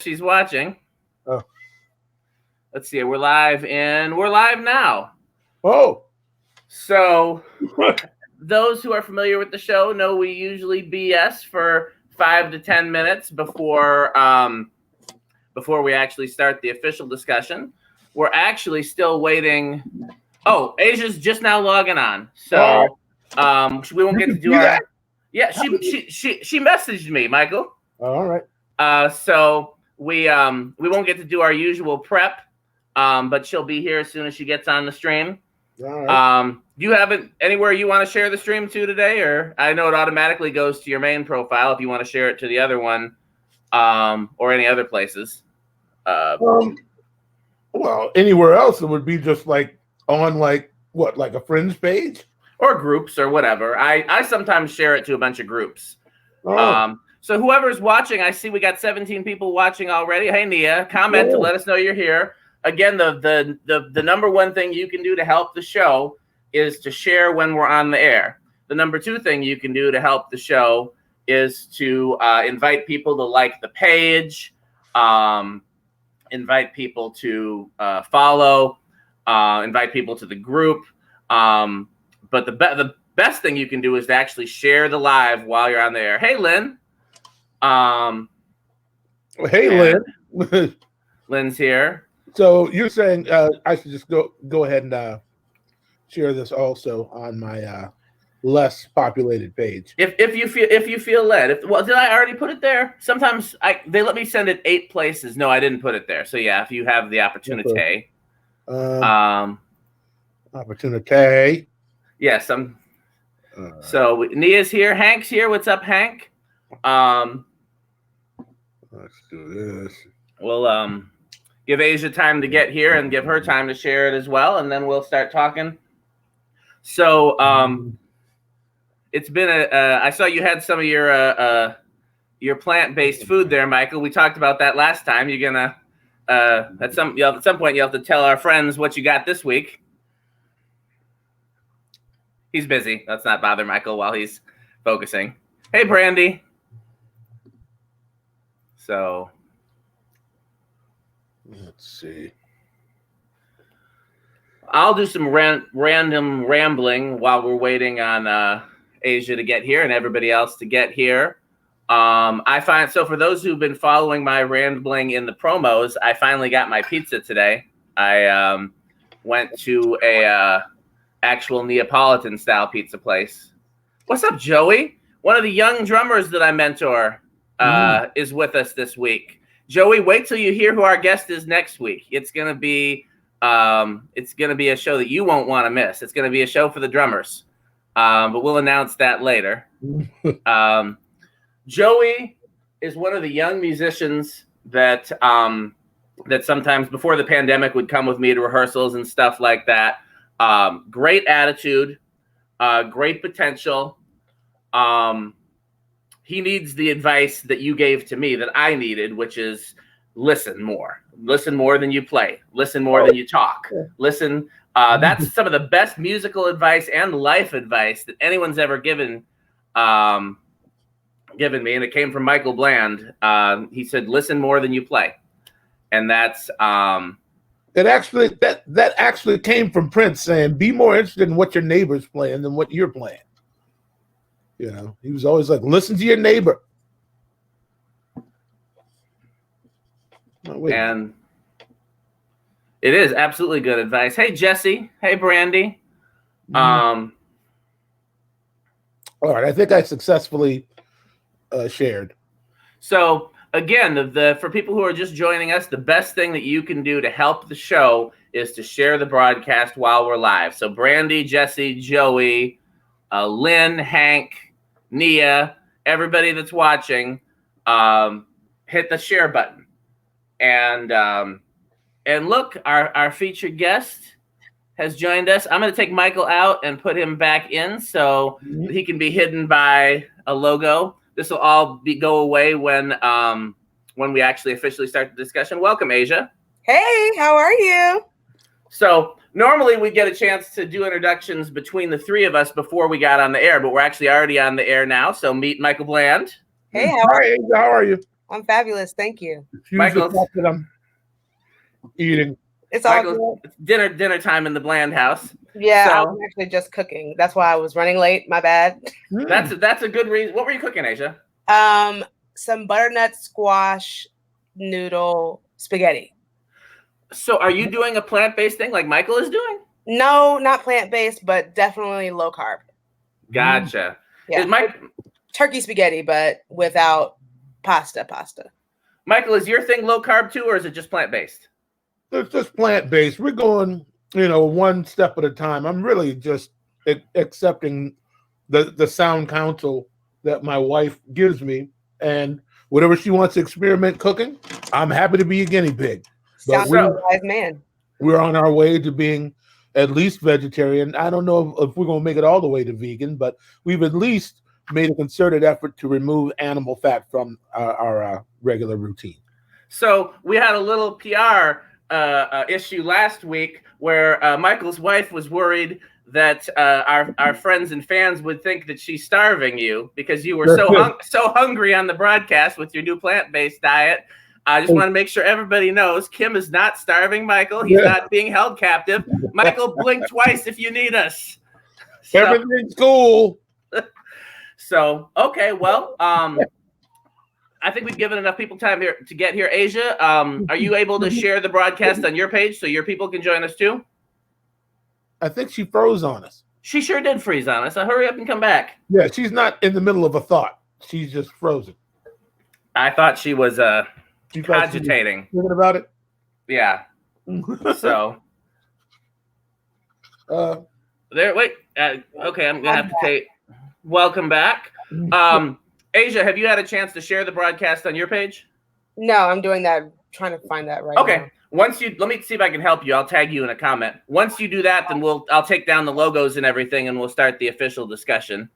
She's watching. Oh. Let's see. We're live now. Oh. So those who are familiar with the show know we usually BS for 5 to 10 minutes before we actually start the official discussion. We're actually still waiting. Oh, Aija's just now logging on. So we won't get to do our. Yeah, she messaged me, Michael. All right. So we won't get to do our usual prep, but she'll be here as soon as she gets on the stream. All right. Do you have it anywhere you want to share the stream to today, or I know it automatically goes to your main profile if you want to share it to the other one, or any other places. Well, anywhere else it would be just like on like a friends page or groups or whatever. I sometimes share it to a bunch of groups. Oh. So whoever's watching, I see we got 17 people watching already. Hey, Nia, comment to let us know you're here. Again, the number one thing you can do to help the show is to share when we're on the air. The number two thing you can do to help the show is to invite people to like the page, invite people to follow, invite people to the group. But the best thing you can do is to actually share the live while you're on the air. Hey, Lynn. Hey, Lynn. Lynn's here. So you're saying I should just go ahead and share this also on my less populated page. If you feel led. Did I already put it there? Sometimes they let me send it 8 places. No, I didn't put it there. So yeah, if you have the opportunity. Opportunity. Yes, so Nia's here. Hank's here. What's up, Hank? Let's do this. We'll give Aija time to get here and give her time to share it as well, and then we'll start talking. So it's been I saw you had some of your plant-based food there, Michael. We talked about that last time. You're gonna at some point you have to tell our friends what you got this week. He's busy. Let's not bother Michael while he's focusing. Hey, Brandy. So let's see. I'll do some random rambling while we're waiting on Aija to get here and everybody else to get here. I find so for those who've been following my rambling in the promos, I finally got my pizza today. I went to a actual Neapolitan style pizza place. What's up, Joey? One of the young drummers that I mentor is with us this week. Joey, wait till you hear who our guest is next week. It's gonna be a show that you won't want to miss. It's gonna be a show for the drummers, but we'll announce that later. Joey is one of the young musicians that sometimes before the pandemic would come with me to rehearsals and stuff like that. Great attitude, great potential. He needs the advice that you gave to me that I needed, which is listen more than you play, listen more than you talk, listen. That's some of the best musical advice and life advice that anyone's ever given me. And it came from Michael Bland. He said, listen more than you play. And that's, It actually that actually came from Prince saying, "Be more interested in what your neighbor's playing than what you're playing." You know, he was always like, "Listen to your neighbor." And it is absolutely good advice. Hey, Jesse. Hey, Brandy. All right, I think I successfully shared. So. Again, for people who are just joining us, the best thing that you can do to help the show is to share the broadcast while we're live. So Brandy, Jesse, Joey, Lynn, Hank, Nia, everybody that's watching, hit the share button. And look, our featured guest has joined us. I'm going to take Michael out and put him back in so he can be hidden by a logo. This will all go away when we actually officially start the discussion. Welcome, Aija. Hey, how are you? So normally we get a chance to do introductions between the three of us before we got on the air, but we're actually already on the air now. So meet Michael Bland. Hey, how are you? I'm fabulous. Thank you. Michael, that I'm eating. It's all Michael, good. It's dinner time in the Bland house. Yeah, So, I was actually just cooking. That's why I was running late. My bad. That's a good reason. What were you cooking, Aija? Some butternut squash noodle spaghetti. So are you doing a plant-based thing like Michael is doing? No, not plant-based, but definitely low carb. Gotcha. Yeah. Turkey spaghetti, but without pasta. Michael, is your thing low carb too, or is it just plant-based? It's just plant-based. We're going, one step at a time. I'm really just accepting the sound counsel that my wife gives me, and whatever she wants to experiment cooking, I'm happy to be a guinea pig. Sounds like a wise man. We're on our way to being at least vegetarian. I don't know if we're going to make it all the way to vegan, but we've at least made a concerted effort to remove animal fat from our regular routine. So we had a little PR issue last week where Michael's wife was worried that our friends and fans would think that she's starving you because you were so hungry on the broadcast with your new plant-based diet. I just want to make sure everybody knows Kim is not starving Michael. He's not being held captive. Michael, blink twice if you need us. So, everything's cool. So, okay, well, I think we've given enough people time here to get here. Aija, are you able to share the broadcast on your page so your people can join us too? I think she froze on us. She sure did freeze on us. So hurry up and come back. Yeah, she's not in the middle of a thought. She's just frozen. I thought she was cogitating. Thinking about it? Yeah. So. Wait. Okay, I'm going to have to take. Welcome back. Aija, have you had a chance to share the broadcast on your page? No, I'm doing that. Trying to find that right now. Okay. Let me see if I can help you. I'll tag you in a comment. Once you do that, then I'll take down the logos and everything, and we'll start the official discussion.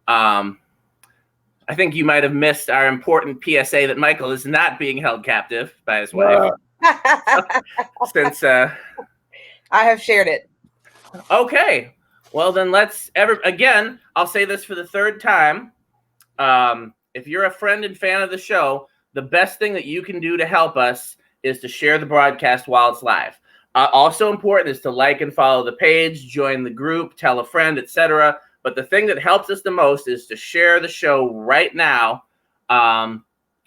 I think you might have missed our important PSA that Michael is not being held captive by his wife. Since I have shared it. Okay. Well, then again, I'll say this for the third time. If you're a friend and fan of the show, the best thing that you can do to help us is to share the broadcast while it's live. Also important is to like and follow the page, join the group, tell a friend, etc. But the thing that helps us the most is to share the show right now.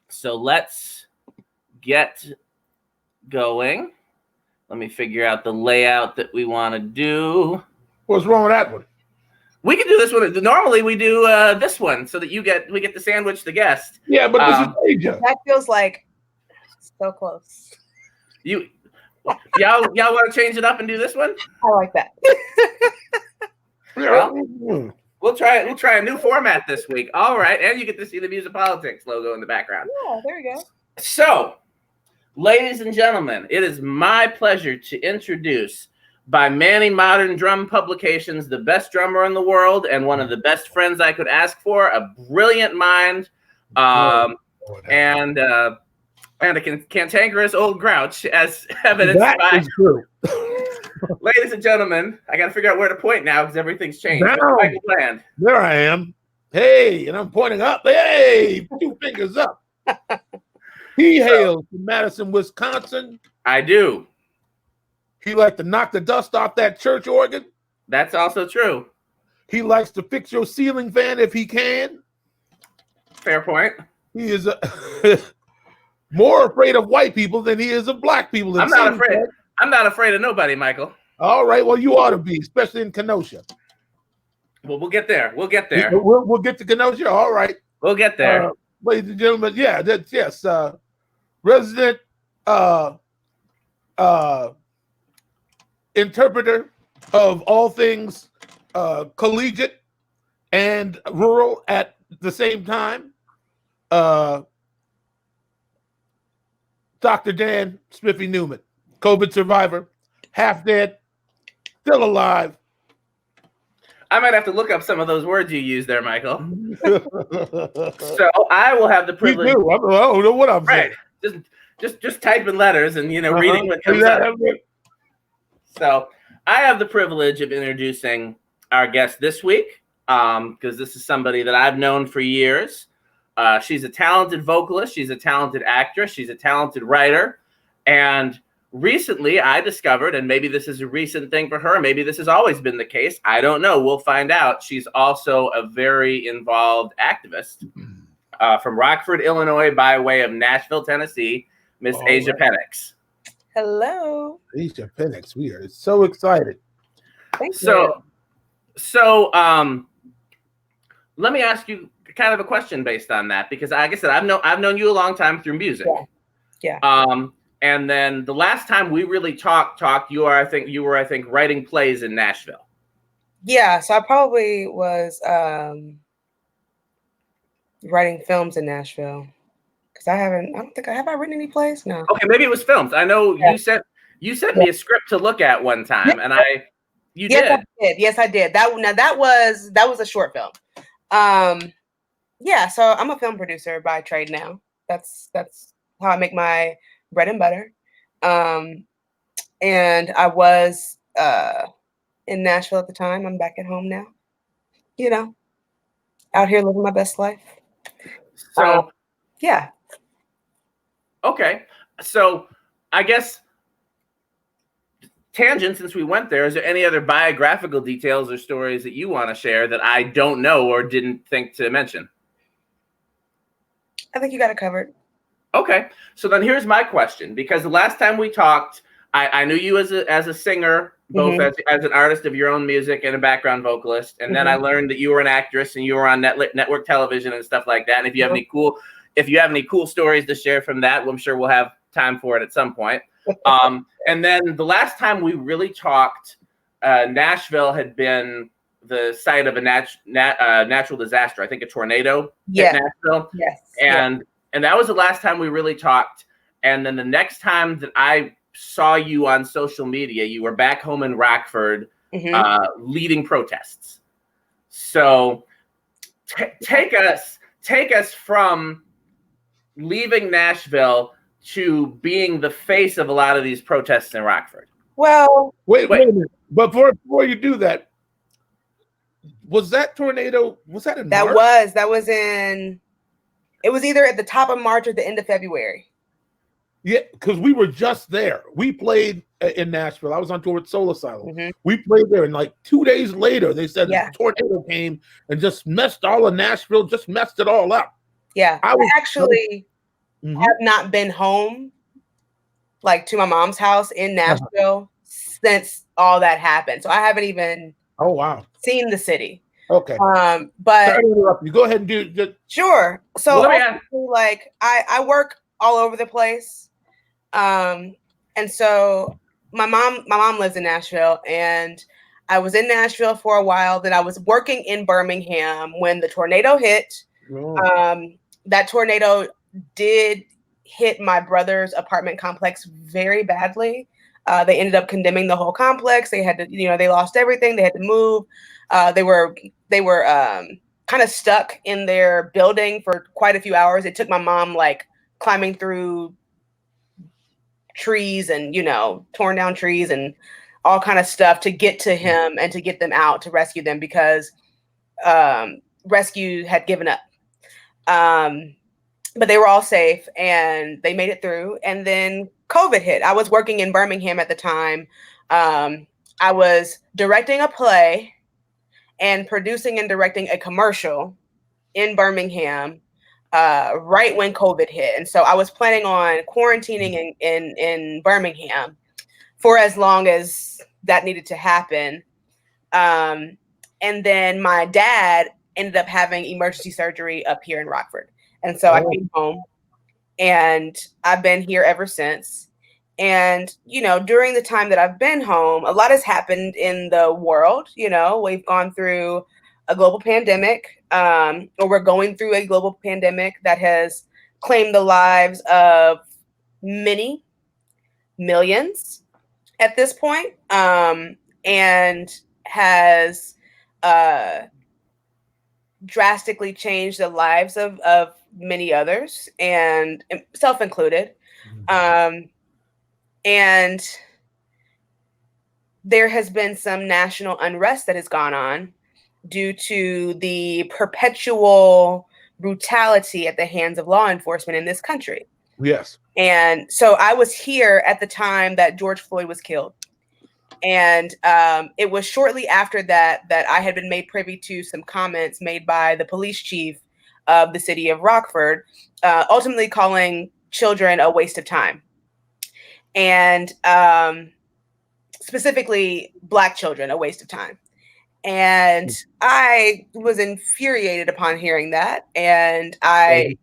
So let's get going. Let me figure out the layout that we want to do. What's wrong with that one? We can do this one. Normally we do this one so that we get to sandwich the guest. Yeah, but this is Aija. That feels like so close. Y'all want to change it up and do this one? I like that. Well, we'll try a new format this week. All right, and you get to see the MUSiPOLiTiX logo in the background. Yeah, there you go. So, ladies and gentlemen, it is my pleasure to introduce, by many modern drum publications, the best drummer in the world and one of the best friends I could ask for, a brilliant mind, and a cantankerous old grouch, as evidenced by. Ladies and gentlemen, I got to figure out where to point now because everything's changed. There I am. Hey, and I'm pointing up. Hey, 2 fingers up. He hails from Madison, Wisconsin. I do. He likes to knock the dust off that church organ. That's also true. He likes to fix your ceiling fan if he can. Fair point. He is more afraid of white people than he is of black people. I'm not afraid. I'm not afraid of nobody, Michael. All right. Well, you ought to be, especially in Kenosha. Well, we'll get there. We'll get there. We'll get to Kenosha. All right. We'll get there. Ladies and gentlemen, yeah, yes. Resident interpreter of all things collegiate and rural at the same time. Dr. Dan Spiffy Neuman, COVID survivor, half dead, still alive. I might have to look up some of those words you used there, Michael. So I will have the privilege. I don't know what I'm saying. Just typing letters and reading what comes up. So I have the privilege of introducing our guest this week, because this is somebody that I've known for years. She's a talented vocalist. She's a talented actress. She's a talented writer. And recently I discovered, and maybe this is a recent thing for her, maybe this has always been the case, I don't know, we'll find out. She's also a very involved activist from Rockford, Illinois, by way of Nashville, Tennessee, Miss Aija Penix. Hello. Aija Penix, we are so excited. Thank you. So let me ask you kind of a question based on that, because like I said, I've known you a long time through music. Yeah. And then the last time we really talked, you were I think writing plays in Nashville. Yeah, so I probably was writing films in Nashville, because I don't think have I written any plays? No. Okay, maybe it was films. I know you sent me a script to look at one time, and you did. I did. Yes, I did. That was a short film. Yeah, so I'm a film producer by trade now. That's how I make my bread and butter. And I was in Nashville at the time. I'm back at home now. Out here living my best life. So yeah. Okay. So I guess tangent, since we went there, is there any other biographical details or stories that you want to share that I don't know or didn't think to mention? I think you got it covered. Okay. So then here's my question, because the last time we talked, I knew you as a singer, both as an artist of your own music and a background vocalist. And then I learned that you were an actress and you were on network television and stuff like that. And if you have any cool stories to share from that, well, I'm sure we'll have time for it at some point. And then the last time we really talked, Nashville had been the site of a natural disaster. I think a tornado hit Nashville. Yes. And that was the last time we really talked. And then the next time that I saw you on social media, you were back home in Rockford, leading protests. So take us from leaving Nashville to being the face of a lot of these protests in Rockford. Well, wait a minute. But before you do that, was that tornado? Was that in March? That was in. It was either at the top of March or the end of February. Yeah, because we were just there. We played in Nashville. I was on tour with Soul Asylum. We played there, and like 2 days later, they said the tornado came and just messed all of Nashville, just messed it all up. Yeah, I actually have not been home, like to my mom's house in Nashville since all that happened. So I haven't even seen the city. Okay. But you go ahead and do. Sure. So I work all over the place. And so my mom lives in Nashville, and I was in Nashville for a while. Then I was working in Birmingham when the tornado hit. That tornado did hit my brother's apartment complex very badly. They ended up condemning the whole complex. They had to, they lost everything. They had to move. They were kind of stuck in their building for quite a few hours. It took my mom climbing through trees and, torn down trees and all kind of stuff to get to him and to get them out to rescue them, because rescue had given up. But they were all safe and they made it through. And then COVID hit. I was working in Birmingham at the time. I was directing a play and producing and directing a commercial in Birmingham right when COVID hit. And so I was planning on quarantining in Birmingham for as long as that needed to happen. And then my dad ended up having emergency surgery up here in Rockford. And so I came home, and I've been here ever since. And, during the time that I've been home, a lot has happened in the world. We've gone through a global pandemic, or we're going through a global pandemic that has claimed the lives of many millions at this point, and has drastically changed the lives of many others, and self-included. And there has been some national unrest that has gone on due to the perpetual brutality at the hands of law enforcement in this country. Yes. And so I was here at the time that George Floyd was killed. And it was shortly after that I had been made privy to some comments made by the police chief of the city of Rockford, ultimately calling children a waste of time. And specifically Black children a waste of time. And I was infuriated upon hearing that. And I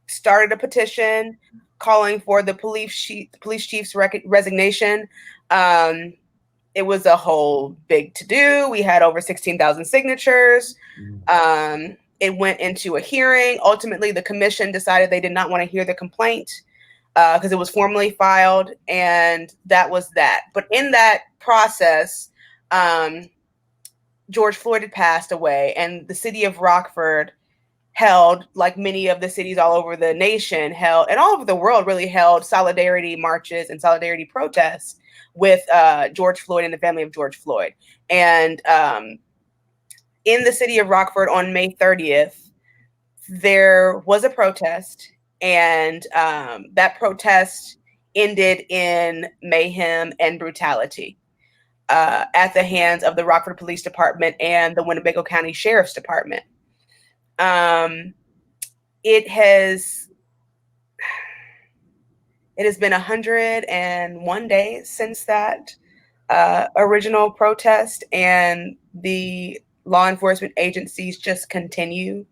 started a petition calling for the police chief's resignation. It was a whole big to-do. We had over 16,000 signatures. It went into a hearing. Ultimately, the commission decided they did not want to hear the complaint because it was formally filed, and that was that. But in that process, George Floyd had passed away, and the city of Rockford held, like many of the cities all over the nation held, and all over the world really held, solidarity marches and solidarity protests with George Floyd and the family of George Floyd. And in the city of Rockford on May 30th, there was a protest, and that protest ended in mayhem and brutality at the hands of the Rockford Police Department and the Winnebago County Sheriff's Department. It has been 101 days since that original protest, and the law enforcement agencies just continue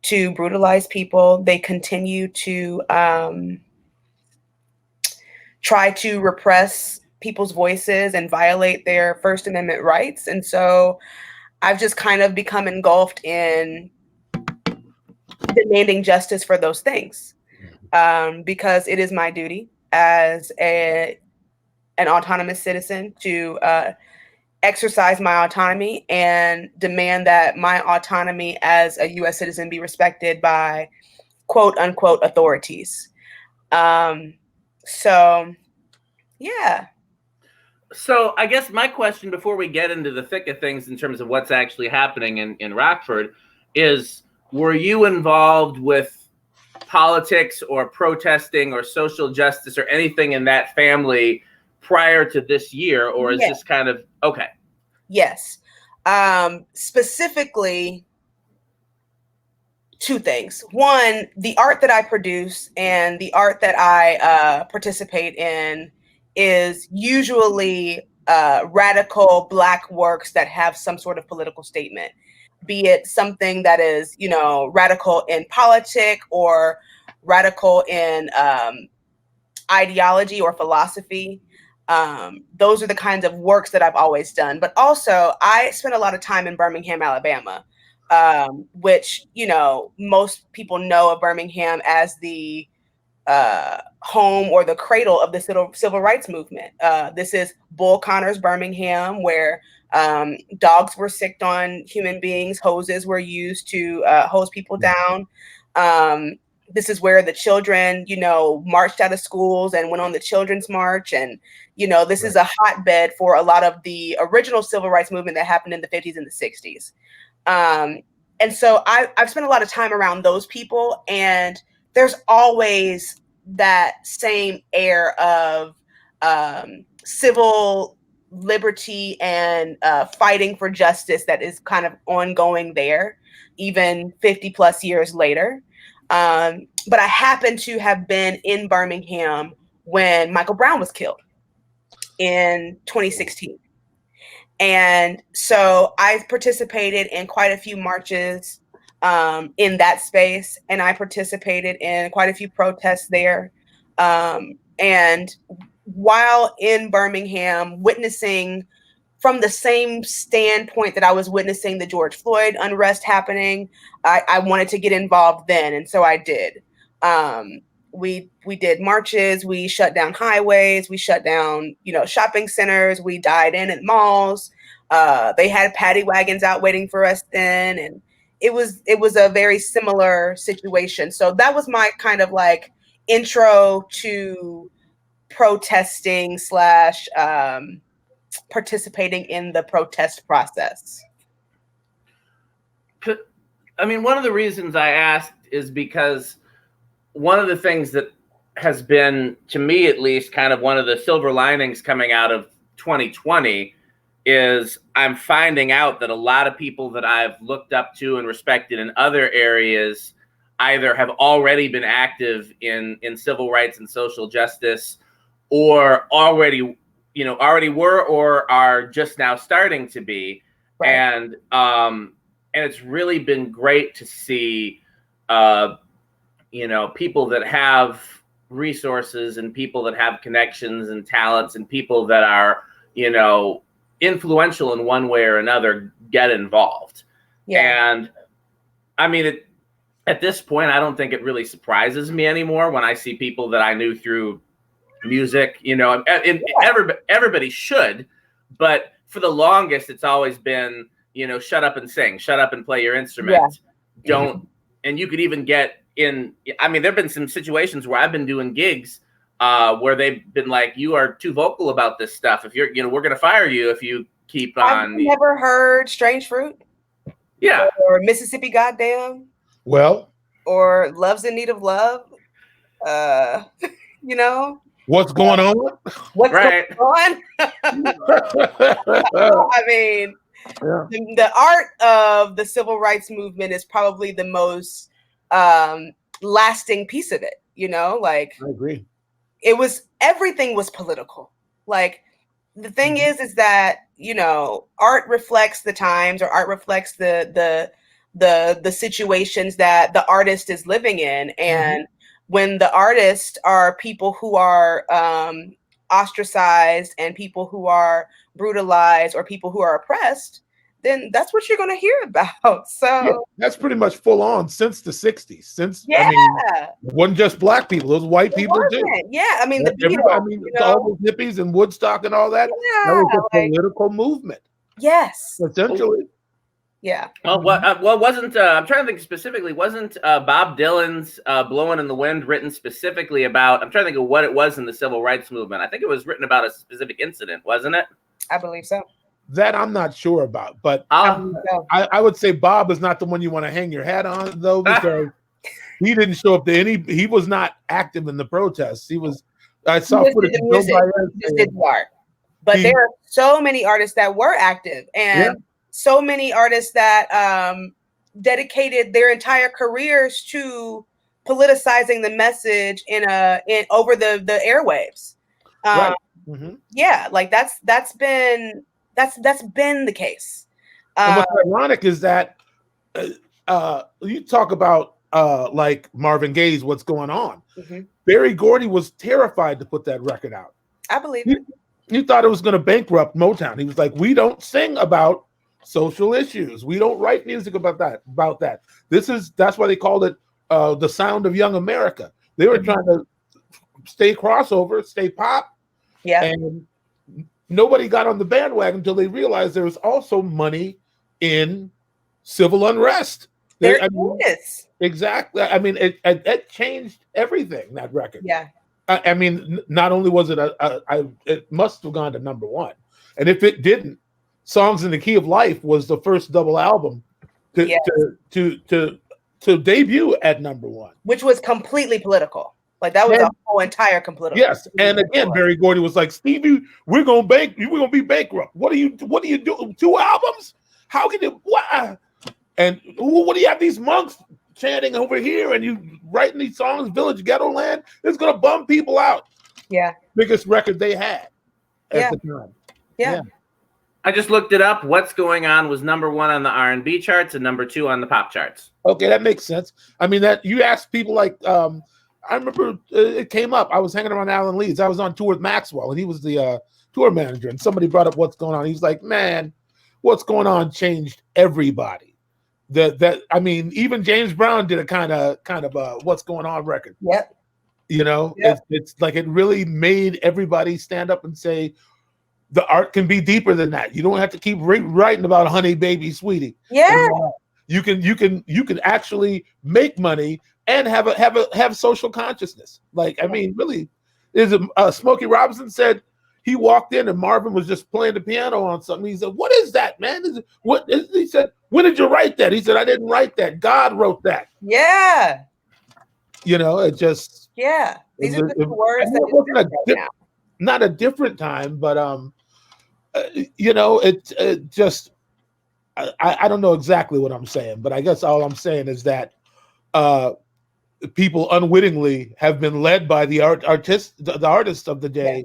to brutalize people. They continue to try to repress people's voices and violate their First Amendment rights. And so I've just kind of become engulfed in demanding justice for those things, because it is my duty as an autonomous citizen to exercise my autonomy and demand that my autonomy as a U.S. citizen be respected by quote unquote authorities. So, yeah. So I guess my question before we get into the thick of things in terms of what's actually happening in Rockford is, were you involved with politics or protesting or social justice or anything in that family prior to this year, or is this kind of okay? Yes. Specifically, two things. One, the art that I produce and the art that I participate in is usually radical Black works that have some sort of political statement, be it something that is, radical in politics or radical in ideology or philosophy. Those are the kinds of works that I've always done. But also, I spent a lot of time in Birmingham, Alabama, which, most people know of Birmingham as the home or the cradle of the civil rights movement. This is Bull Connor's Birmingham, where dogs were sicked on human beings, hoses were used to hose people down. This is where the children, marched out of schools and went on the Children's March. And, this is a hotbed for a lot of the original civil rights movement that happened in the 50s and the 60s. And so I've spent a lot of time around those people, and there's always that same air of civil liberty and fighting for justice that is kind of ongoing there, even 50 plus years later. But I happen to have been in Birmingham when Michael Brown was killed in 2016. And so I participated in quite a few marches in that space, and I participated in quite a few protests there. And while in Birmingham, witnessing from the same standpoint that I was witnessing the George Floyd unrest happening, I wanted to get involved then, and so I did. We did marches, we shut down highways, we shut down, shopping centers, we died in at malls. They had paddy wagons out waiting for us then, and it was a very similar situation. So that was my kind of like intro to protesting / participating in the protest process. I mean, one of the reasons I asked is because one of the things that has been, to me at least, kind of one of the silver linings coming out of 2020 is I'm finding out that a lot of people that I've looked up to and respected in other areas either have already been active in civil rights and social justice, or already were or are just now starting to be. Right. And it's really been great to see people that have resources and people that have connections and talents and people that are, influential in one way or another get involved. Yeah. And I mean, at this point, I don't think it really surprises me anymore when I see people that I knew through music, everybody should, but for the longest, it's always been, shut up and sing, shut up and play your instrument. Yeah. Don't, and you could even get in, I mean, there've been some situations where I've been doing gigs where they've been like, you are too vocal about this stuff. If you're, we're going to fire you if you keep on. I've never heard Strange Fruit. Yeah. Or Mississippi Goddamn. Well. Or Love's in Need of Love. What's going on? What's going on? I mean, the art of the civil rights movement is probably the most lasting piece of it. I agree. Everything was political. Like, the thing is that, art reflects the times, or art reflects the situations that the artist is living in. And when the artists are people who are ostracized and people who are brutalized or people who are oppressed, then that's what you're going to hear about. So that's pretty much full on since the 60s. I mean, it wasn't just black people, those white people too. Yeah, I mean, all those hippies and Woodstock and all that. That was a political movement. Yes, essentially. Yeah. Well, wasn't I'm trying to think specifically? Wasn't Bob Dylan's "Blowing in the Wind" written specifically about? I'm trying to think of what it was in the civil rights movement. I think it was written about a specific incident, wasn't it? I believe so. That I'm not sure about, but I would say Bob is not the one you want to hang your hat on, though, because he didn't show up to any. He was not active in the protests. He was. I saw footage of Joe Baez. He did the art, but there are so many artists that were active, and so many artists that dedicated their entire careers to politicizing the message in over the airwaves. Right. Yeah, like that's been the case. And what's ironic is that you talk about like Marvin Gaye's "What's Going On." Berry Gordy was terrified to put that record out. I believe it. He thought it was going to bankrupt Motown. He was like, "We don't sing about social issues. We don't write music about that. That's why they called it the sound of young America." They were trying to stay crossover, stay pop. Yeah. And nobody got on the bandwagon until they realized there was also money in civil unrest. There is. Exactly. I mean, it changed everything, that record. Yeah. I mean, not only was it it must have gone to #1. And if it didn't, Songs in the Key of Life was the first double album to debut at #1. Which was completely political. Like, that was a whole entire political. Yes, and again, Berry Gordy was like, "Stevie, we're gonna be bankrupt. What are you doing? 2 albums? How can you? What? And what do you have these monks chanting over here? And you writing these songs, Village Ghetto Land? It's gonna bum people out." Yeah, biggest record they had at the time. Yeah. I just looked it up. What's Going On was #1 on the R&B charts and #2 on the pop charts. Okay, that makes sense. I mean, that you asked people like. I remember it came up. I was hanging around Alan Leeds. I was on tour with Maxwell, and he was the tour manager. And somebody brought up What's Going On. He was like, "Man, What's Going On changed everybody." I mean, even James Brown did a kind of What's Going On record. Yep. It's like it really made everybody stand up and say, the art can be deeper than that. You don't have to keep writing about honey, baby, sweetie. Yeah. You can actually make money and have social consciousness. Like, I mean, really, Smokey Robinson said he walked in and Marvin was just playing the piano on something. He said, "What is that, man? He said, "When did you write that?" He said, "I didn't write that. God wrote that." Yeah. You know, it just These are the words that it wasn't not a different time, but you know, it just I don't know exactly what I'm saying, but I guess all I'm saying is that people unwittingly have been led by the artists of the day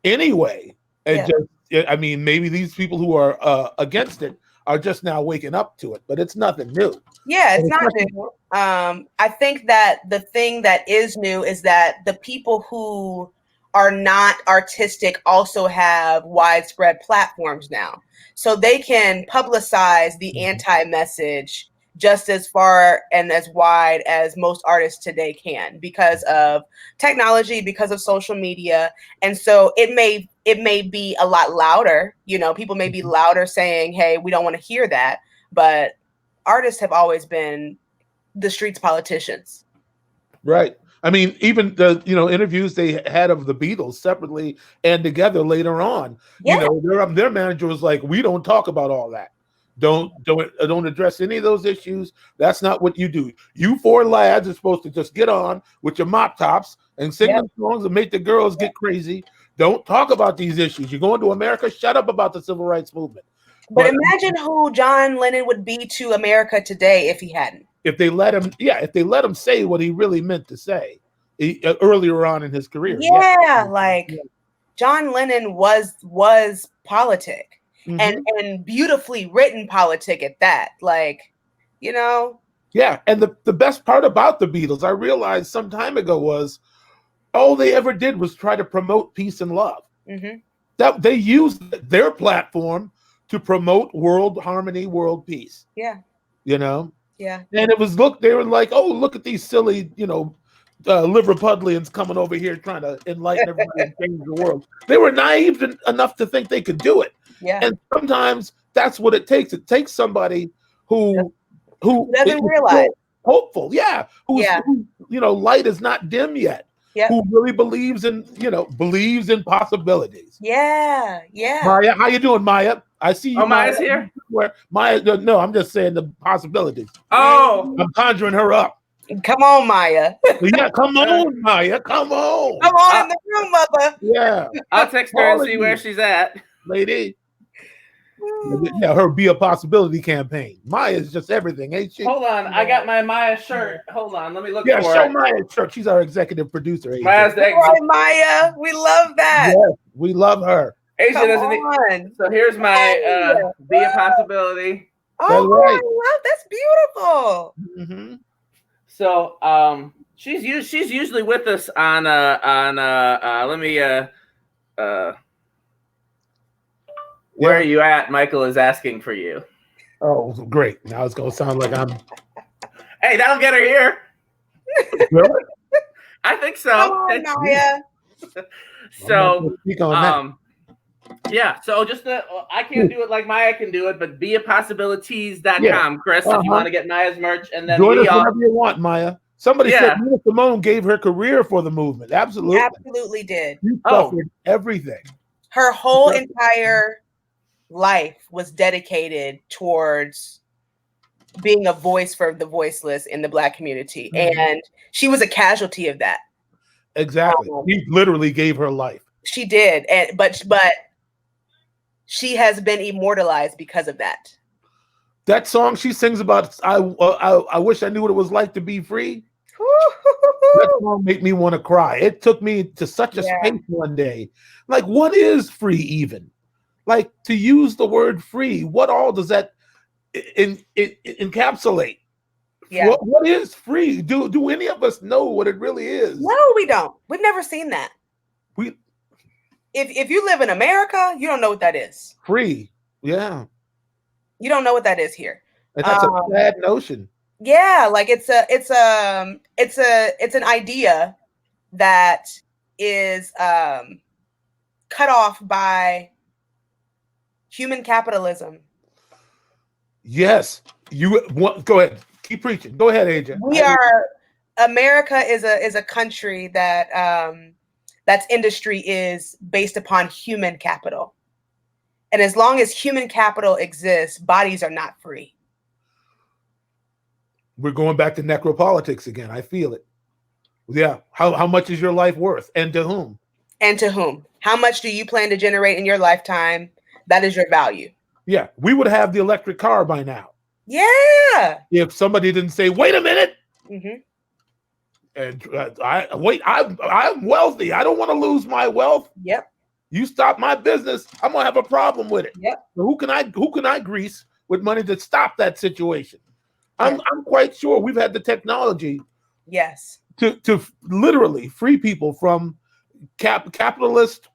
anyway. And just, I mean, maybe these people who are against it are just now waking up to it, but it's nothing new. Yeah, it's not new. I think that the thing that is new is that the people who are not artistic also have widespread platforms now. So they can publicize the anti-message just as far and as wide as most artists today can because of technology, because of social media. And so it may be a lot louder, you know, people may be louder saying, hey, we don't want to hear that. But artists have always been the streets politicians. Right. I mean, even the interviews they had of the Beatles separately and together later on, you know, their manager was like, "We don't talk about all that. Don't address any of those issues. That's not what you do. You four lads are supposed to just get on with your mop tops and sing them songs and make the girls get crazy. Don't talk about these issues. You're going to America. Shut up about the civil rights movement." But imagine who John Lennon would be to America today if he hadn't. If they let him say what he really meant to say earlier on in his career. John Lennon was politic and beautifully written politic at that. Like, you know. Yeah, and the best part about the Beatles, I realized some time ago, was all they ever did was try to promote peace and love. That they used their platform to promote world harmony, world peace. Yeah. You know? Yeah. And it was, they were like, oh, look at these silly, Liverpudlians coming over here trying to enlighten everybody and change the world. They were naive enough to think they could do it. Yeah. And sometimes that's what it takes. It takes somebody who doesn't realize. Hopeful. Yeah. Who, light is not dim yet. Yep. Who really believes in possibilities. Yeah. Yeah. Maya, how you doing, Maya? I see you. Oh, Maya's here? Maya, no, I'm just saying the possibilities. Oh. I'm conjuring her up. Come on, Maya. Yeah, come on, Maya. Come on. Come on in the room, mother. Yeah. I'll text her and see where she's at. Lady. Yeah, her Be a Possibility campaign. Maya's just everything, ain't she? Hold on. I got my Maya shirt. Hold on. Let me look for it. Yeah, show Maya's shirt. She's our executive producer. Maya's right, Maya. We love that. Yes, we love her. Asia doesn't. So here's my Be a Possibility. Oh, right. That's beautiful. Mm-hmm. So she's usually with us on let me where are you at? Michael is asking for you. Oh, great. Now it's gonna sound like I'm Hey, that'll get her here. Really? I think so. Come on, Maya. So yeah, so just I can't do it like Maya can do it, but beapossibilities.com, Yeah. Chris, if you want to get Maya's merch, and then join us whenever you want, Maya. Somebody said Nina Simone gave her career for the movement. Absolutely. Absolutely did. You suffered everything. Her whole entire life was dedicated towards being a voice for the voiceless in the Black community. And she was a casualty of that. Exactly. She literally gave her life. She did. But she has been immortalized because of that. That song she sings about, I wish I knew what it was like to be free. That song made me want to cry. It took me to such a space one day. Like, what is free even? Like, to use the word free, what all does that encapsulate? Yeah. What is free? Do any of us know what it really is? No, we don't. We've never seen that. If you live in America, you don't know what that is. Free. Yeah. You don't know what that is here. And that's a bad notion. Yeah, like it's an idea that is cut off by human capitalism. Yes. Go ahead. Keep preaching. Go ahead, Aija. America is a country that That industry is based upon human capital. And as long as human capital exists, bodies are not free. We're going back to necropolitics again. I feel it. Yeah. How much is your life worth, and to whom? And to whom? How much do you plan to generate in your lifetime? That is your value. Yeah. We would have the electric car by now. Yeah. If somebody didn't say, wait a minute. Mm-hmm. And I'm wealthy. I don't want to lose my wealth. Yep. You stop my business, I'm gonna have a problem with it. Yep. So who can I grease with money to stop that situation? I'm quite sure we've had the technology. Yes. To literally free people from capitalist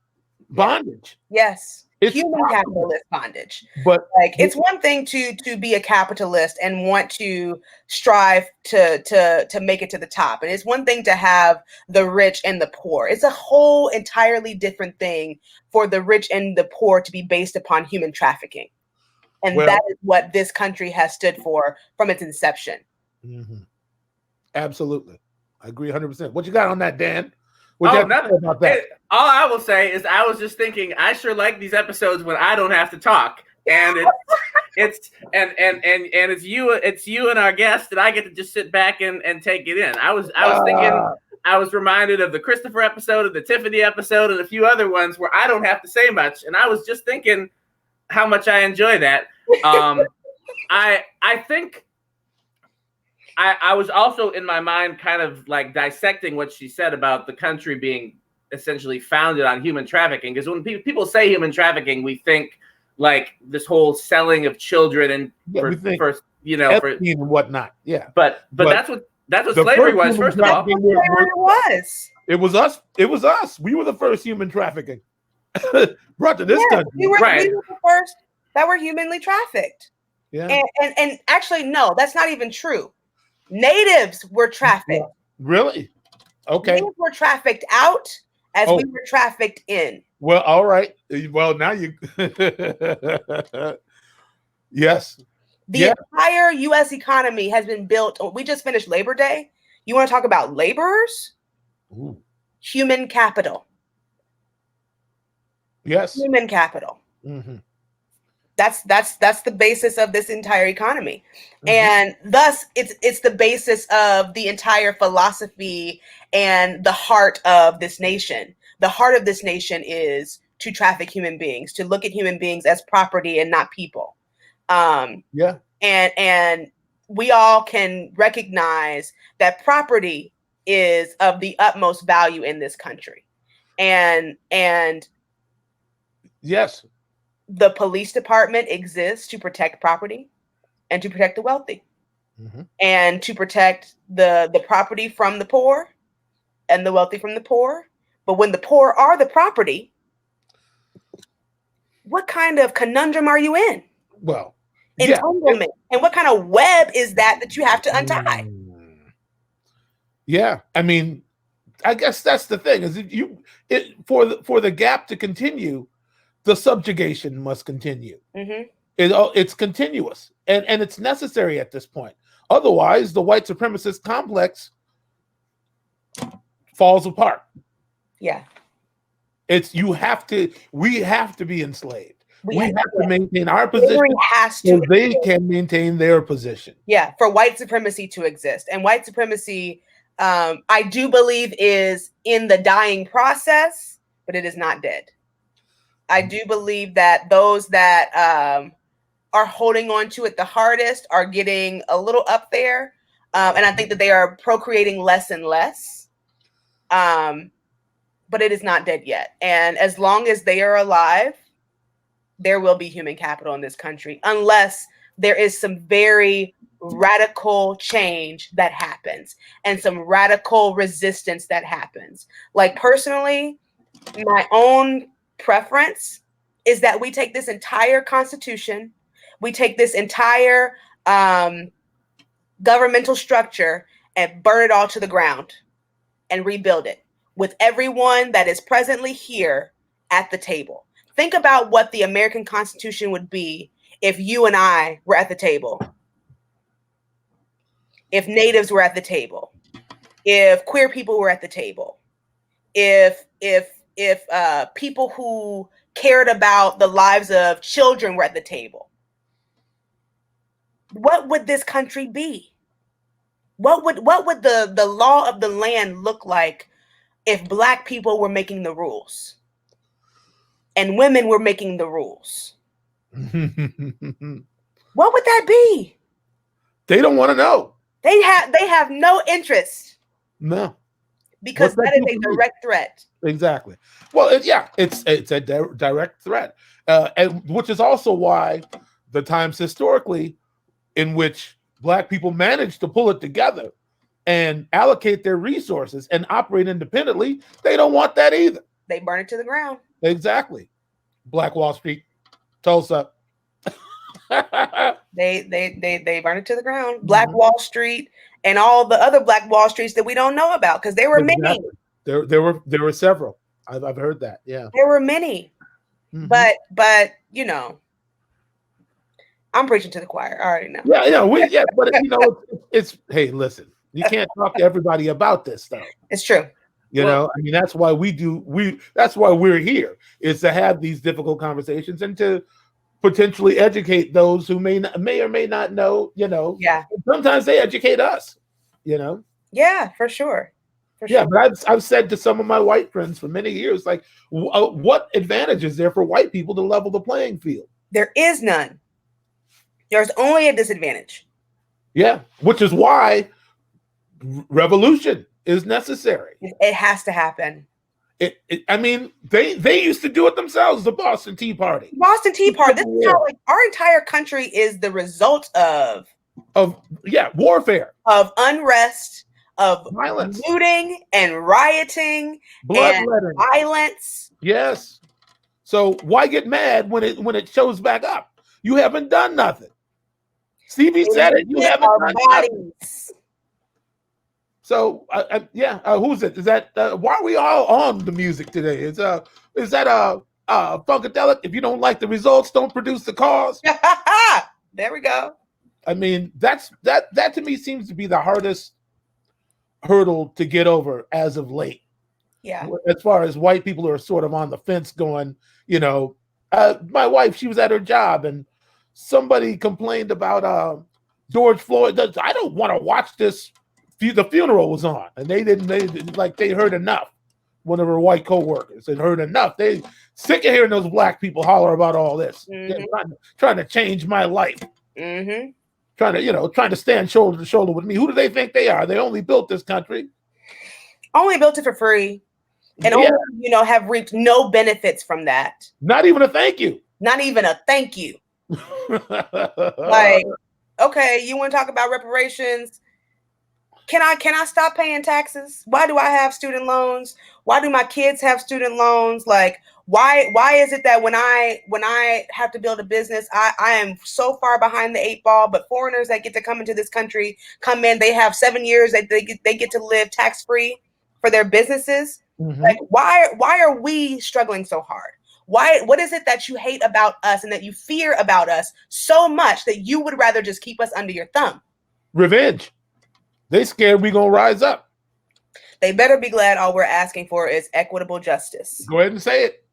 bondage. Yes. It's human possible. Capitalist bondage. But like, it's one thing to be a capitalist and want to strive to make it to the top. And it's one thing to have the rich and the poor. It's a whole entirely different thing for the rich and the poor to be based upon human trafficking. And that is what this country has stood for from its inception. Mm-hmm. Absolutely. I agree 100%. What you got on that, Dan? Nothing about that? All I will say is I was just thinking I sure like these episodes when I don't have to talk, and it's you and our guest, and I get to just sit back and take it in. I was thinking, I was reminded of the Christopher episode, of the Tiffany episode, and a few other ones where I don't have to say much, and I was just thinking how much I enjoy that. I think. I was also in my mind kind of like dissecting what she said about the country being essentially founded on human trafficking. Because when people say human trafficking, we think like this whole selling of children and and whatnot. Yeah. But that's what slavery was, first of all. It was us. It was us. We were the first human trafficking brought to this country. We were the first that were humanly trafficked. Yeah. And actually, no, that's not even true. Natives were trafficked. Really? Okay. Natives were trafficked out as we were trafficked in. Well, all right. Well, now you. Yes. The entire U.S. economy has been built. We just finished Labor Day. You want to talk about laborers? Ooh. Human capital. Yes. Human capital. Mm-hmm. That's the basis of this entire economy. Mm-hmm. And thus it's the basis of the entire philosophy and the heart of this nation. The heart of this nation is to traffic human beings, to look at human beings as property and not people. And we all can recognize that property is of the utmost value in this country. And yes. The police department exists to protect property and to protect the wealthy, mm-hmm. and to protect the property from the poor and the wealthy from the poor. But when the poor are the property, what kind of conundrum are you in? Well, entanglement. And what kind of web is that you have to untie? Yeah. I mean, I guess that's the thing is for the gap to continue, the subjugation must continue. Mm-hmm. It's continuous and it's necessary at this point. Otherwise, the white supremacist complex falls apart. Yeah. We have to be enslaved. We have to maintain our position so they can maintain their position. Yeah, for white supremacy to exist. And white supremacy, I do believe, is in the dying process, but it is not dead. I do believe that those that are holding on to it the hardest are getting a little up there. And I think that they are procreating less and less. But it is not dead yet. And as long as they are alive, there will be human capital in this country, unless there is some very radical change that happens and some radical resistance that happens. Like, personally, my own preference is that we take this entire Constitution, we take this entire governmental structure and burn it all to the ground and rebuild it with everyone that is presently here at the table. Think about what the American Constitution would be if you and I were at the table, if natives were at the table, if queer people were at the table, if people who cared about the lives of children were at the table? What would this country be? What would the law of the land look like if Black people were making the rules and women were making the rules? What would that be? They don't want to know. They have no interest. No. Because that is a direct threat. Exactly. Well, it's a direct threat, and which is also why the times historically in which Black people managed to pull it together and allocate their resources and operate independently, they don't want that either. They burn it to the ground. Exactly. Black Wall Street, Tulsa. They burn it to the ground. Black Wall Street and all the other Black Wall Streets that we don't know about, because there were many. There were several. I've heard that. Yeah, there were many. But you know, I'm preaching to the choir. I already know. Yeah, but you know, it's hey, listen, you can't talk to everybody about this stuff. It's true. You know, I mean, that's why that's why we're here, is to have these difficult conversations and to potentially educate those who may or may not know, you know. Yeah. Sometimes they educate us, you know. Yeah, for sure. Yeah, but I've said to some of my white friends for many years, like, what advantage is there for white people to level the playing field? There is none. There's only a disadvantage. Yeah, which is why revolution is necessary. It has to happen. I mean, they used to do it themselves. The Boston Tea Party. Boston Tea Party. This is how, like, our entire country is the result of warfare, of unrest, of violence, looting and rioting, bloodletting, violence. Yes. So why get mad when it shows back up? You haven't done nothing. Stevie said it. You haven't done nothing. So who's it? Is that why are we all on the music today? Is that Funkadelic? If you don't like the results, don't produce the cause. There we go. I mean, that to me seems to be the hardest hurdle to get over as of late. Yeah. As far as white people who are sort of on the fence going, you know, my wife, she was at her job and somebody complained about George Floyd. I don't want to watch this. The funeral was on, and they heard enough. One of her white co-workers had heard enough. They sick of hearing those Black people holler about all this. Trying to change my life. Trying to stand shoulder to shoulder with me. Who do they think they are? They only built this country. Only built it for free, and only, have reaped no benefits from that. Not even a thank you. Not even a thank you. Like, okay, you want to talk about reparations? Can I stop paying taxes? Why do I have student loans? Why do my kids have student loans? Like, why is it that when I have to build a business, I am so far behind the 8 ball, but foreigners that get to come into this country come in, they have 7 years that they get to live tax-free for their businesses. Like, why are we struggling so hard? What is it that you hate about us and that you fear about us so much that you would rather just keep us under your thumb? Revenge. They scared we gonna rise up. They better be glad all we're asking for is equitable justice. Go ahead and say it.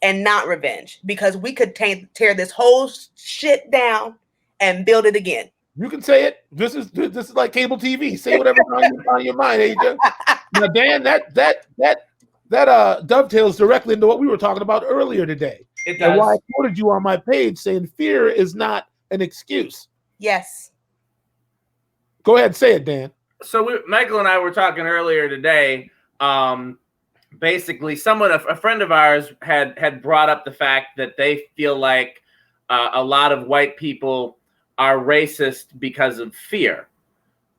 And not revenge, because we could tear this whole shit down and build it again. You can say it. This is like cable TV. Say whatever's on your mind, Aija. Now, Dan, that dovetails directly into what we were talking about earlier today. It does. And why I quoted you on my page saying fear is not an excuse. Yes. Go ahead, say it, Dan. So Michael and I were talking earlier today. Basically, a friend of ours had brought up the fact that they feel like a lot of white people are racist because of fear,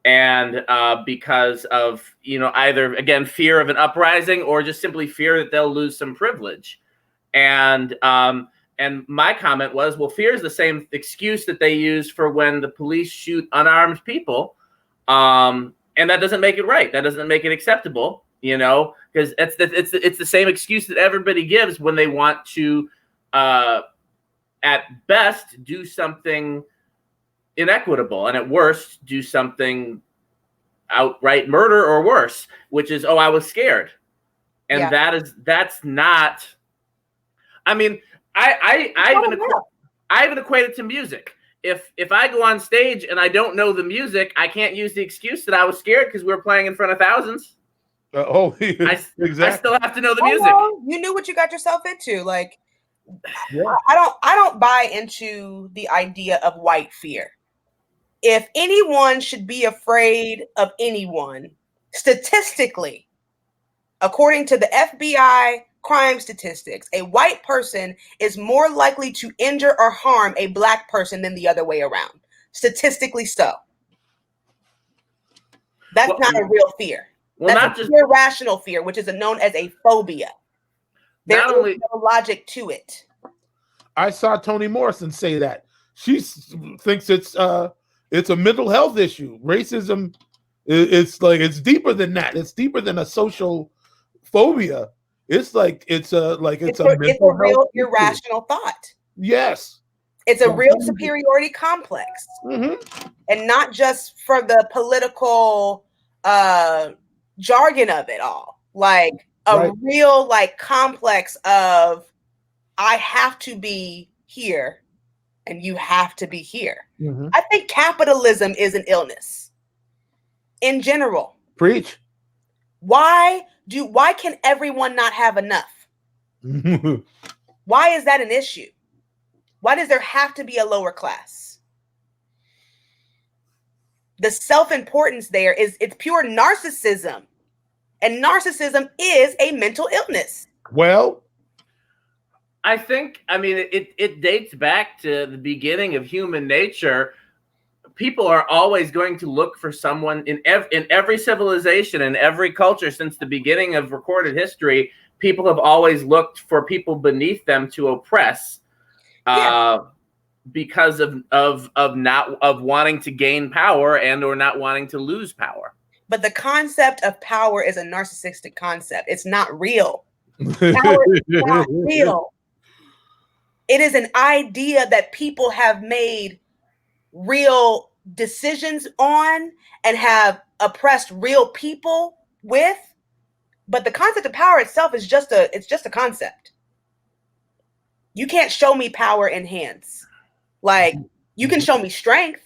and because of either again fear of an uprising or just simply fear that they'll lose some privilege. And my comment was, well, fear is the same excuse that they use for when the police shoot unarmed people. And that doesn't make it right. That doesn't make it acceptable, because it's the same excuse that everybody gives when they want to, at best, do something inequitable, and at worst, do something outright murder or worse, which is, oh, I was scared. And that's not, I mean, I even equate it to music. If I go on stage and I don't know the music, I can't use the excuse that I was scared because we were playing in front of thousands. Exactly. I still have to know the music. Well, you knew what you got yourself into. Like, yeah. I don't buy into the idea of white fear. If anyone should be afraid of anyone, statistically, according to the FBI crime statistics, a white person is more likely to injure or harm a black person than the other way around. Statistically so. That's not a real fear. Well, that's a irrational fear, which is known as a phobia. There is no logic to it. I saw Toni Morrison say that. She thinks it's a mental health issue. Racism, it's deeper than that. It's deeper than a social phobia. It's a real irrational thought. Yes. It's a real superiority complex. Mm-hmm. And not just for the political jargon of it all. Like a real complex of I have to be here and you have to be here. Mm-hmm. I think capitalism is an illness in general. Preach. Why can everyone not have enough? Why is that an issue? Why does there have to be a lower class? The self-importance there it's pure narcissism. And narcissism is a mental illness. Well, I mean, it dates back to the beginning of human nature. People are always going to look for someone in every civilization, in every culture since the beginning of recorded history. People have always looked for people beneath them to oppress, because of wanting to gain power and or not wanting to lose power. But the concept of power is a narcissistic concept. It's not real. Power is not real. It is an idea that people have made real decisions on and have oppressed real people with. But the concept of power itself is just a concept. You can't show me power in hands. Like, you can show me strength,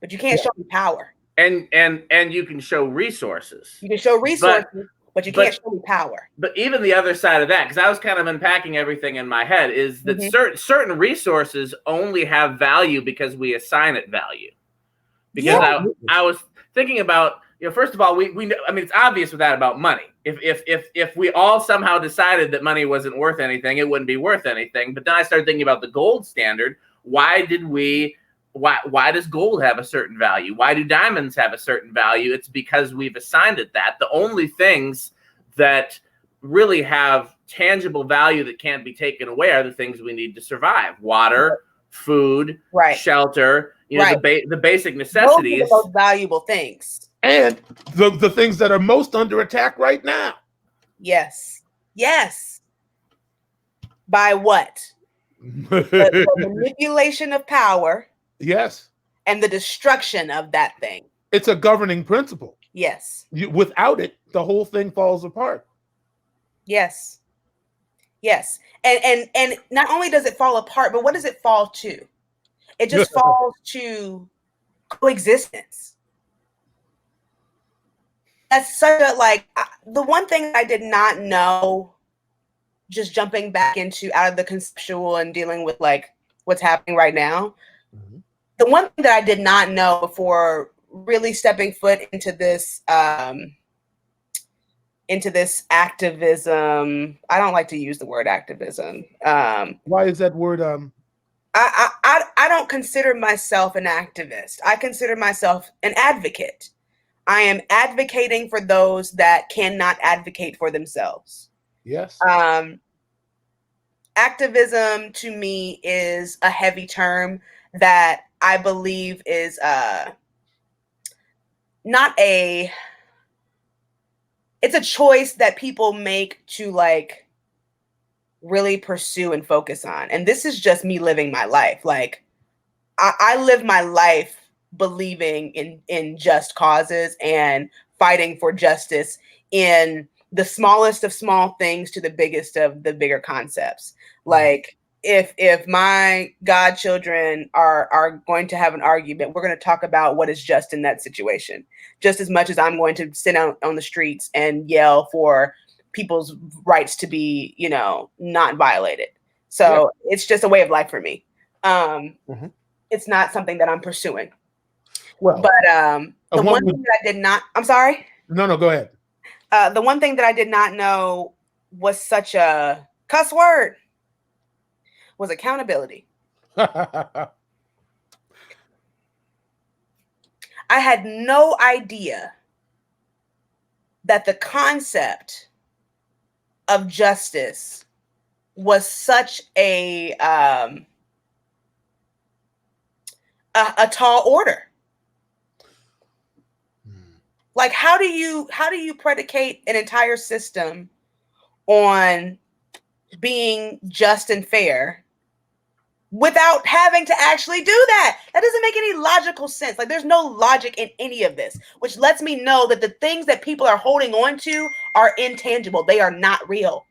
but you can't show me power. And you can show resources. You can show resources, but you can't show me power. But even the other side of that, because I was kind of unpacking everything in my head, is that certain resources only have value because we assign it value. Because I was thinking about, first of all, we know, I mean, it's obvious with that about money. If we all somehow decided that money wasn't worth anything, it wouldn't be worth anything. But then I started thinking about the gold standard. Why does gold have a certain value? Why do diamonds have a certain value? It's because we've assigned it that. The only things that really have tangible value that can't be taken away are the things we need to survive: water, food, shelter, the basic necessities. Those are the most valuable things. And the things that are most under attack right now. Yes. By what? the manipulation of power. Yes. And the destruction of that thing. It's a governing principle. Yes. Without it, the whole thing falls apart. Yes. And not only does it fall apart, but what does it fall to? It just falls to coexistence. That's such a, the one thing I did not know, just jumping back into out of the conceptual and dealing with what's happening right now. Mm-hmm. The one thing that I did not know before really stepping foot into this activism. I don't like to use the word activism. Why is that word? I don't consider myself an activist. I consider myself an advocate. I am advocating for those that cannot advocate for themselves. Yes. Activism to me is a heavy term that I believe is it's a choice that people make to really pursue and focus on. And this is just me living my life. I live my life believing in just causes and fighting for justice in the smallest of small things to the biggest of the bigger concepts. Like if my godchildren are going to have an argument, we're going to talk about what is just in that situation, just as much as I'm going to sit out on the streets and yell for people's rights to be, you know, not violated. So it's just a way of life for me. It's not something that I'm pursuing. Well, but the one thing that I did not, I'm sorry. No, go ahead. The one thing that I did not know was such a cuss word was accountability. I had no idea that the concept of justice was such a tall order. Like, how do you predicate an entire system on being just and fair without having to actually do that? That doesn't make any logical sense. Like, there's no logic in any of this, which lets me know that the things that people are holding on to are intangible. They are not real.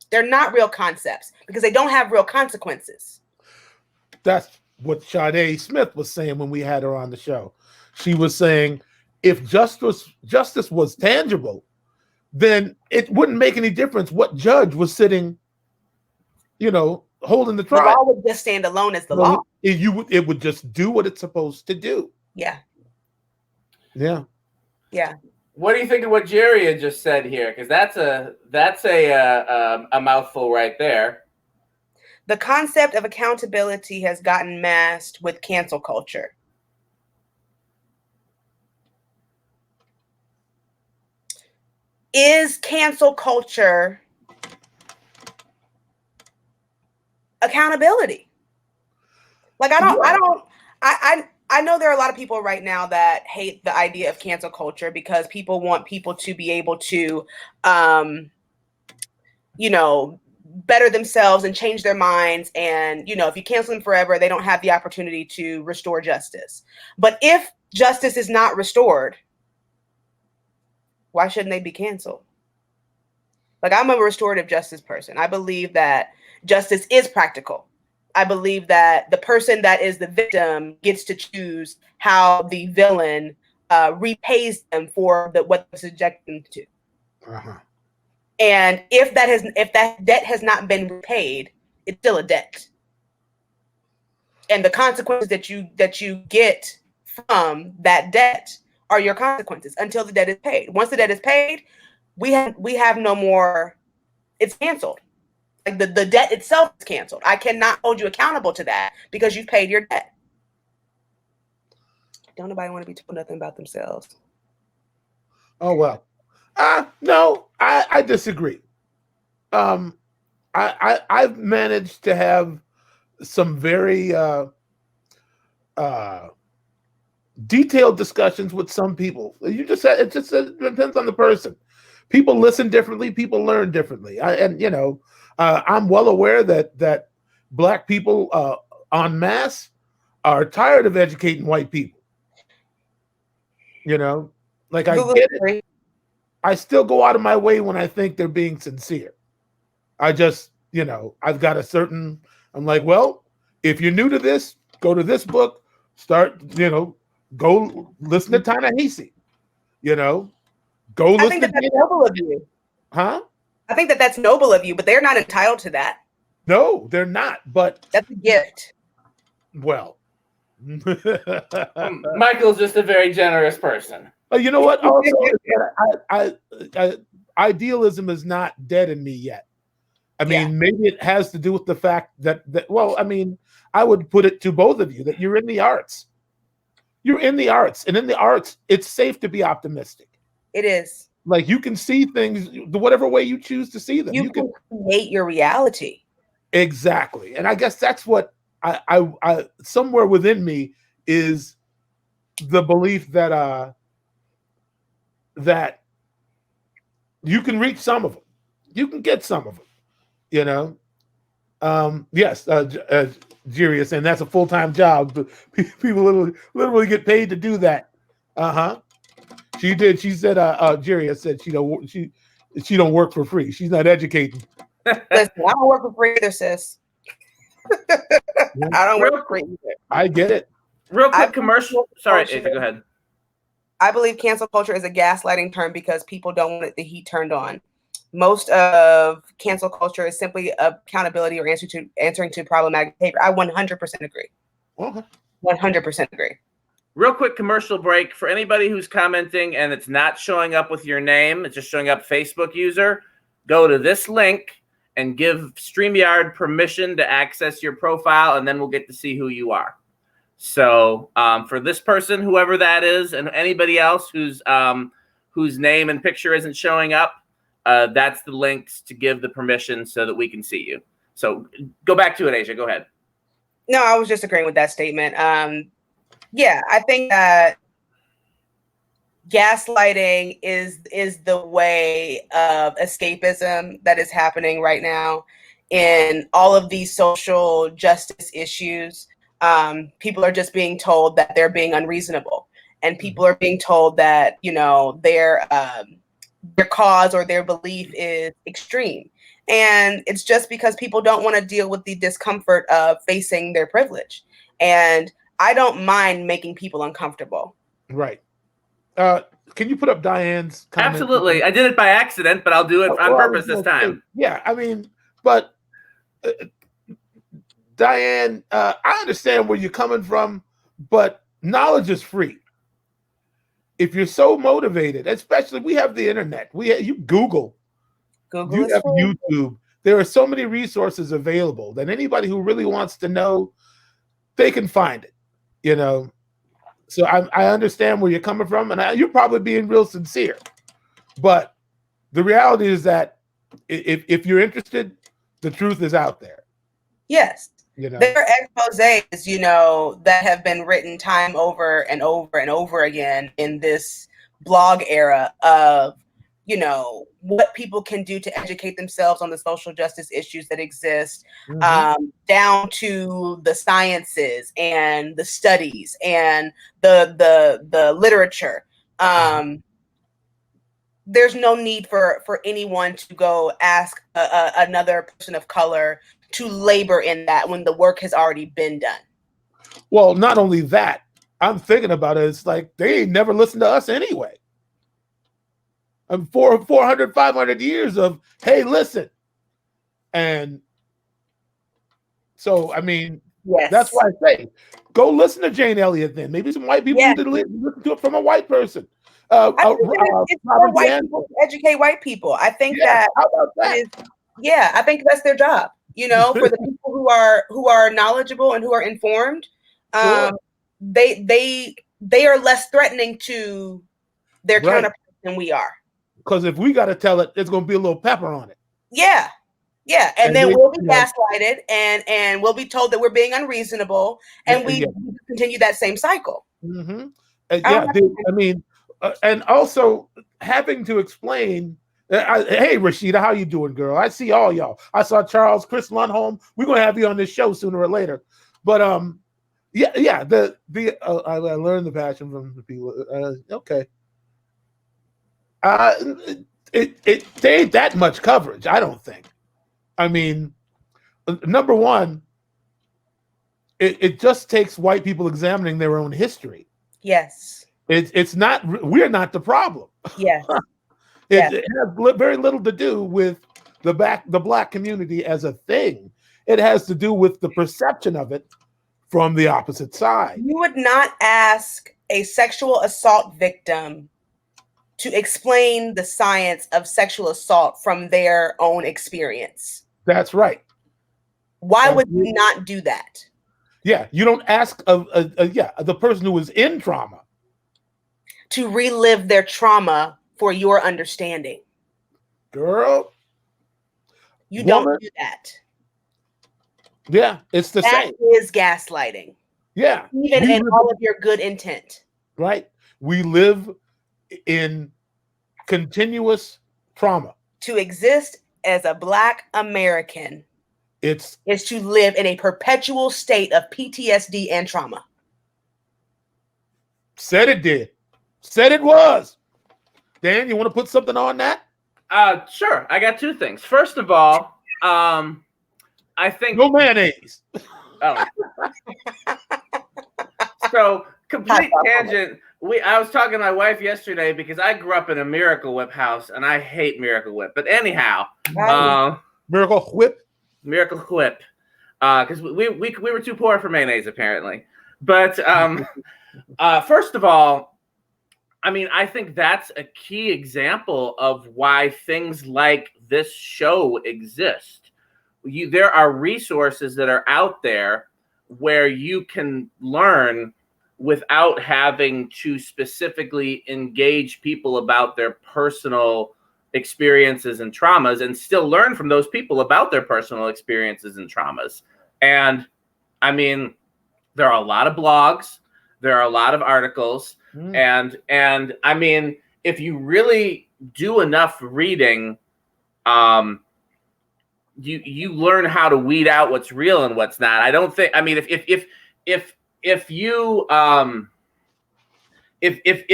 They're not real concepts because they don't have real consequences. That's what Sade Smith was saying when we had her on the show. She was saying, if justice was tangible, then it wouldn't make any difference what judge was sitting, you know, holding the trial. The law would just stand alone as the law. It would just do what it's supposed to do. Yeah. Yeah. Yeah. What do you think of what Jerry had just said here? Because that's a mouthful right there. The concept of accountability has gotten masked with cancel culture. Is cancel culture accountability? Like, I know there are a lot of people right now that hate the idea of cancel culture because people want people to be able to, you know, better themselves and change their minds. And, you know, if you cancel them forever, they don't have the opportunity to restore justice. But if justice is not restored, why shouldn't they be canceled? Like, I'm a restorative justice person. I believe that justice is practical. I believe that the person that is the victim gets to choose how the villain repays them for what they're subjected them to. And if that debt has not been repaid, it's still a debt. And the consequences that you get from that debt are your consequences until the debt is paid. Once the debt is paid, we have no more. It's canceled. Like, the debt itself is canceled. I cannot hold you accountable to that because you've paid your debt. Don't nobody want to be told nothing about themselves. Oh, well. No, I disagree. I've managed to have some very detailed discussions with some people. You just said it depends on the person. People listen differently. People learn differently. I'm well aware that Black people en masse are tired of educating white people. You know, like, I get it. I still go out of my way when I think they're being sincere. I just, you know, I've got I'm like, well, if you're new to this, go to this book, start, you know, go listen to Ta-Nehisi, you know, go listen. I think that's noble of you. Huh? I think that's noble of you, but they're not entitled to that. No, they're not. But that's a gift. Well, Michael's just a very generous person. You know what? Also, idealism is not dead in me yet. I mean, maybe it has to do with the fact that well, I mean, I would put it to both of you that you're in the arts. You're in the arts, and in the arts, it's safe to be optimistic. It is. Like, you can see things whatever way you choose to see them. You can create your reality. Exactly. And I guess that's what I somewhere within me is the belief that that you can reach some of them. You can get some of them, you know? Yes, Jerry is saying that's a full-time job, but people literally get paid to do that. She did. She said, Jerry has said she don't work for free. She's not educating. Listen, I don't work for free either, sis. I don't work for free either. I get it. Real quick commercial. Sorry, Aija, go ahead. I believe cancel culture is a gaslighting term because people don't want the heat turned on. Most of cancel culture is simply accountability or answering to problematic behavior. I 100% agree. Okay. 100% agree. Real quick commercial break for anybody who's commenting and it's not showing up with your name, it's just showing up Facebook user. Go to this link and give StreamYard permission to access your profile, and then we'll get to see who you are. So for this person, whoever that is, and anybody else whose name and picture isn't showing up, that's the links to give the permission so that we can see you. So go back to it, Aija. Go ahead. No, I was just agreeing with that statement. Yeah, I think that gaslighting is the way of escapism that is happening right now in all of these social justice issues. People are just being told that they're being unreasonable, and people are being told that, you know, their cause or their belief is extreme. And it's just because people don't want to deal with the discomfort of facing their privilege. And I don't mind making people uncomfortable. Right. Can you put up Diane's comment? Absolutely. I did it by accident, but I'll do it on purpose this time. Yeah, I mean, but Diane, I understand where you're coming from, but knowledge is free. If you're so motivated, especially we have the internet, you Google you have YouTube. There are so many resources available that anybody who really wants to know, they can find it, you know. So I understand where you're coming from, and you're probably being real sincere. But the reality is that if you're interested, the truth is out there. Yes. You know, there are exposés, you know, that have been written time over and over and over again in this blog era of, you know, what people can do to educate themselves on the social justice issues that exist, down to the sciences and the studies and the literature. There's no need for anyone to go ask another person of color to labor in that when the work has already been done. Well, not only that, I'm thinking about it. It's like they ain't never listened to us anyway. 400, 500 years of, hey, listen. And so, I mean, yes. That's why I say, go listen to Jane Elliott then. Maybe some white people need to listen to it from a white person. I think it's for white people to educate white people. I think that, how about that? I think that's their job. You know, for the people who are knowledgeable and who are informed, they are less threatening to their counterparts than we are. Because if we got to tell it, there's going to be a little pepper on it. Yeah. Yeah. And then we'll be gaslighted and we'll be told that we're being unreasonable, and we continue that same cycle. I mean, and also having to explain, hey, Rashida, how you doing, girl? I see all y'all. I saw Charles, Chris Lundholm. We're going to have you on this show sooner or later. But I learned the passion from the people. Okay. They ain't that much coverage, I don't think. I mean, number one, it just takes white people examining their own history. Yes. It's not, we're not the problem. Yes. It has very little to do with the black community as a thing. It has to do with the perception of it from the opposite side. You would not ask a sexual assault victim to explain the science of sexual assault from their own experience. That's right. Why would you not do that? Yeah, you don't ask the person who is in trauma to relive their trauma for your understanding. Girl, you don't do that. Yeah, it's the same. That is gaslighting. Yeah. Even in all of your good intent. Right. We live in continuous trauma. To exist as a Black American is to live in a perpetual state of PTSD and trauma. Said it did. Said it was. Dan, you want to put something on that? Sure. I got two things. First of all, I think no mayonnaise. Oh. So complete tangent. I was talking to my wife yesterday because I grew up in a Miracle Whip house and I hate Miracle Whip. But anyhow, Miracle Whip, because we were too poor for mayonnaise apparently. But first of all, I mean, I think that's a key example of why things like this show exist. There are resources that are out there where you can learn without having to specifically engage people about their personal experiences and traumas, and still learn from those people about their personal experiences and traumas. And I mean, there are a lot of blogs, there are a lot of articles, and I mean, if you really do enough reading, you learn how to weed out what's real and what's not. I don't think. I mean, if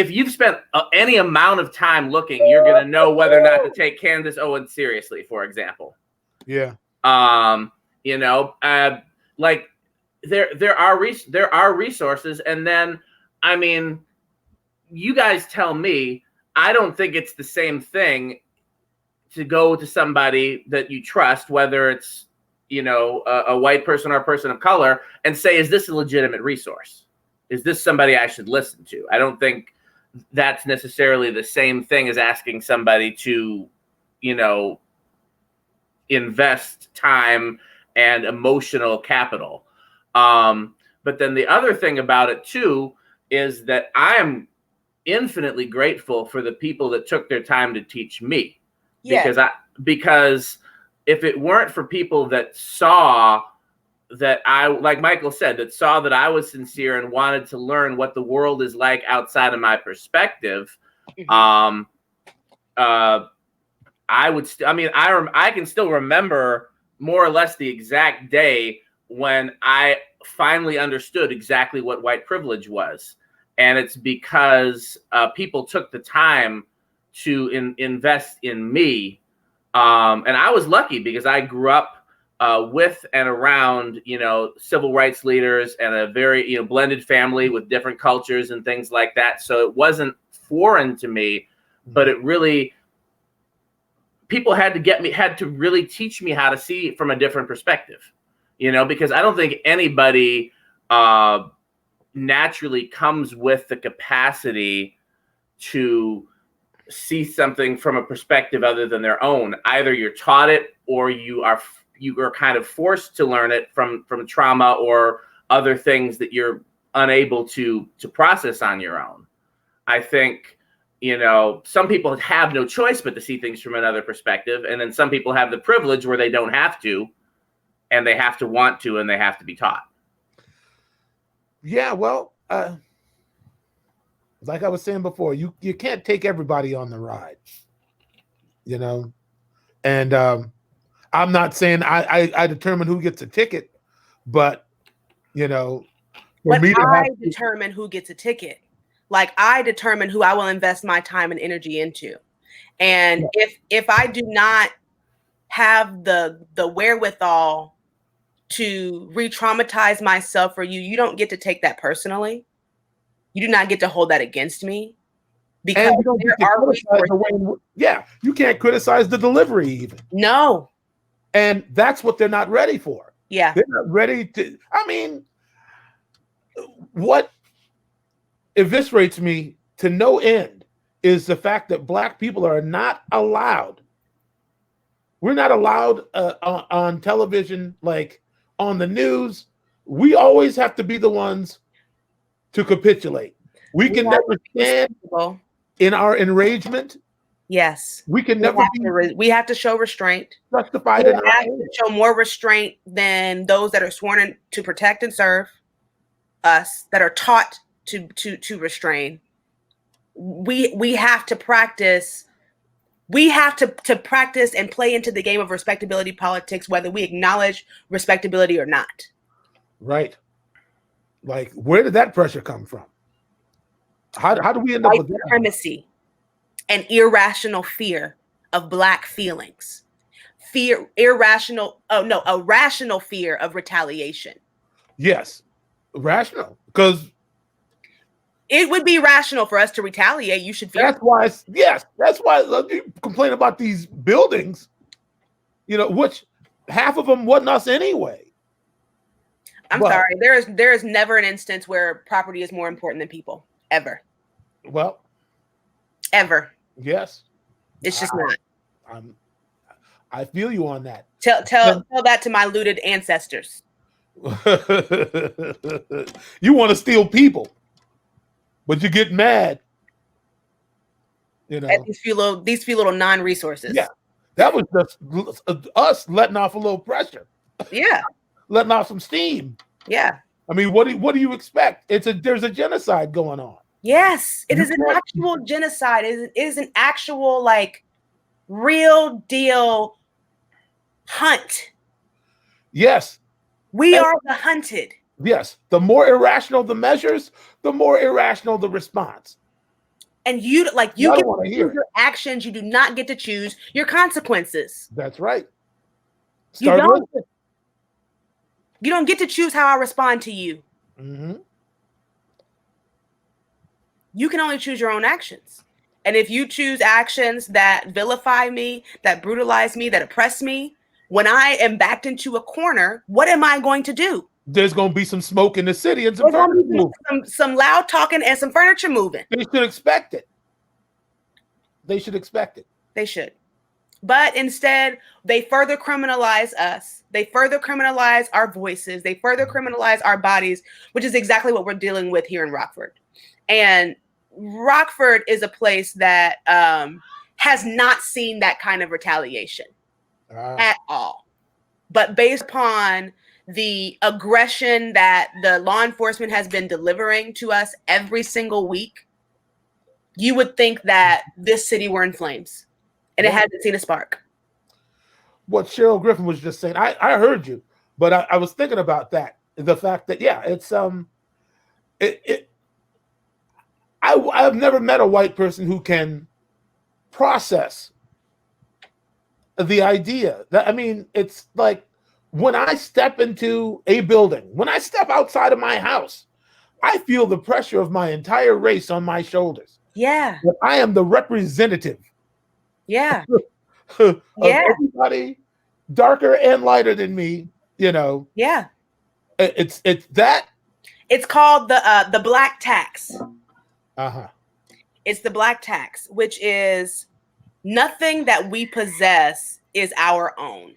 you've spent any amount of time looking, you're gonna know whether or not to take Candace Owens seriously, for example. Yeah. You know, like there are resources, and then I mean, you guys tell me. I don't think it's the same thing to go to somebody that you trust, whether it's, you know, a white person or a person of color, and say, is this a legitimate resource? Is this somebody I should listen to? I don't think that's necessarily the same thing as asking somebody to, you know, invest time and emotional capital. But then the other thing about it too is that I am infinitely grateful for the people that took their time to teach me. Yeah. Because if it weren't for people that saw that I, like Michael said, that saw that I was sincere and wanted to learn what the world is like outside of my perspective, I would I can still remember more or less the exact day when I finally understood exactly what white privilege was. And it's because people took the time to invest in me. And I was lucky because I grew up with and around, you know, civil rights leaders and a very, you know, blended family with different cultures and things like that. So it wasn't foreign to me, but it really, people had to really teach me how to see it from a different perspective, you know, because I don't think anybody naturally comes with the capacity to see something from a perspective other than their own. Either you're taught it or you are kind of forced to learn it from trauma or other things that you're unable to process on your own. I think, you know, some people have no choice but to see things from another perspective, and then some people have the privilege where they don't have to, and they have to want to, and they have to be taught. Yeah, well, like I was saying before, you can't take everybody on the ride, you know. And I'm not saying I determine who gets a ticket, but you know, determine who gets a ticket. Like I determine who I will invest my time and energy into. And if I do not have the wherewithal to re-traumatize myself for you, you don't get to take that personally. You do not get to hold that against me, because you can't criticize the delivery even. No. And that's what they're not ready for. Yeah. They're not ready to, I mean, what eviscerates me to no end is the fact that Black people are not allowed. We're not allowed on television, like on the news. We always have to be the ones to capitulate. We can never stand in our enragement. Yes. We can never we have to show restraint. Justified we have to show more restraint than those that are sworn to protect and serve us, that are taught to restrain. We have to practice. We have to practice and play into the game of respectability politics, whether we acknowledge respectability or not. Right. Like, where did that pressure come from? How do we end up with that? Supremacy. an irrational fear of Black feelings. A rational fear of retaliation. Yes, rational, because it would be rational for us to retaliate. You should fear. That's why. That's why you complain about these buildings. Which half of them wasn't us anyway. I'm sorry. There is never an instance where property is more important than people, ever. Well, ever. Yes. It's just not. I feel you on that. Tell that to my looted ancestors. You want to steal people, but you get mad. At these few little non-resources. Yeah, that was just us letting off a little pressure. Yeah, letting off some steam. Yeah. I mean, what do you expect? There's a genocide going on. Yes, it is an actual genocide. It is an actual real deal hunt. Yes. We are the hunted. Yes. The more irrational the measures, the more irrational the response. And you get to choose your actions. You do not get to choose your consequences. That's right. You don't get to choose how I respond to you. Mm-hmm. You can only choose your own actions. And if you choose actions that vilify me, that brutalize me, that oppress me, when I am backed into a corner, what am I going to do? There's going to be some smoke in the city and some furniture moving. Some loud talking and some furniture moving. They should expect it. They should. But instead, they further criminalize us. They further criminalize our voices. They further criminalize our bodies, which is exactly what we're dealing with here in Rockford. And Rockford is a place that has not seen that kind of retaliation at all. But based upon the aggression that the law enforcement has been delivering to us every single week, you would think that this city were in flames. And it hasn't seen a spark. What Cheryl Griffin was just saying, I heard you, but I was thinking about that. The fact that, it's I've never met a white person who can process the idea that, it's like when I step into a building, when I step outside of my house, I feel the pressure of my entire race on my shoulders. Yeah. That I am the representative. Yeah. of everybody darker and lighter than me, Yeah. It's that. It's called the black tax. Uh-huh. It's the black tax, which is nothing that we possess is our own.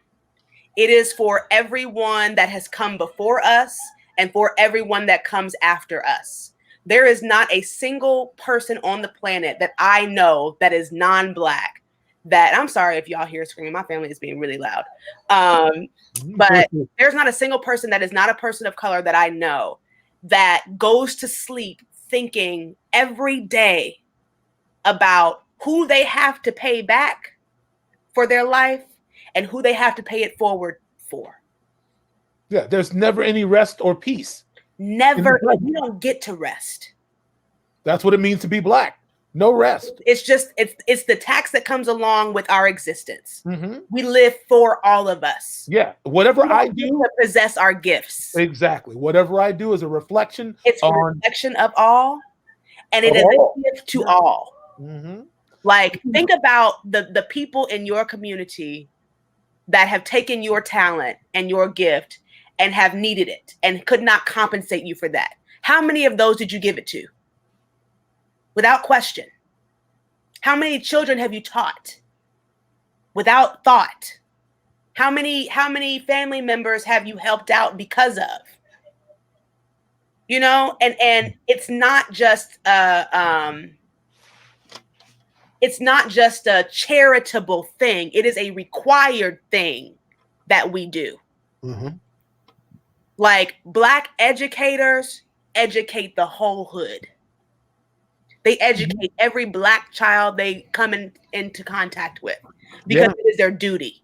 It is for everyone that has come before us and for everyone that comes after us. There is not a single person on the planet that I know that is non-black. That, I'm sorry if y'all hear screaming, my family is being really loud. But there's not a single person that is not a person of color that I know that goes to sleep thinking every day about who they have to pay back for their life and who they have to pay it forward for. Yeah, there's never any rest or peace. Never. You don't get to rest. That's what it means to be black. No rest. It's the tax that comes along with our existence. Mm-hmm. We live for all of us. Yeah. Whatever I do to possess our gifts. Exactly. Whatever I do is a reflection. It's a reflection of all, and it is a gift to all. Mm-hmm. Think about the people in your community that have taken your talent and your gift and have needed it and could not compensate you for that. How many of those did you give it to? Without question. How many children have you taught? Without thought. How many family members have you helped out because of? And it's not just a charitable thing. It is a required thing that we do. Mm-hmm. Black educators educate the whole hood. They educate every black child they come into contact with because it is their duty.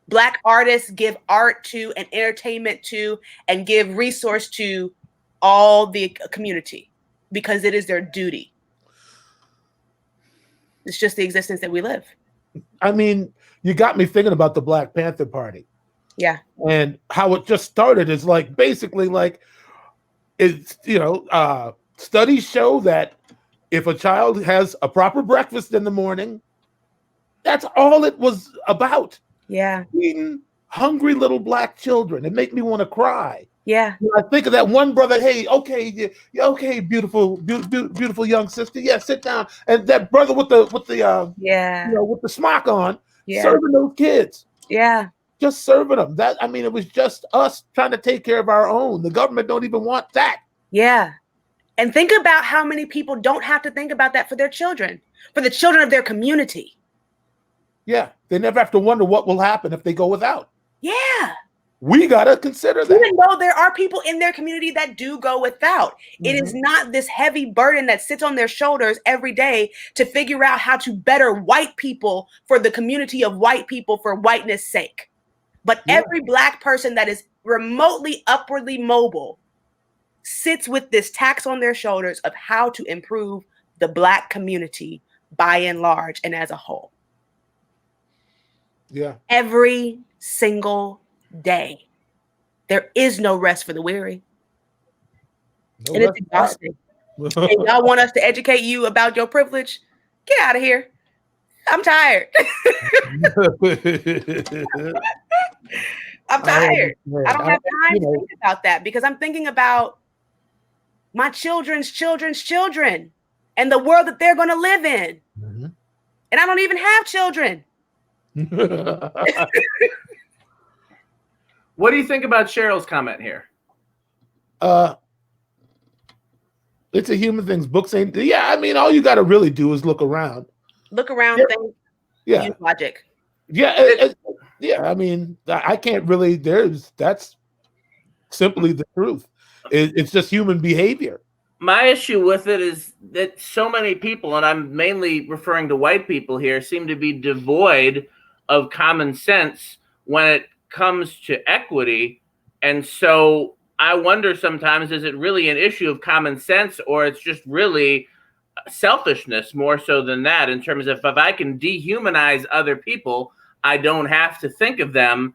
Black artists give art to and entertainment to and give resource to all the community because it is their duty. It's just the existence that we live. I mean, you got me thinking about the Black Panther Party. Yeah. And how it just started is like basically like it's, studies show that if a child has a proper breakfast in the morning, that's all it was about. Yeah. Feeding hungry little Black children. It made me want to cry. Yeah. I think of that one brother. Hey, okay, beautiful young sister. Yeah, sit down. And that brother with the with the smock on, serving those kids. Yeah. Just serving them. It was just us trying to take care of our own. The government don't even want that. Yeah. And think about how many people don't have to think about that for their children, for the children of their community. Yeah. They never have to wonder what will happen if they go without. Yeah. We got to consider that. Even though there are people in their community that do go without, it is not this heavy burden that sits on their shoulders every day to figure out how to better white people for the community of white people for whiteness' sake. But every Black person that is remotely upwardly mobile sits with this tax on their shoulders of how to improve the Black community by and large and as a whole. Yeah. Every single day. There is no rest for the weary. No, and it's exhausting. And y'all want us to educate you about your privilege? Get out of here. I'm tired. I'm tired. I don't have time to think about that because I'm thinking about my children's children and the world that they're going to live in. And I don't even have children. What do you think about Cheryl's comment here? It's a human thing. Books ain't. Yeah, I mean, all you got to really do is look around. Look around. Think, use logic. Yeah, I mean, I can't really. That's simply the truth. It's just human behavior. My issue with it is that so many people, and I'm mainly referring to white people here, seem to be devoid of common sense when it comes to equity. And so I wonder sometimes, is it really an issue of common sense, or it's just really selfishness more so than that, in terms of if I can dehumanize other people, I don't have to think of them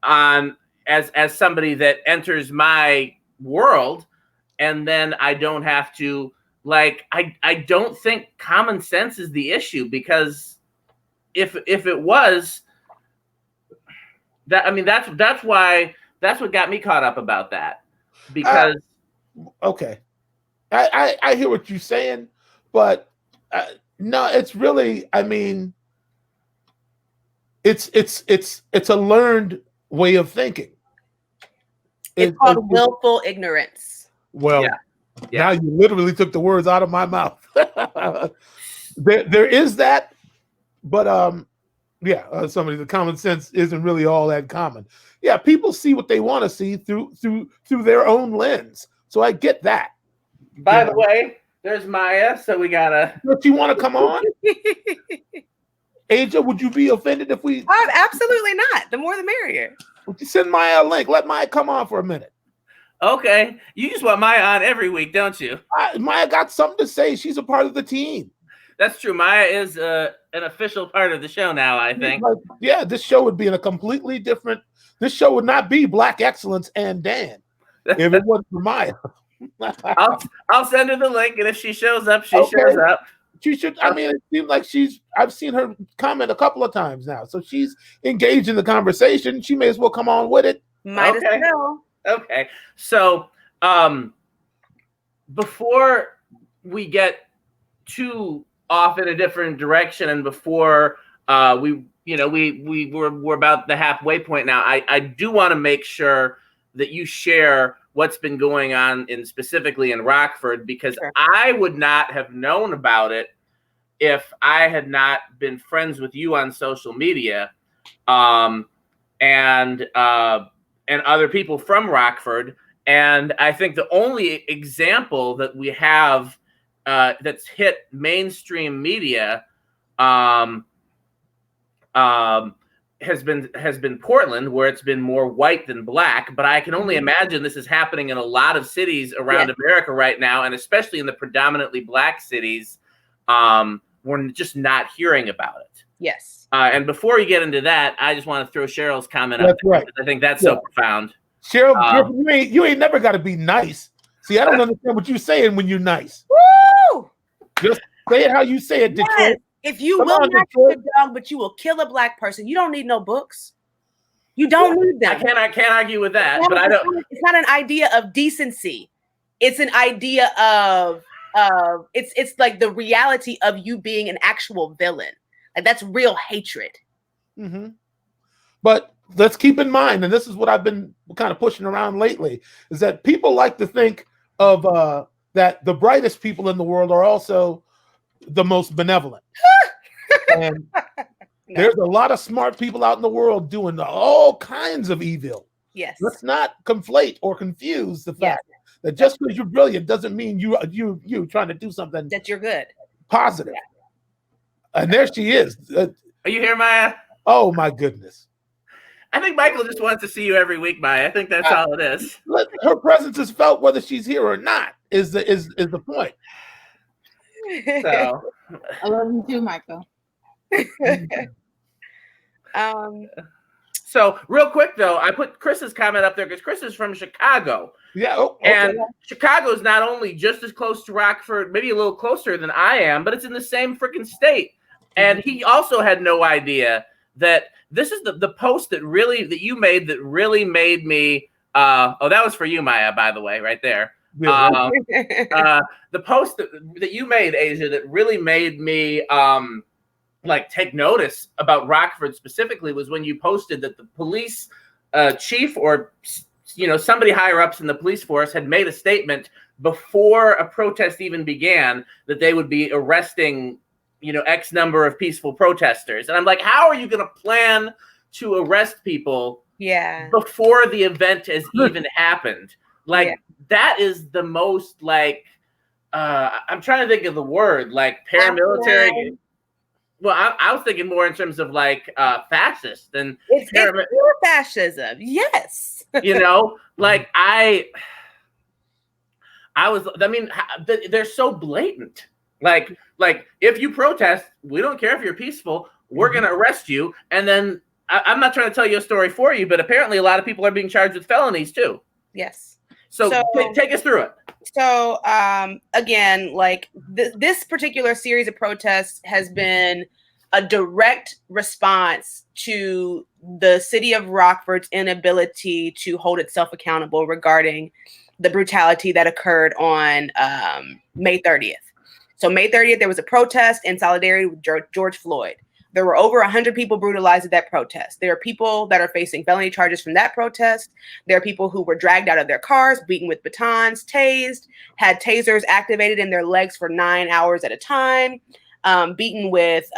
as somebody that enters my world, and then I don't have to, like, I don't think common sense is the issue, because if it was that, I mean, that's what got me caught up about that, because okay, I hear what you're saying, but no, it's really, I mean, it's a learned way of thinking. It's called willful ignorance. Well, now you literally took the words out of my mouth. there is that, but the common sense isn't really all that common. Yeah, people see what they want to see through their own lens. So I get that. By the way, there's Maya, so we gotta. Don't you want to come on? Aija, would you be offended if we? Absolutely not. The more the merrier. Would you send Maya a link? Let Maya come on for a minute. Okay, you just want Maya on every week, don't you? Maya got something to say. She's a part of the team. That's true. Maya is an official part of the show now, I think. This show would be in a completely different. This show would not be Black Excellence and Dan if it wasn't for Maya. I'll send her the link, and if she shows up, she shows up. She should. I mean, it seems like I've seen her comment a couple of times now, so she's engaged in the conversation. She may as well come on with it. Might as well. Okay. So, before we get too off in a different direction, and before we're about the halfway point now, I do want to make sure that you share what's been going on specifically in Rockford, because I would not have known about it if I had not been friends with you on social media, and other people from Rockford. And I think the only example that we have that's hit mainstream media has been Portland, where it's been more white than Black. But I can only imagine this is happening in a lot of cities around America right now, and especially in the predominantly Black cities, we're just not hearing about it. Yes. And before you get into that, I just want to throw Cheryl's comment up there, right. because I think that's so profound. Cheryl, you ain't never got to be nice. See, I don't understand what you're saying when you're nice. Woo! Just say it how you say it, Detroit. Yes. If you will not kill a dog, but you will kill a black person, you don't need no books. You don't need them. I can't argue with that, but I don't. It's not an idea of decency. It's an idea of it's like the reality of you being an actual villain. Like that's real hatred. Mm-hmm. But let's keep in mind, and this is what I've been kind of pushing around lately, is that people like to think of that the brightest people in the world are also the most benevolent. And there's a lot of smart people out in the world doing all kinds of evil. Yes. Let's not conflate or confuse the fact that just because you're brilliant doesn't mean you trying to do something that you're good. Positive. Yeah. And there she is. Are you here, Maya? Oh my goodness. I think Michael just wants to see you every week, Maya. I think that's all it is. Her presence is felt whether she's here or not is the point. So I love you too, Michael. So real quick though, I put Chris's comment up there because Chris is from Chicago. Yeah. Oh, okay. And Chicago is not only just as close to Rockford, maybe a little closer than I am, but it's in the same freaking state. And he also had no idea that this is the post that you made that really made me. That was for you, Maya, by the way, right there. Yeah. The post that you made, Aija, that really made me like take notice about Rockford specifically was when you posted that the police chief or somebody higher ups in the police force had made a statement before a protest even began that they would be arresting X number of peaceful protesters. And I'm like, how are you going to plan to arrest people before the event has even happened? Like that is the most like I'm trying to think of the word, like paramilitary. Well, I was thinking more in terms of like fascist and it's pure fascism. Yes. Like they're so blatant. Like if you protest, we don't care if you're peaceful, we're going to arrest you. And then I'm not trying to tell you a story for you, but apparently a lot of people are being charged with felonies too. Yes. So take us through it. So again, like this particular series of protests has been a direct response to the city of Rockford's inability to hold itself accountable regarding the brutality that occurred on May 30th. So May 30th, there was a protest in solidarity with George Floyd. There were over 100 people brutalized at that protest. There are people that are facing felony charges from that protest. There are people who were dragged out of their cars, beaten with batons, tased, had tasers activated in their legs for 9 hours at a time, beaten with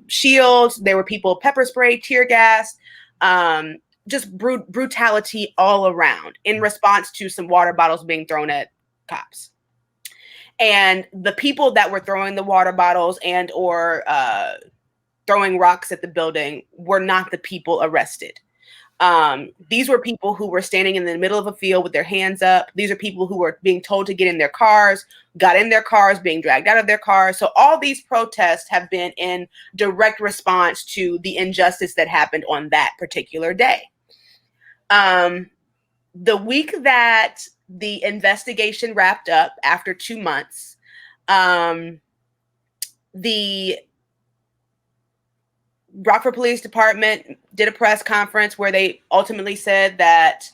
shields. There were people pepper spray, tear gas, just brutality all around in response to some water bottles being thrown at cops. And the people that were throwing the water bottles and or throwing rocks at the building were not the people arrested. These were people who were standing in the middle of a field with their hands up. These are people who were being told to get in their cars, got in their cars, being dragged out of their cars. So all these protests have been in direct response to the injustice that happened on that particular day. The week that the investigation wrapped up after 2 months, the Rockford Police Department did a press conference where they ultimately said that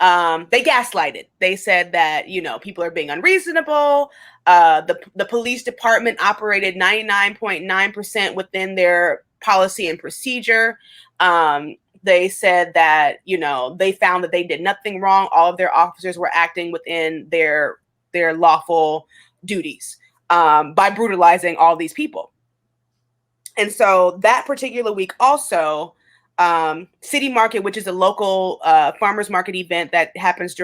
they gaslighted. They said that, people are being unreasonable. The police department operated 99.9% within their policy and procedure. They said that, they found that they did nothing wrong. All of their officers were acting within their lawful duties by brutalizing all these people. And so that particular week also, City Market, which is a local farmers market event that happens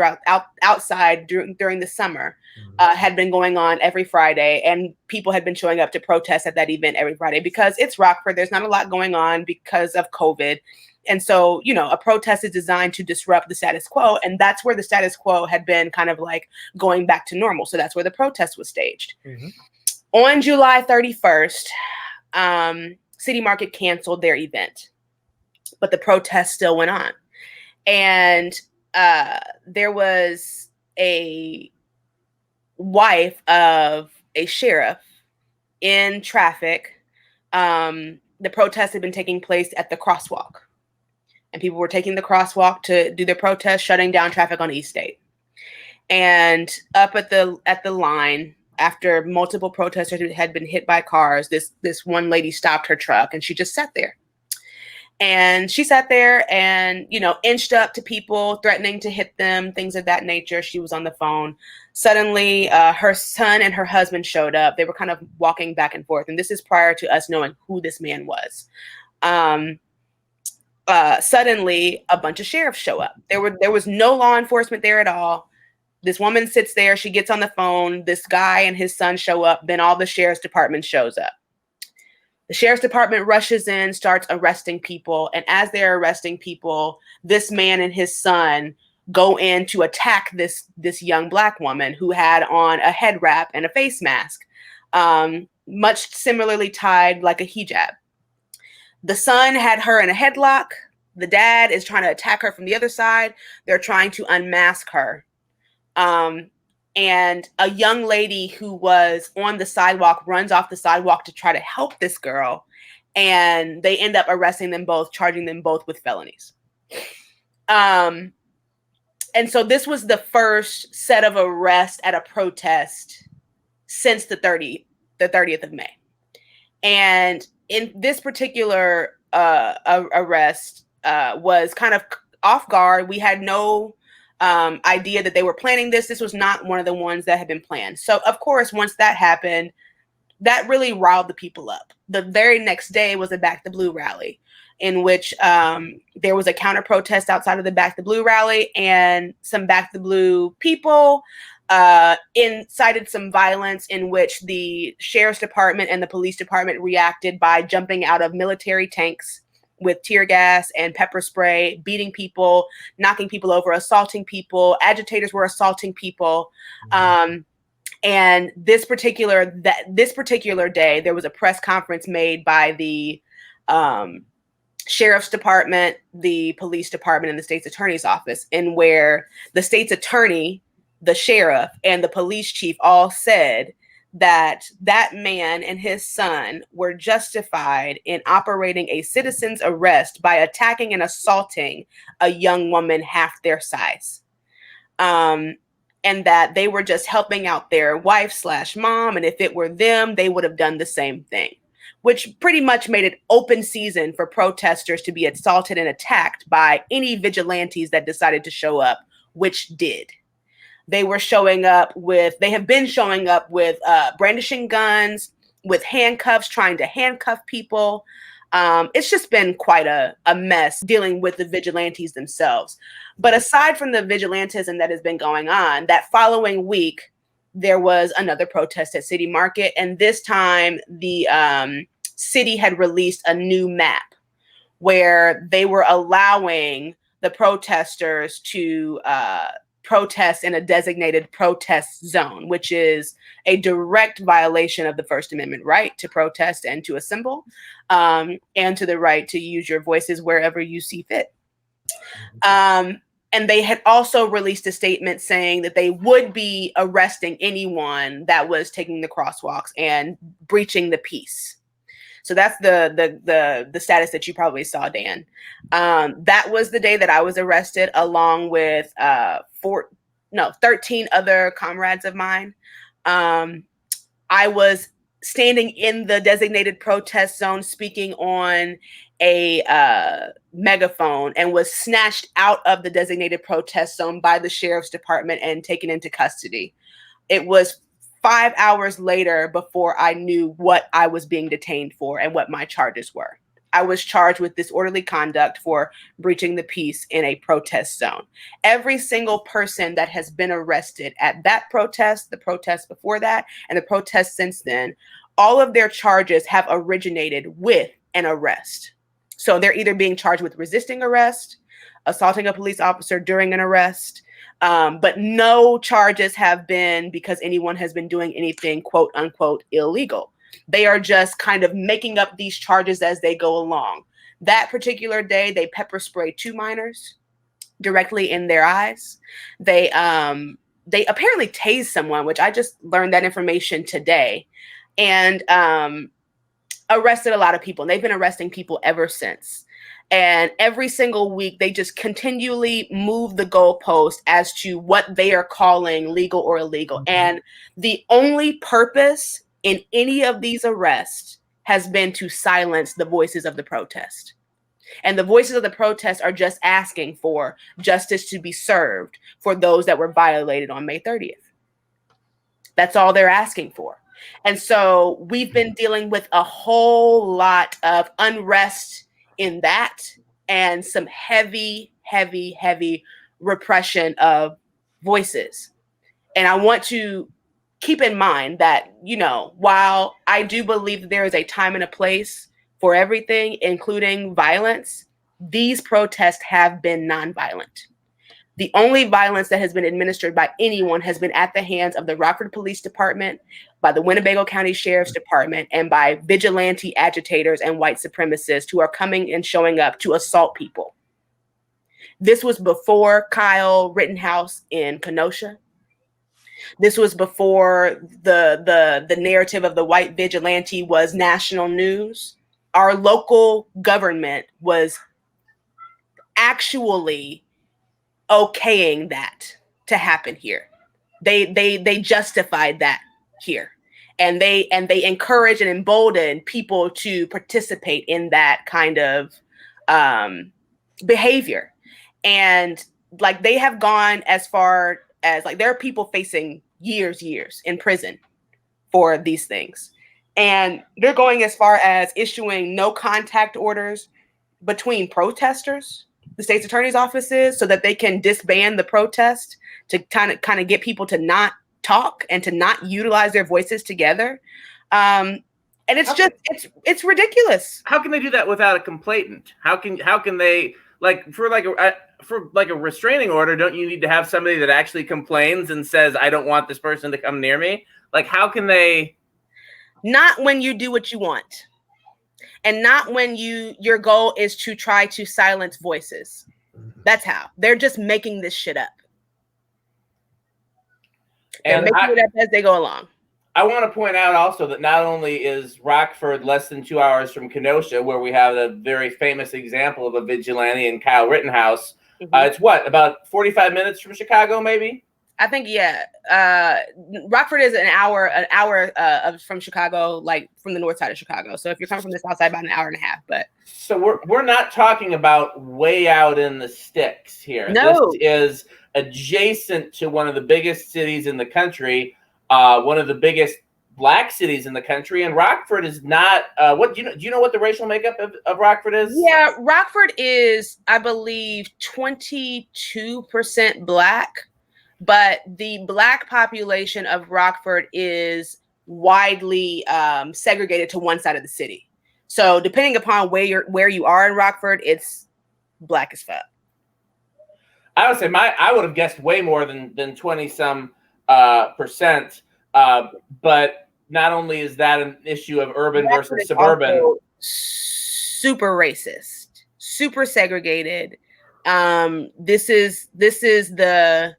outside during the summer, had been going on every Friday, and people had been showing up to protest at that event every Friday because it's Rockford. There's not a lot going on because of COVID. And so, a protest is designed to disrupt the status quo. And that's where the status quo had been kind of like going back to normal. So that's where the protest was staged. Mm-hmm. On July 31st, City Market canceled their event, but the protest still went on. And there was a wife of a sheriff in traffic. The protest had been taking place at the crosswalk, and people were taking the crosswalk to do their protest, shutting down traffic on East State. And up at the line, after multiple protesters had been hit by cars, this one lady stopped her truck and she just sat there. And she sat there and, inched up to people, threatening to hit them, things of that nature. She was on the phone. Suddenly, her son and her husband showed up. They were kind of walking back and forth. And this is prior to us knowing who this man was. Suddenly, a bunch of sheriffs show up. There was no law enforcement there at all. This woman sits there. She gets on the phone. This guy and his son show up. Then all the sheriff's department shows up. The sheriff's department rushes in, starts arresting people. And as they're arresting people, this man and his son go in to attack this young Black woman who had on a head wrap and a face mask, much similarly tied like a hijab. The son had her in a headlock. The dad is trying to attack her from the other side. They're trying to unmask her. And a young lady who was on the sidewalk runs off the sidewalk to try to help this girl. And they end up arresting them both, charging them both with felonies. And so this was the first set of arrests at a protest since the 30th of May. And in this particular arrest was kind of off guard. We had no idea that they were planning this. This was not one of the ones that had been planned. So, of course, once that happened, that really riled the people up. The very next day was a Back the Blue rally in which there was a counter protest outside of the Back the Blue rally, and some Back the Blue people incited some violence in which the sheriff's department and the police department reacted by jumping out of military tanks with tear gas and pepper spray, beating people, knocking people over, assaulting people. Agitators were assaulting people. And this particular day, there was a press conference made by the sheriff's department, the police department, and the state's attorney's office, in where the state's attorney, the sheriff, and the police chief all said that man and his son were justified in operating a citizen's arrest by attacking and assaulting a young woman half their size. And that they were just helping out their wife/mom. And if it were them, they would have done the same thing, which pretty much made it open season for protesters to be assaulted and attacked by any vigilantes that decided to show up, which did. They have been showing up with brandishing guns, with handcuffs, trying to handcuff people. It's just been quite a mess dealing with the vigilantes themselves. But aside from the vigilantism that has been going on, that following week, there was another protest at City Market. And this time, the city had released a new map where they were allowing the protesters to protest in a designated protest zone, which is a direct violation of the First Amendment right to protest and to assemble, and to the right to use your voices wherever you see fit. And they had also released a statement saying that they would be arresting anyone that was taking the crosswalks and breaching the peace. So that's the status that you probably saw, Dan. That was the day that I was arrested, along with 13 other comrades of mine. I was standing in the designated protest zone, speaking on a megaphone, and was snatched out of the designated protest zone by the sheriff's department and taken into custody. It was 5 hours later before I knew what I was being detained for and what my charges were. I was charged with disorderly conduct for breaching the peace in a protest zone. Every single person that has been arrested at that protest, the protest before that, and the protest since then, all of their charges have originated with an arrest. So they're either being charged with resisting arrest, assaulting a police officer during an arrest, But no charges have been because anyone has been doing anything quote unquote illegal. They are just kind of making up these charges as they go along. That particular day, they pepper sprayed 2 minors directly in their eyes. They apparently tased someone, which I just learned that information today, and arrested a lot of people. And they've been arresting people ever since. And every single week, they just continually move the goalpost as to what they are calling legal or illegal. And the only purpose in any of these arrests has been to silence the voices of the protest. And the voices of the protest are just asking for justice to be served for those that were violated on May 30th. That's all they're asking for. And so we've been dealing with a whole lot of unrest in that, and some heavy, heavy, heavy repression of voices. And I want to keep in mind that, you know, while I do believe there is a time and a place for everything, including violence, these protests have been nonviolent. The only violence that has been administered by anyone has been at the hands of the Rockford Police Department, by the Winnebago County Sheriff's Department, and by vigilante agitators and white supremacists who are coming and showing up to assault people. This was before Kyle Rittenhouse in Kenosha. This was before the narrative of the white vigilante was national news. Our local government was actually okaying that to happen here. They justified that here, and they encourage and embolden people to participate in that kind of behavior. And like, they have gone as far as, like, there are people facing years in prison for these things, and they're going as far as issuing no contact orders between protesters, the state's attorney's offices, so that they can disband the protest, to kind of get people to not talk and to not utilize their voices together. And it's it's ridiculous. How can they do that without a complainant? How can they, like, for a restraining order, don't you need to have somebody that actually complains and says, I don't want this person to come near me? Like, how can they? Not when you do what you want. And not when your goal is to try to silence voices. That's how. They're just making this shit up. They're making it up as they go along. I want to point out also that not only is Rockford less than 2 hours from Kenosha, where we have a very famous example of a vigilante in Kyle Rittenhouse, it's about 45 minutes from Chicago, maybe? I think, yeah. Rockford is an hour from Chicago, like from the north side of Chicago. So if you're coming from the south side, about an hour and a half. But so we're not talking about way out in the sticks here. No. This is adjacent to one of the biggest cities in the country, one of the biggest Black cities in the country, and Rockford is not. Do you know what the racial makeup of Rockford is? Yeah, Rockford is, I believe, 22% Black. But the Black population of Rockford is widely segregated to one side of the city. So depending upon where you are in Rockford, it's Black as fuck. I would say I would have guessed way more than 20 some percent. But not only is that an issue of urban Rockford versus suburban, super racist, super segregated. This is the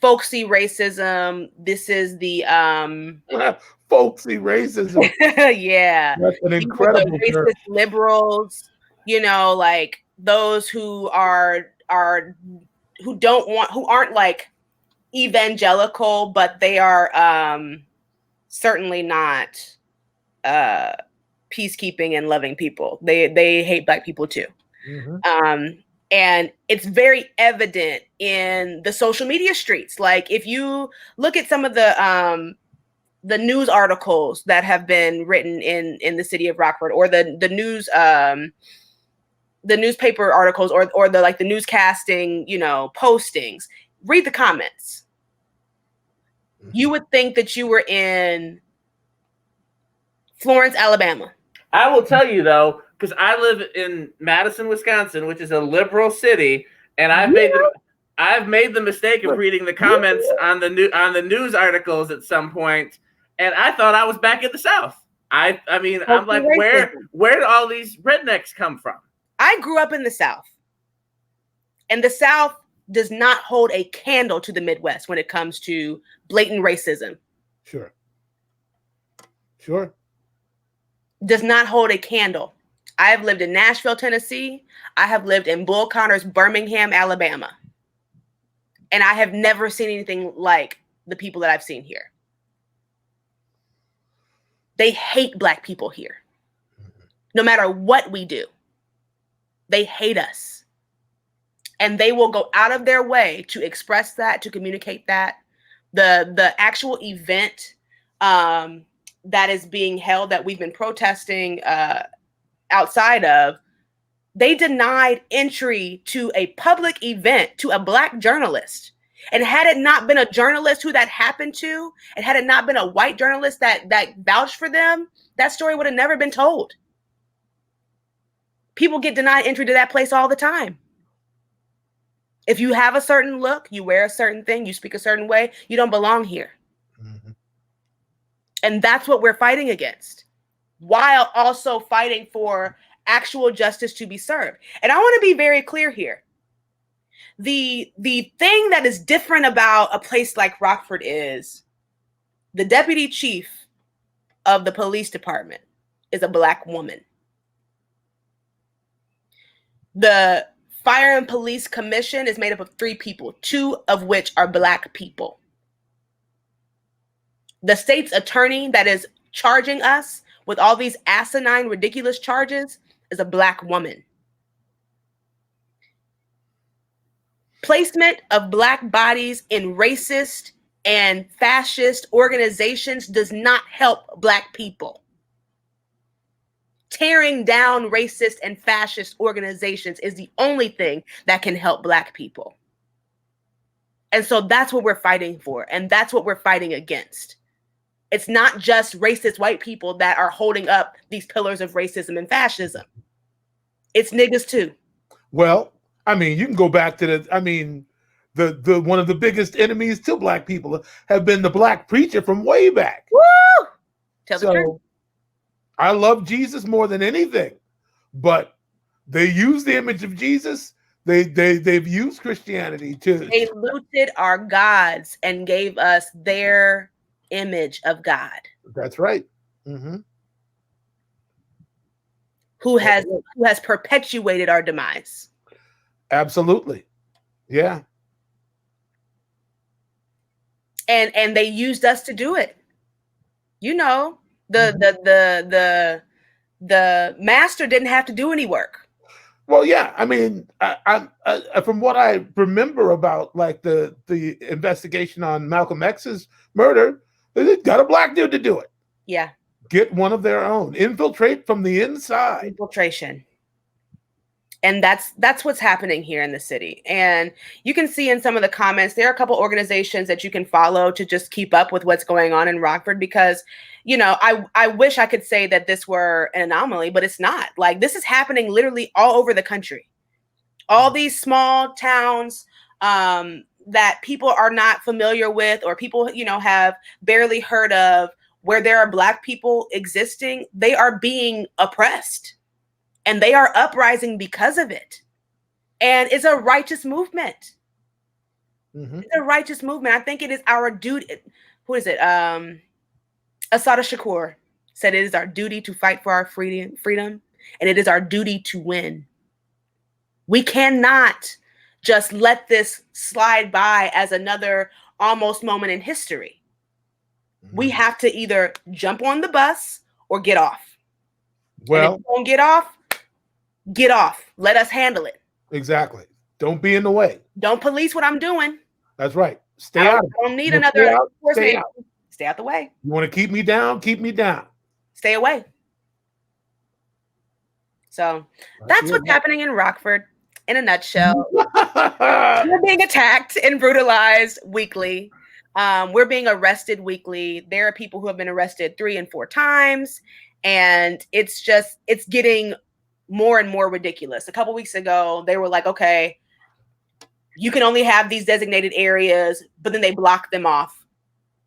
folksy racism. This is the folksy racism. Yeah, that's an incredible racist liberals. You know, like those who aren't like evangelical, but they are certainly not peacekeeping and loving people. They hate Black people too. And it's very evident in the social media streets. Like, if you look at some of the news articles that have been written in the city of Rockford, or the newspaper articles, or the newscasting, postings, read the comments. You would think that you were in Florence, Alabama. I will tell you though, because I live in Madison, Wisconsin, which is a liberal city, and I've I've made the mistake of reading the comments on the news articles at some point, and I thought I was back in the South. I mean, I'm like, where do all these rednecks come from? I grew up in the South, and the South does not hold a candle to the Midwest when it comes to blatant racism. Sure. Does not hold a candle. I have lived in Nashville, Tennessee. I have lived in Bull Connors, Birmingham, Alabama. And I have never seen anything like the people that I've seen here. They hate Black people here. No matter what we do, they hate us. And they will go out of their way to express that, to communicate that. The actual event that is being held, that we've been protesting outside of, they denied entry to a public event to a Black journalist. And had it not been a journalist who that happened to, and had it not been a white journalist that vouched for them, that story would have never been told. People get denied entry to that place all the time. If you have a certain look, you wear a certain thing, you speak a certain way, you don't belong here. Mm-hmm. And that's what we're fighting against, while also fighting for actual justice to be served. And I want to be very clear here. The thing that is different about a place like Rockford is the deputy chief of the police department is a Black woman. The Fire and Police Commission is made up of 3 people, 2 of which are Black people. The state's attorney that is charging us with all these asinine, ridiculous charges is a Black woman. Placement of Black bodies in racist and fascist organizations does not help Black people. Tearing down racist and fascist organizations is the only thing that can help Black people. And so that's what we're fighting for, and that's what we're fighting against. It's not just racist white people that are holding up these pillars of racism and fascism. It's niggas too. Well, I mean, you can go back to the one of the biggest enemies to Black people have been the Black preacher from way back. Woo! Tell the truth. I love Jesus more than anything, but they use the image of Jesus. They've used Christianity to. They looted our gods and gave us their image of God. That's right. Mm-hmm. Who has perpetuated our demise. Absolutely. Yeah. And they used us to do it. You know, the master didn't have to do any work. Well, yeah. I mean, I from what I remember about like the investigation on Malcolm X's murder, they got a Black dude to do it. Yeah. Get one of their own. Infiltrate from the inside. Infiltration. And that's what's happening here in the city. And you can see in some of the comments, there are a couple organizations that you can follow to just keep up with what's going on in Rockford, because, you know, I wish I could say that this were an anomaly, but it's not. Like, this is happening literally all over the country. All these small towns that people are not familiar with, or people, you know, have barely heard of, where there are Black people existing, they are being oppressed. And they are uprising because of it. And it's a righteous movement. Mm-hmm. It's a righteous movement. I think it is our duty. Who is it? Assata Shakur said it is our duty to fight for our freedom, and it is our duty to win. We cannot just let this slide by as another almost moment in history. Mm-hmm. We have to either jump on the bus or get off. Well, and if you don't get off. Let us handle it. Exactly. Don't be in the way. Don't police what I'm doing. That's right. Stay out. I don't need another enforcement. Stay out the way. You want to keep me down? Keep me down. Stay away. So that's what's happening in Rockford in a nutshell. We're being attacked and brutalized weekly. We're being arrested weekly. There are people who have been arrested 3 and 4 times. And it's getting more and more ridiculous. A couple weeks ago, they were like, okay, you can only have these designated areas, but then they block them off.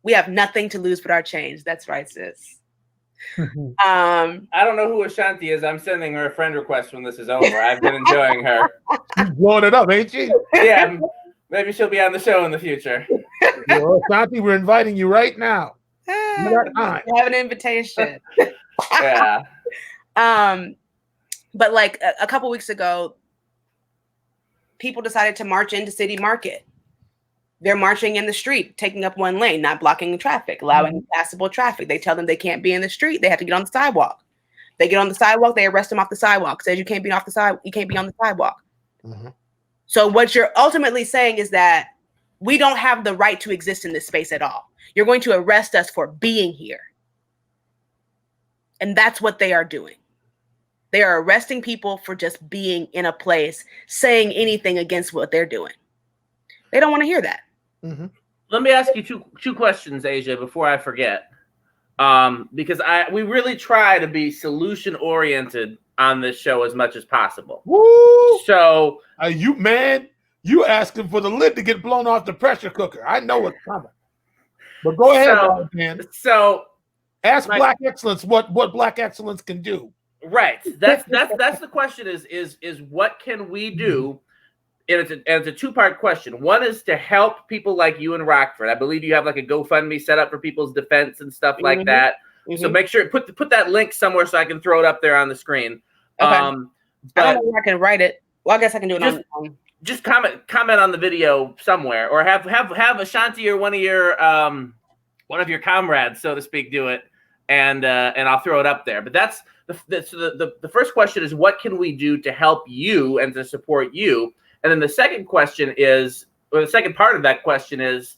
We have nothing to lose but our change. That's right, sis. I don't know who Ashanti is. I'm sending her a friend request when this is over. I've been enjoying her. She's blowing it up, ain't she? Yeah, maybe she'll be on the show in the future. Well, Ashanti, we're inviting you right now. You got time. You have an invitation. Yeah. But like a couple weeks ago, people decided to march into City Market. They're marching in the street, taking up one lane, not blocking traffic, allowing passable traffic. They tell them they can't be in the street. They have to get on the sidewalk. They get on the sidewalk. They arrest them off the sidewalk. Says you can't be off the side. You can't be on the sidewalk. Mm-hmm. So what you're ultimately saying is that we don't have the right to exist in this space at all. You're going to arrest us for being here. And that's what they are doing. They are arresting people for just being in a place, saying anything against what they're doing. They don't want to hear that. Mm-hmm. Let me ask you two questions, Aija, before I forget. Because we really try to be solution oriented on this show as much as possible. Woo! So you asking for the lid to get blown off the pressure cooker. I know what's coming. But go ahead, man. So ask Black Excellence what Black Excellence can do. Right. That's the question is what can we do? And it's a two-part question. One is to help people like you in Rockford. I believe you have like a GoFundMe set up for people's defense and stuff like that. Mm-hmm. So make sure put that link somewhere so I can throw it up there on the screen. Okay. I don't know where I can write it. Well, I guess I can do it on. Just comment on the video somewhere, or have Ashanti or one of your comrades, so to speak, do it, and I'll throw it up there. But that's the first question is what can we do to help you and to support you. And then the second question is, or the second part of that question is,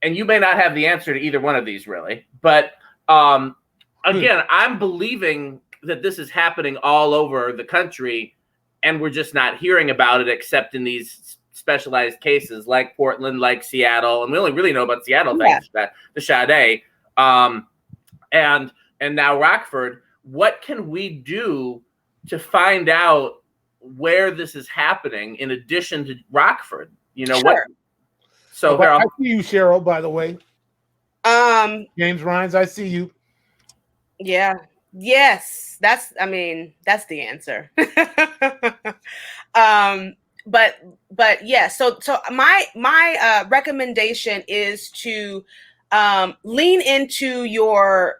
and you may not have the answer to either one of these really, but again, I'm believing that this is happening all over the country, and we're just not hearing about it except in these specialized cases like Portland, like Seattle, and we only really know about Seattle thanks to the Sade, and now Rockford. What can we do to find out where this is happening in addition to Rockford? You know what? So I see you, Cheryl, by the way. James Rhines, I see you. Yeah. Yes. That's the answer. But yeah, so my recommendation is to lean into your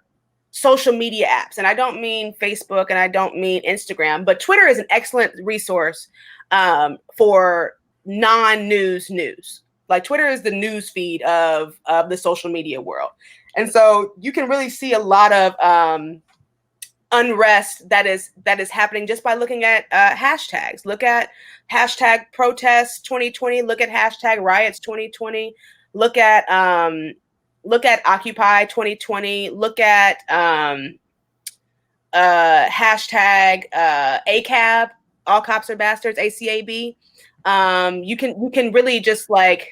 social media apps. And I don't mean Facebook and I don't mean Instagram, but Twitter is an excellent resource for non-news news. Like Twitter is the news feed of the social media world. And so you can really see a lot of unrest that is happening just by looking at hashtags. Look at hashtag protests 2020, look at hashtag riots 2020, look at Occupy 2020. Look at hashtag ACAB, all cops are bastards, ACAB. You can really just like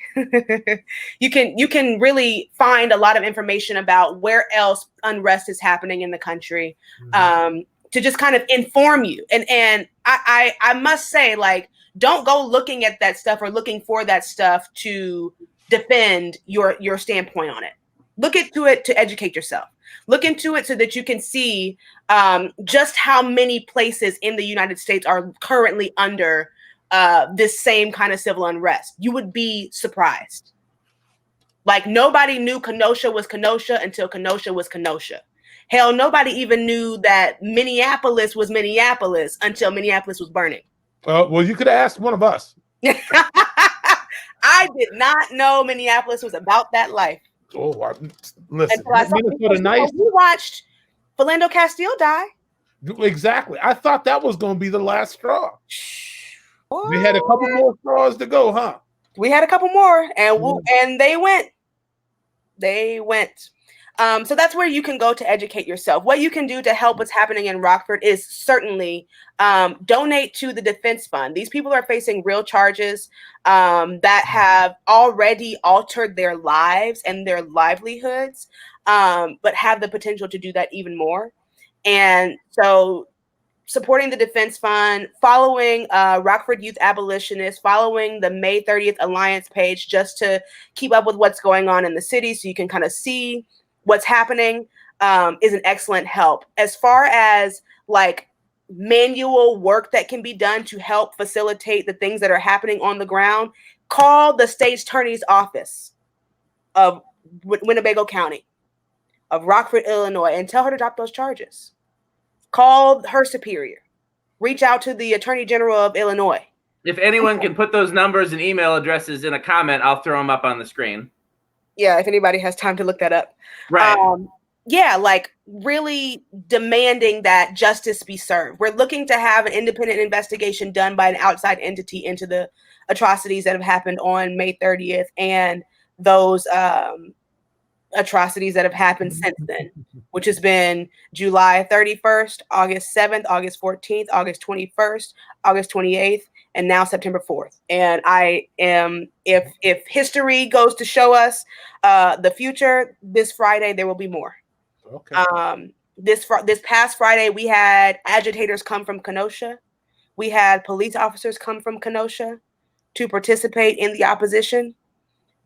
you can really find a lot of information about where else unrest is happening in the country, to just kind of inform you. And I must say, like, don't go looking at that stuff or looking for that stuff to defend your standpoint on it. Look into it to educate yourself. Look into it so that you can see just how many places in the United States are currently under this same kind of civil unrest. You would be surprised. Like nobody knew Kenosha was Kenosha until Kenosha was Kenosha. Hell, nobody even knew that Minneapolis was Minneapolis until Minneapolis was burning. Well, you could have asked one of us. I did not know Minneapolis was about that life. Oh, listen, Minnesota nice. We watched Philando Castile die. Exactly. I thought that was going to be the last straw. We had a couple more straws to go, huh? We had a couple more, and they went. They went. So that's where you can go to educate yourself. What you can do to help what's happening in Rockford is certainly donate to the defense fund. These people are facing real charges that have already altered their lives and their livelihoods, but have the potential to do that even more. And so supporting the Defense Fund, following Rockford Youth Abolitionists, following the May 30th Alliance page just to keep up with what's going on in the city so you can kind of see what's happening is an excellent help. As far as like manual work that can be done to help facilitate the things that are happening on the ground, call the state's attorney's office of Winnebago County, of Rockford, Illinois, and tell her to drop those charges. Call her superior. Reach out to the Attorney General of Illinois. If anyone can put those numbers and email addresses in a comment, I'll throw them up on the screen. Yeah, if anybody has time to look that up. Right. Yeah, like really demanding that justice be served. We're looking to have an independent investigation done by an outside entity into the atrocities that have happened on May 30th and those atrocities that have happened since then, which has been July 31st, August 7th, August 14th, August 21st, August 28th, and now September 4th. And I am, if history goes to show us the future, this Friday there will be more. Okay. This past Friday, we had agitators come from Kenosha. We had police officers come from Kenosha to participate in the opposition.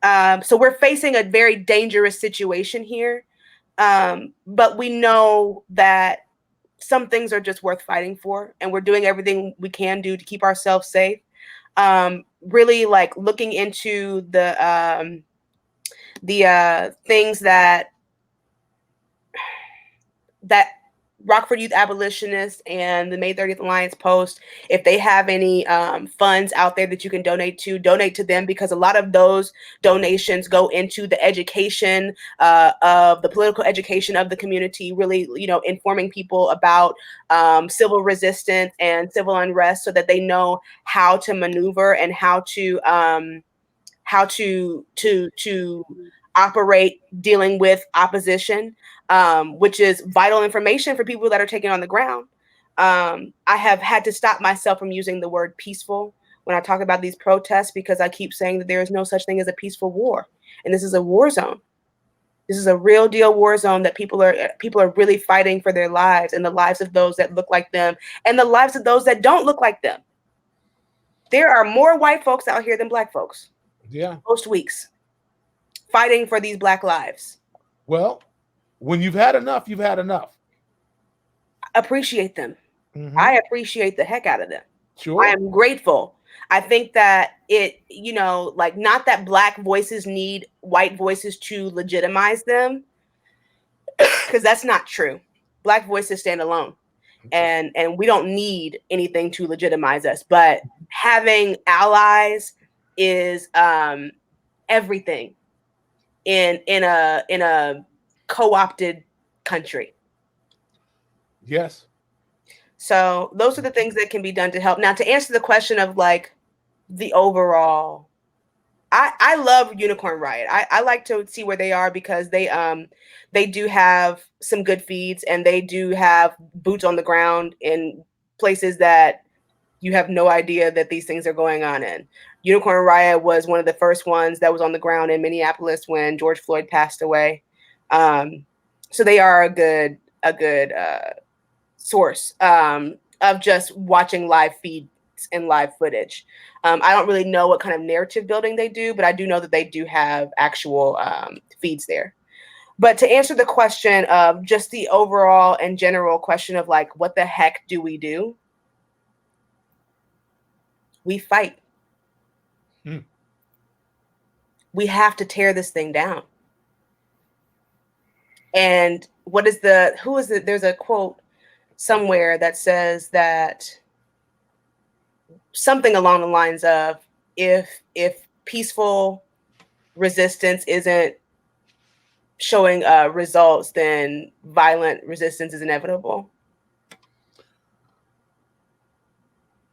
So we're facing a very dangerous situation here. But we know that some things are just worth fighting for, and we're doing everything we can do to keep ourselves safe. Really like looking into the things that Rockford Youth Abolitionists and the May 30th Alliance post, if they have any funds out there that you can donate to them, because a lot of those donations go into the education of the political education of the community, really, informing people about civil resistance and civil unrest so that they know how to maneuver and how to operate dealing with opposition. Which is vital information for people that are taking on the ground. I have had to stop myself from using the word peaceful when I talk about these protests, because I keep saying that there is no such thing as a peaceful war. And this is a war zone. This is a real deal war zone that people are really fighting for their lives and the lives of those that look like them and the lives of those that don't look like them. There are more white folks out here than black folks. Yeah. Most weeks fighting for these black lives. Well, when you've had enough, you've had enough. Appreciate them. Mm-hmm. I appreciate the heck out of them. Sure. I am grateful. I think that it, like, not that black voices need white voices to legitimize them, because that's not true. Black voices stand alone, and we don't need anything to legitimize us. But having allies is everything in a co-opted country. Yes. So those are the things that can be done to help. Now, to answer the question of like the overall, I love Unicorn Riot. I like to see where they are, because they do have some good feeds, and they do have boots on the ground in places that you have no idea that these things are going on in. Unicorn Riot was one of the first ones that was on the ground in Minneapolis when George Floyd passed away. So they are a good source of just watching live feeds and live footage. I don't really know what kind of narrative building they do, but I do know that they do have actual feeds there. But to answer the question of just the overall and general question of like, what the heck do? We fight. We have to tear this thing down. And there's a quote somewhere that says that something along the lines of, if peaceful resistance isn't showing results, then violent resistance is inevitable.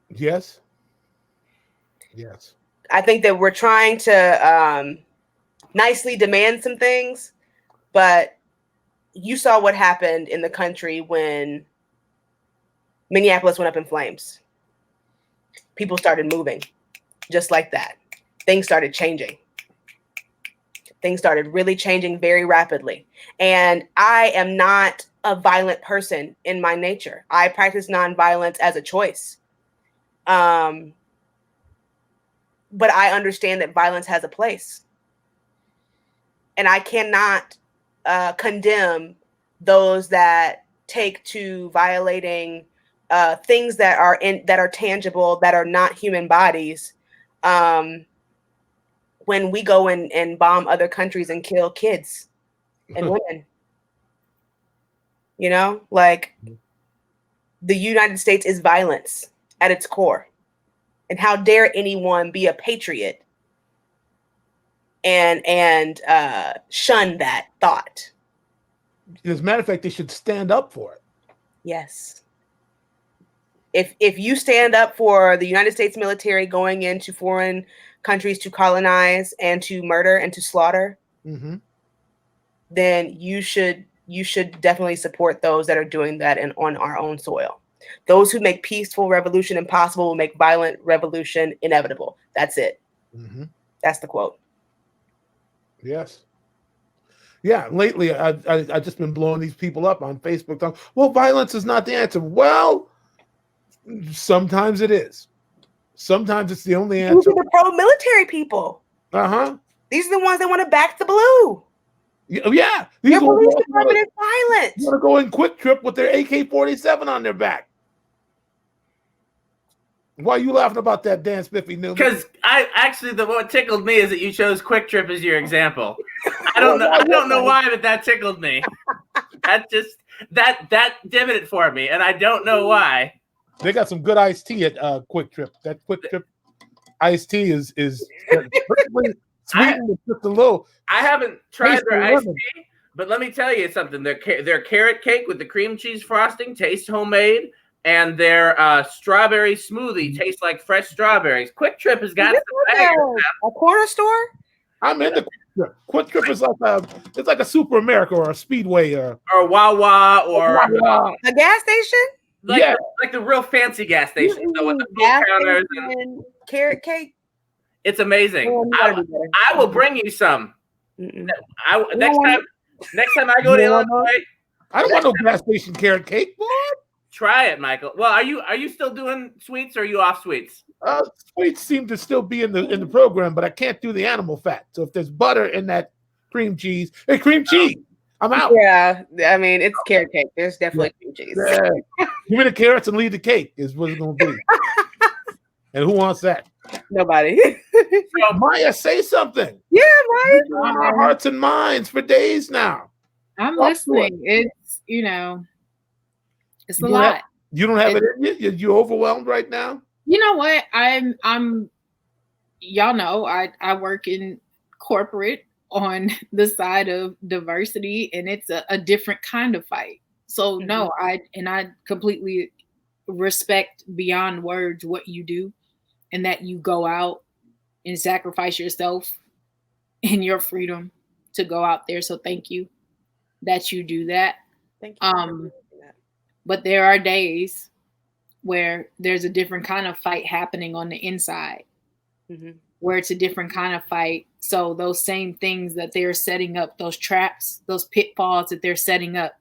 Yes. Yes. I think that we're trying to nicely demand some things, but you saw what happened in the country when Minneapolis went up in flames. People started moving just like that. Things started changing. Things started really changing very rapidly. And I am not a violent person in my nature. I practice nonviolence as a choice. But I understand that violence has a place. And I cannot condemn those that take to violating things that are tangible, that are not human bodies, when we go and bomb other countries and kill kids and women. You know, like, the United States is violence at its core. And how dare anyone be a patriot and shun that thought? As a matter of fact, they should stand up for it. Yes. If you stand up for the United States military going into foreign countries to colonize and to murder and to slaughter, then you should definitely support those that are doing that on our own soil. Those who make peaceful revolution impossible will make violent revolution inevitable. That's it. That's the quote. Yes. Yeah. Lately, I've just been blowing these people up on Facebook. Talking, well, violence is not the answer. Well, sometimes it is. Sometimes it's the only answer. These are the pro-military people. These are the ones that want to back the blue. Yeah. Your police department is violent. You want to go in Quick Trip with their AK-47 on their back. Why are you laughing about that, Dan Spiffy Neuman? Because what tickled me is that you chose Quick Trip as your example. I don't know why, but that tickled me. That did it for me, and I don't know why. They got some good iced tea at Quick Trip. That Quick Trip iced tea is sweet and just a little. I haven't tried their iced tea, but let me tell you something. Their carrot cake with the cream cheese frosting tastes homemade, and their strawberry smoothie tastes like fresh strawberries. Quick Trip has got a corner store. I'm in the Quick Trip. Quick Trip is like a Super America or a Speedway or Wawa or a gas station. Like the real fancy gas station. So with the food counters and carrot cake. It's amazing. I will bring you some. Next time I go to Illinois. I don't want no gas station carrot cake, boy. Try it, Michael. Well, are you still doing sweets or are you off sweets? Sweets seem to still be in the program, but I can't do the animal fat. So if there's butter in that cream cheese, I'm out. Yeah, I mean, it's carrot cake. There's definitely cream cheese. Yeah. Give me the carrots and leave the cake is what it's going to be. And who wants that? Nobody. So, Maya, say something. Yeah, Maya. On our hearts and minds for days now. I'm listening. It's, it's a lot. You don't have it in you? You're overwhelmed right now? You know what? I'm y'all know I work in corporate on the side of diversity, and it's a different kind of fight. So no, I completely respect beyond words what you do, and that you go out and sacrifice yourself and your freedom to go out there. So thank you that you do that. Thank you. But there are days where there's a different kind of fight happening on the inside, where it's a different kind of fight. So those same things that they're setting up, those traps, those pitfalls that they're setting up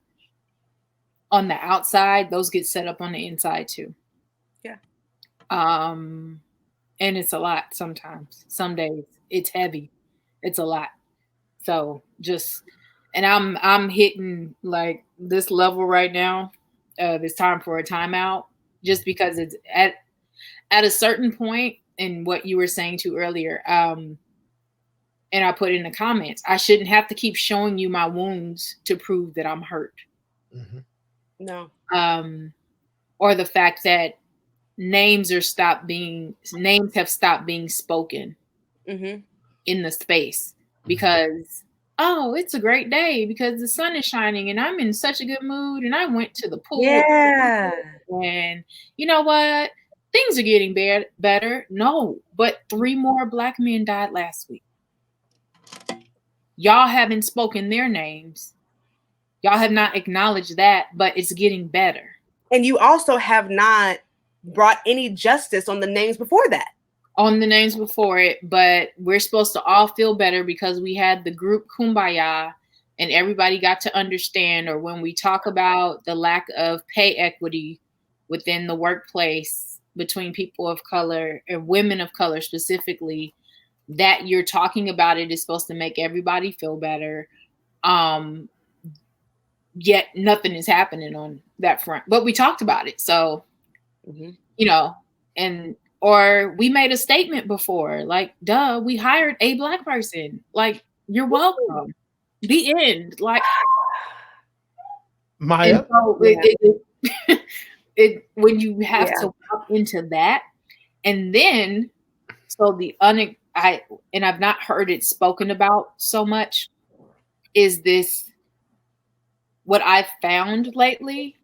on the outside, those get set up on the inside too. Yeah. And it's a lot sometimes. Some days it's heavy. It's a lot. So and I'm hitting like this level right now. It's time for a timeout, just because it's at a certain point in what you were saying to earlier. And I put in the comments, I shouldn't have to keep showing you my wounds to prove that I'm hurt. No. Or the fact that names have stopped being spoken in the space because, oh, it's a great day because the sun is shining and I'm in such a good mood and I went to the pool. Yeah. And you know what? Things are getting better. No, but 3 more Black men died last week. Y'all haven't spoken their names. Y'all have not acknowledged that, but it's getting better. And you also have not brought any justice on the names before that. On the names before it, but we're supposed to all feel better because we had the group Kumbaya and everybody got to understand, or when we talk about the lack of pay equity within the workplace between people of color and women of color specifically, that you're talking about it is supposed to make everybody feel better. Yet nothing is happening on that front, but we talked about it. So, you know, or we made a statement before, like, duh, we hired a Black person. Like, you're welcome. The end. Like, Maya. So when you have to walk into that, and then so I've not heard it spoken about so much, is this what I've found lately,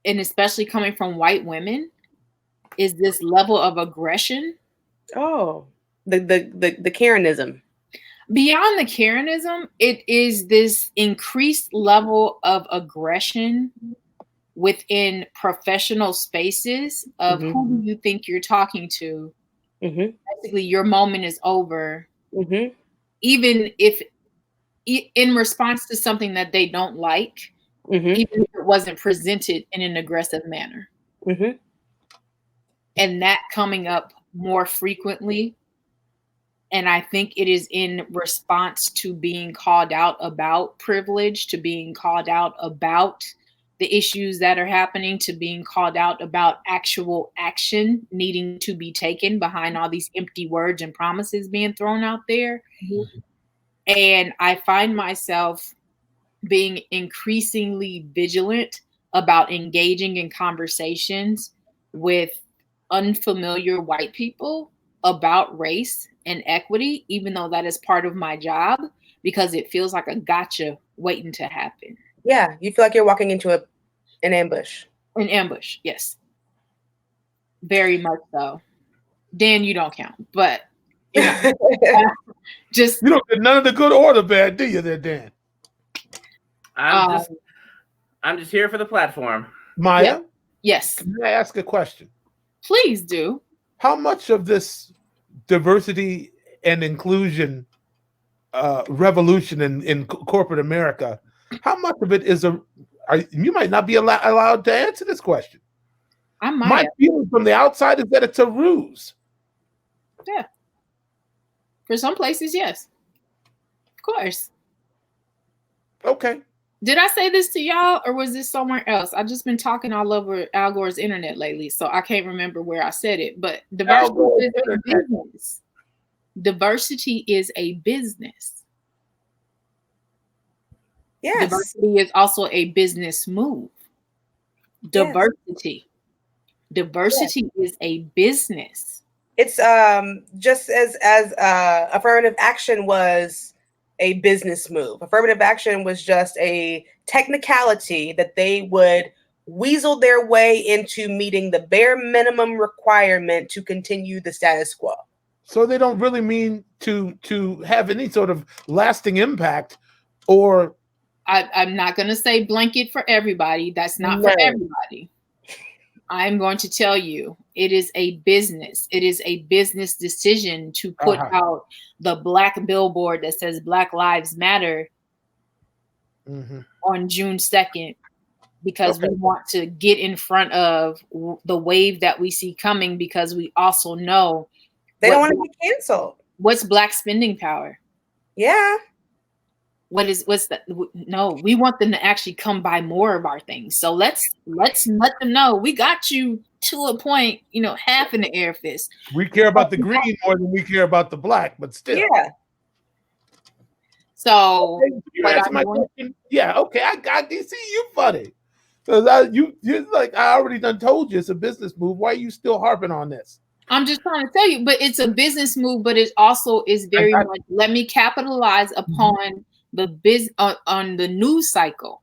and especially coming from white women, is this level of aggression. Oh, the Karenism. Beyond the Karenism, it is this increased level of aggression within professional spaces of who do you think you're talking to. Basically, your moment is over. Even if in response to something that they don't like, even if it wasn't presented in an aggressive manner. And that coming up more frequently. And I think it is in response to being called out about privilege, to being called out about the issues that are happening, to being called out about actual action needing to be taken behind all these empty words and promises being thrown out there. And I find myself being increasingly vigilant about engaging in conversations with unfamiliar white people about race and equity, even though that is part of my job, because it feels like a gotcha waiting to happen. Yeah, you feel like you're walking into an ambush. An ambush, yes. Very much so. Dan, you don't count, but you know, just you don't get none of the good or the bad, do you, there, Dan? I'm just here for the platform. Maya? Yes. Can I ask a question? Please do. How much of this diversity and inclusion revolution in corporate America, how much of it is you might not be allowed to answer this question. My feeling from the outside is that it's a ruse. Yeah. For some places, yes. Of course. Okay. Did I say this to y'all, or was this somewhere else? I've just been talking all over Al Gore's internet lately, so I can't remember where I said it. But diversity is a business. Diversity is a business. Yes. Diversity is also a business move. Diversity. Yes. Diversity is a business. It's just as affirmative action was a business move. Affirmative action was just a technicality that they would weasel their way into meeting the bare minimum requirement to continue the status quo. So they don't really mean to have any sort of lasting impact, or I'm not going to say blanket for everybody. That's not for everybody. I'm going to tell you, it is a business. It is a business decision to put out the black billboard that says Black Lives Matter on June 2nd, because we want to get in front of the wave that we see coming, because we also know they don't want to be canceled. What's black spending power? Yeah. What's that? No, we want them to actually come buy more of our things. So let's let them know we got you to a point, half in the air fist. We care about the green more than we care about the black, but still. Yeah. So you answer my question? Yeah, okay. I see you funny. Because you like, I already done told you it's a business move. Why are you still harping on this? I'm just trying to tell you, but it's a business move, but it also is very much, let me capitalize upon on the news cycle,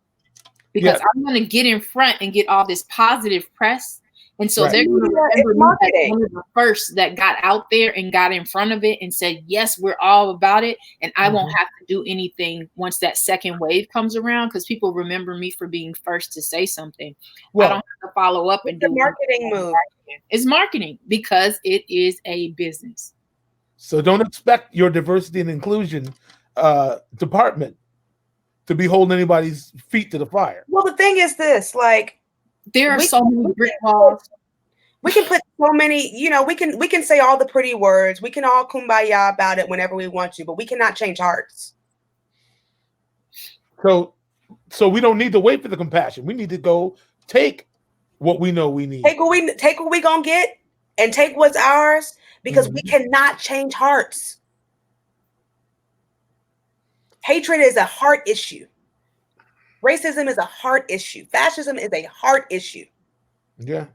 because I'm going to get in front and get all this positive press. And so they're going to remember me as one of the first that got out there and got in front of it and said, yes, we're all about it. And I won't have to do anything once that second wave comes around, because people remember me for being first to say something. I don't have to follow up and do a marketing move. It's marketing, because it is a business. So don't expect your diversity and inclusion department to be holding anybody's feet to the fire. Well, the thing is this, like, there are so many brick walls. We can put so many, we can say all the pretty words. We can all kumbaya about it whenever we want to, but we cannot change hearts. So we don't need to wait for the compassion. We need to go take what we know we need. Take what we gonna get and take what's ours, because we cannot change hearts. Hatred is a heart issue. Racism is a heart issue. Fascism is a heart issue. Yeah.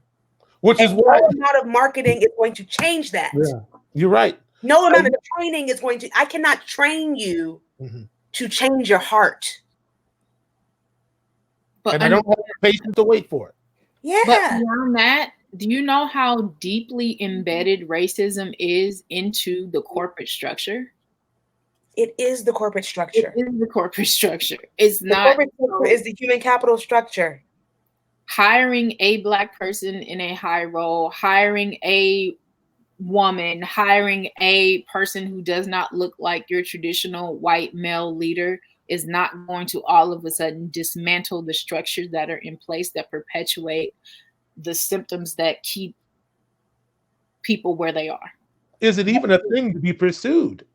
Which is why no amount of marketing is going to change that. Yeah, you're right. No amount of training is going to. I cannot train you to change your heart. And I don't have the patience to wait for it. Yeah. But beyond that, do you know how deeply embedded racism is into the corporate structure? It is the corporate structure. It is the corporate structure. It's the not. Corporate structure is the human capital structure. Hiring a Black person in a high role, hiring a woman, hiring a person who does not look like your traditional white male leader is not going to all of a sudden dismantle the structures that are in place that perpetuate the symptoms that keep people where they are. Is it even a thing to be pursued?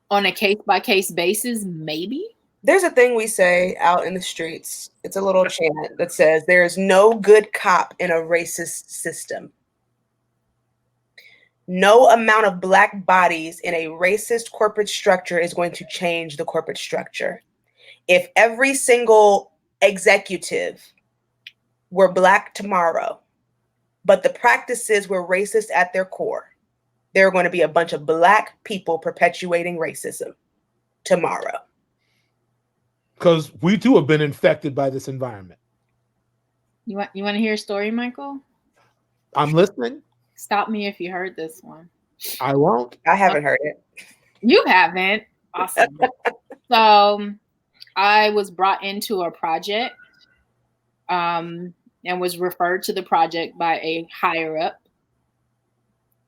On a case-by-case basis, maybe. There's a thing we say out in the streets. It's a little chant that says, there is no good cop in a racist system. No amount of Black bodies in a racist corporate structure is going to change the corporate structure. If every single executive were Black tomorrow, but the practices were racist at their core, there are going to be a bunch of Black people perpetuating racism tomorrow. Because we too have been infected by this environment. You want to hear a story, Michael? I'm listening. Stop me if you heard this one. I won't. I haven't heard it. You haven't? Awesome. So I was brought into a project and was referred to the project by a higher up.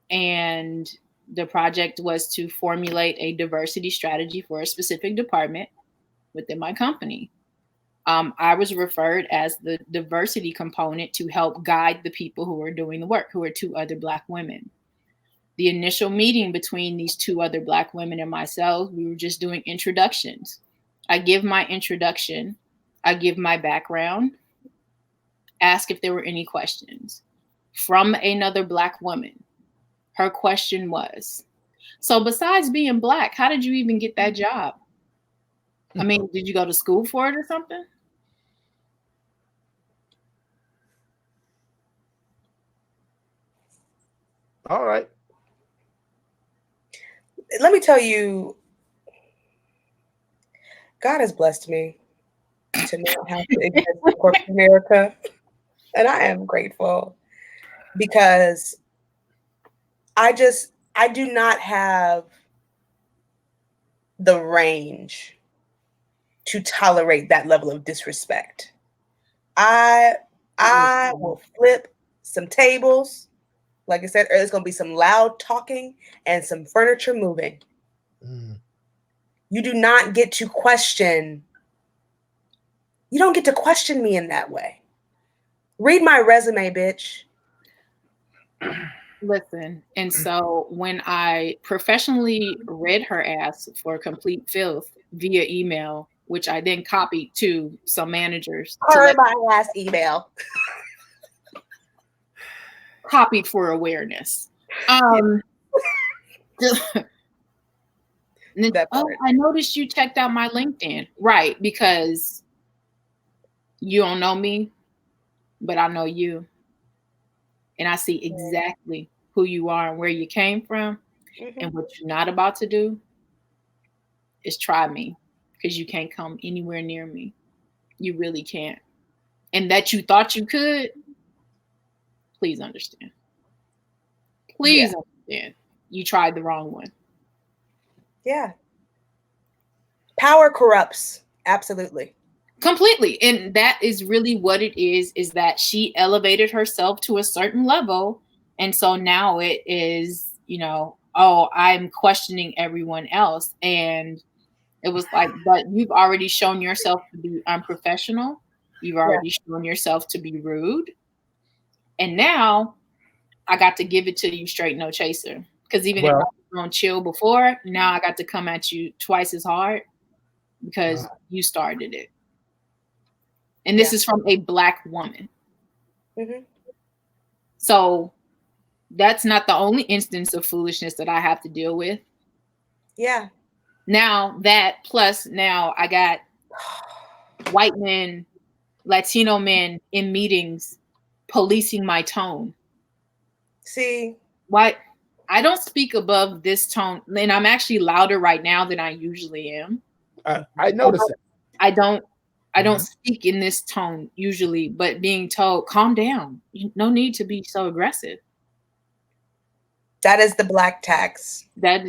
And the project was to formulate a diversity strategy for a specific department within my company. I was referred as the diversity component to help guide the people who were doing the work, who were 2 other Black women. The initial meeting between these 2 other Black women and myself, we were just doing introductions. I give my introduction, I give my background, ask if there were any questions. From another Black woman, her question was, so besides being Black, how did you even get that job? I mean, did you go to school for it or something? All right. Let me tell you, God has blessed me to not have to exist in corporate America. And I am grateful because I do not have the range to tolerate that level of disrespect. I will flip some tables. Like I said earlier, it's going to be some loud talking and some furniture moving. You do not get to question. You don't get to question me in that way. Read my resume, bitch. Listen, and so when I professionally read her ass for complete filth via email, which I then copied to some managers. My last email. Copied for awareness. I noticed you checked out my LinkedIn. Right, because you don't know me, but I know you. And I see exactly who you are and where you came from. And what you're not about to do is try me, because you can't come anywhere near me. You really can't. And that you thought you could, please understand. Please understand. You tried the wrong one. Yeah. Power corrupts. Absolutely. Completely. And that is really what it is that she elevated herself to a certain level. And so now it is, oh, I'm questioning everyone else. And It was like, but you've already shown yourself to be unprofessional. You've already shown yourself to be rude. And now I got to give it to you straight, no chaser. Because even if I was going chill before, now I got to come at you twice as hard because you started it. And this is from a Black woman. Mm-hmm. So that's not the only instance of foolishness that I have to deal with. Yeah. Now that, plus now I got white men, Latino men in meetings policing my tone. See? Why? I don't speak above this tone, and I'm actually louder right now than I usually am. I noticed it. I don't speak in this tone usually, but being told, calm down. No need to be so aggressive. That is the Black tax. That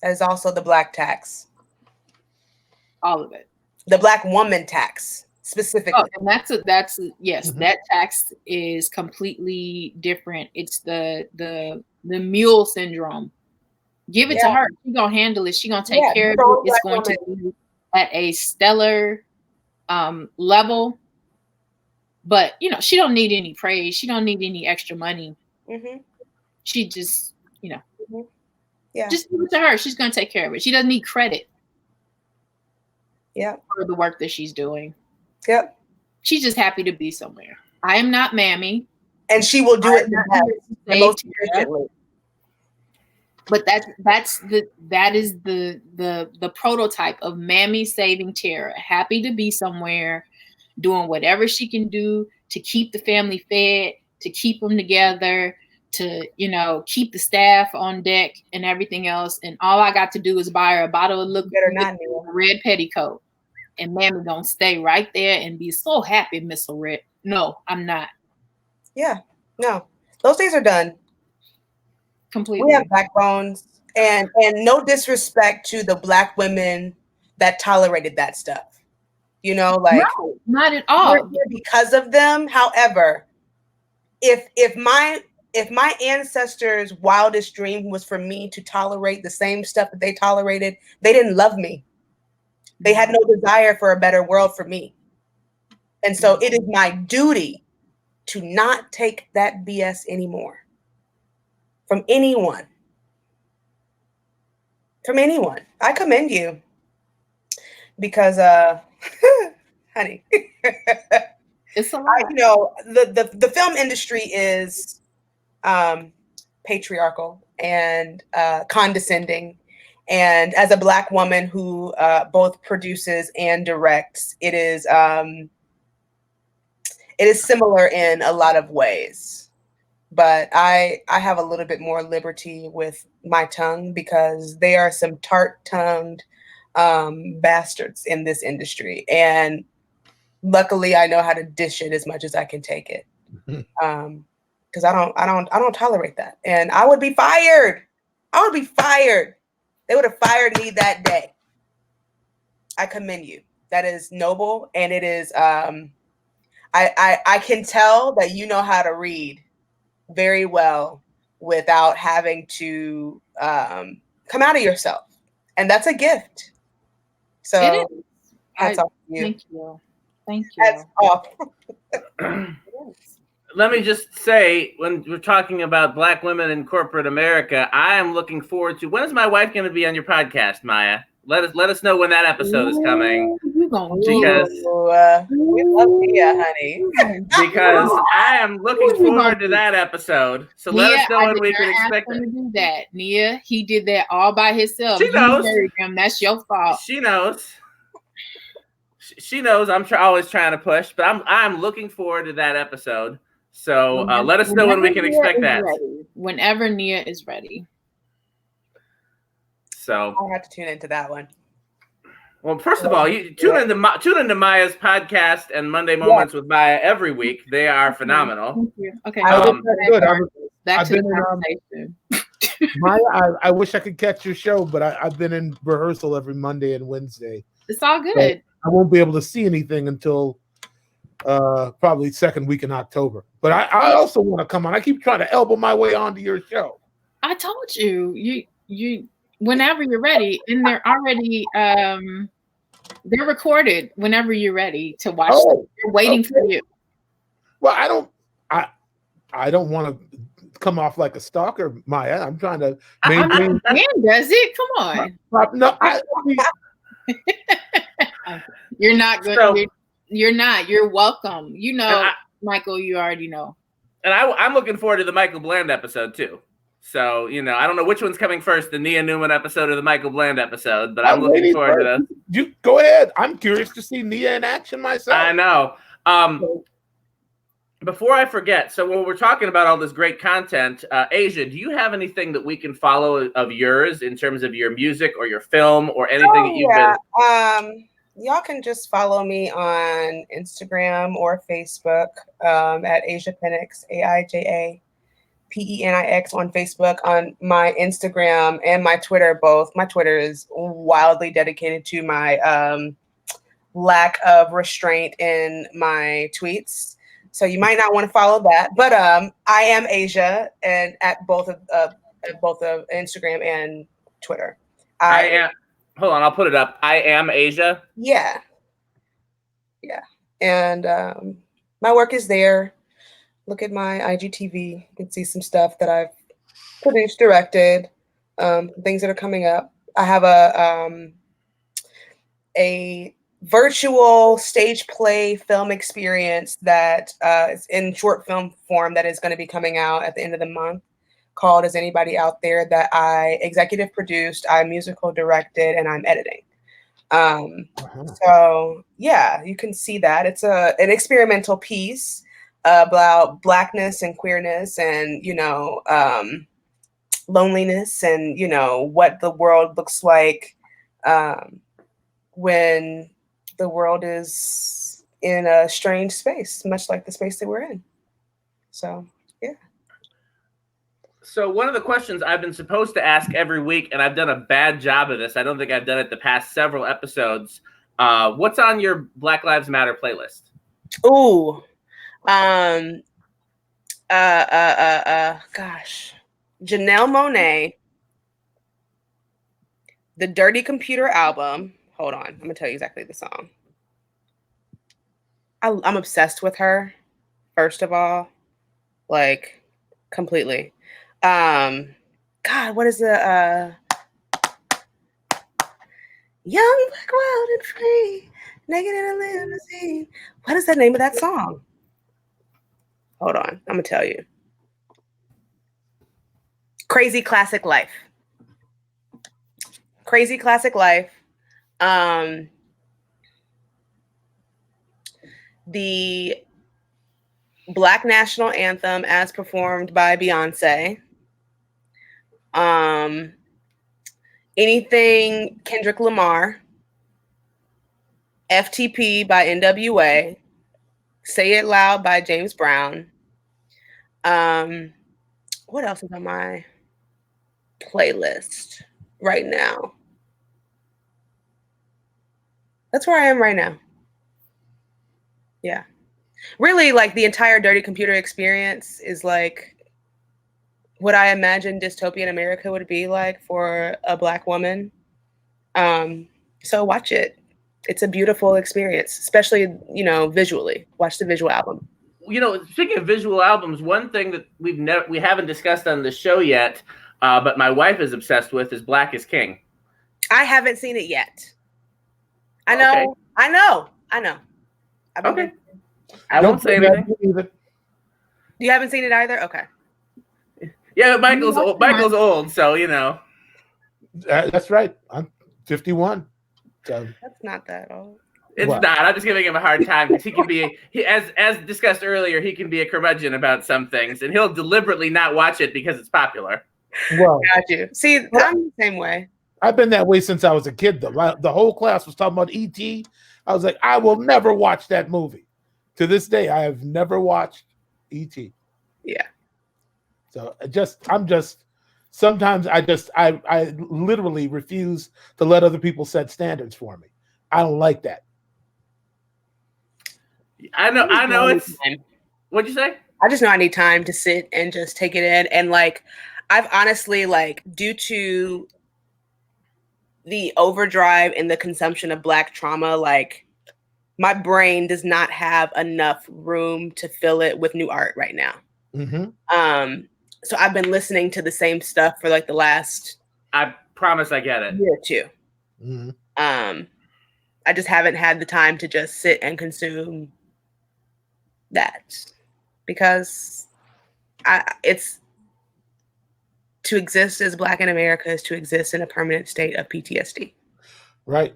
is also the Black tax. All of it. The Black woman tax specifically. Oh, and that's yes, that tax is completely different. It's the mule syndrome. Give it to her. She's gonna handle it. She's gonna take care of it. It's going to be at a stellar level. But she don't need any praise. She don't need any extra money. Mm-hmm. She just, yeah, just give it to her. She's gonna take care of it. She doesn't need credit. Yeah, for the work that she's doing. Yep. She's just happy to be somewhere. I am not Mammy. And she will do it most efficiently. But that is the prototype of Mammy saving Tara. Happy to be somewhere, doing whatever she can do to keep the family fed, to keep them together, to keep the staff on deck and everything else. And all I got to do is buy her a bottle of liquor, red petticoat. And Mammy gonna stay right there and be so happy, Miss Lorette. No, I'm not. Yeah, no, those days are done. Completely. We have backbones, and no disrespect to the Black women that tolerated that stuff. No, not at all. We're here because of them. However, if my ancestors' wildest dream was for me to tolerate the same stuff that they tolerated, they didn't love me. They had no desire for a better world for me. And so it is my duty to not take that BS anymore from anyone. From anyone. I commend you because, honey, it's a lot. The film industry is patriarchal and condescending. And as a Black woman who both produces and directs, it is similar in a lot of ways. But I have a little bit more liberty with my tongue because they are some tart-tongued bastards in this industry. And luckily I know how to dish it as much as I can take it. Because I don't tolerate that. And I would be fired. They would have fired me that day. I commend you. That is noble. And it is, I can tell that you know how to read very well without having to come out of yourself. And that's a gift. So that's all for you. Thank you. That's all. Let me just say, when we're talking about Black women in corporate America, I am looking forward to. When is my wife going to be on your podcast, Maya? Let us know when that episode is coming. Because we love Nia, honey. Because I am looking forward to that episode. So let us know when we can expect it. To do that, Nia. He did that all by himself. She knows. That's your fault. She knows. She knows. I'm always trying to push, but I'm looking forward to that episode. So let us know when we can expect that. Whenever Nia is ready. So I'll have to tune into that one. Well, first of all, you tune into Maya's podcast and Monday Moments with Maya every week. They are phenomenal. Thank you. Okay. Back to the conversation. Maya, I wish I could catch your show, but I've been in rehearsal every Monday and Wednesday. It's all good. So I won't be able to see anything until probably second week in October. But I also want to come on. I keep trying to elbow my way onto your show. I told you, whenever you're ready, and they're already they're recorded whenever you're ready to watch them. They're waiting for you. Well, I don't want to come off like a stalker, Maya. I'm trying to maintain. Man, does it? Come on. No, You're not good. So, you're not. You're welcome. You know, Michael, you already know. And I'm looking forward to the Michael Bland episode too. So, you know, I don't know which one's coming first, the Nia Newman episode or the Michael Bland episode, but I'm looking forward to those. You go ahead. I'm curious to see Nia in action myself. I know. Before I forget, so when we're talking about all this great content, Aija, do you have anything that we can follow of yours in terms of your music or your film or anything that you've been? Y'all can just follow me on Instagram or Facebook at Aija Penix, AIJA PENIX on Facebook. On my Instagram and my Twitter, both. My Twitter is wildly dedicated to my lack of restraint in my tweets. So you might not want to follow that, but I am Aija, and at both of Instagram and Twitter. I am. Hold on, I'll put it up. I am Aija. Yeah, and my work is there. Look at my IGTV. You can see some stuff that I've produced, directed, things that are coming up. I have a virtual stage play film experience that is in short film form that is going to be coming out at the end of the month, called Is Anybody Out There, that I executive produced, I musical directed, and I'm editing. So yeah, you can see that. It's an experimental piece about Blackness and queerness and, you know, loneliness and, you know, what the world looks like when the world is in a strange space, much like the space that we're in. So, yeah. So one of the questions I've been supposed to ask every week, and I've done a bad job of this, I don't think I've done it the past several episodes. What's on your Black Lives Matter playlist? Ooh. Gosh. Janelle Monáe, the Dirty Computer album. Hold on, I'm gonna tell you exactly the song. I'm obsessed with her, first of all, like completely. God, what is the Young Black Wild and Free, Naked in a Limousine? What is the name of that song? Hold on, I'm gonna tell you. Crazy Classic Life. Crazy Classic Life. The Black National Anthem as performed by Beyonce. Anything Kendrick Lamar. FTP by NWA. Say It Loud by James Brown. What else is on my playlist right now? That's where I am right now. Yeah. Really, like the entire Dirty Computer experience is like what I imagine dystopian America would be like for a Black woman. So watch it. It's a beautiful experience, especially, you know, visually. Watch the visual album. You know, speaking of visual albums, one thing that we haven't discussed on the show yet, but my wife is obsessed with, is Black is King. I haven't seen it yet. I know. Okay. I know. Okay. I won't say anything. You haven't seen it either? Okay. Yeah, but Michael's old, so you know. That's right. I'm 51. So. That's not that old. It's not. I'm just giving him a hard time because he can be, as discussed earlier, he can be a curmudgeon about some things, and he'll deliberately not watch it because it's popular. Well, got you. See, I'm the same way. I've been that way since I was a kid, though. The whole class was talking about E.T. I was like, I will never watch that movie. To this day, I have never watched E.T. Yeah. So sometimes I literally refuse to let other people set standards for me. I don't like that. I know it's, what'd you say? I just know I need time to sit and just take it in. And like, I've honestly, like, due to the overdrive in the consumption of Black trauma, like my brain does not have enough room to fill it with new art right now. So I've been listening to the same stuff for like the last. I promise I get it. Year or two. I just haven't had the time to just sit and consume that because it's to exist as Black in America is to exist in a permanent state of PTSD. Right.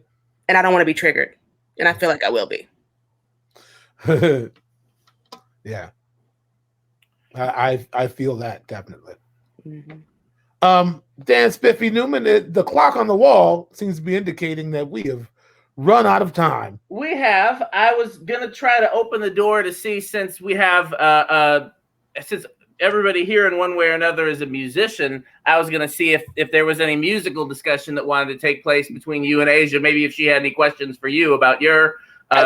And I don't want to be triggered. And I feel like I will be. Yeah. I feel that definitely. Dan Spiffy Neuman, the clock on the wall seems to be indicating that we have run out of time. We have. I was gonna try to open the door to see, since we have since everybody here in one way or another is a musician, I was gonna see if there was any musical discussion that wanted to take place between you and Aija. Maybe if she had any questions for you about your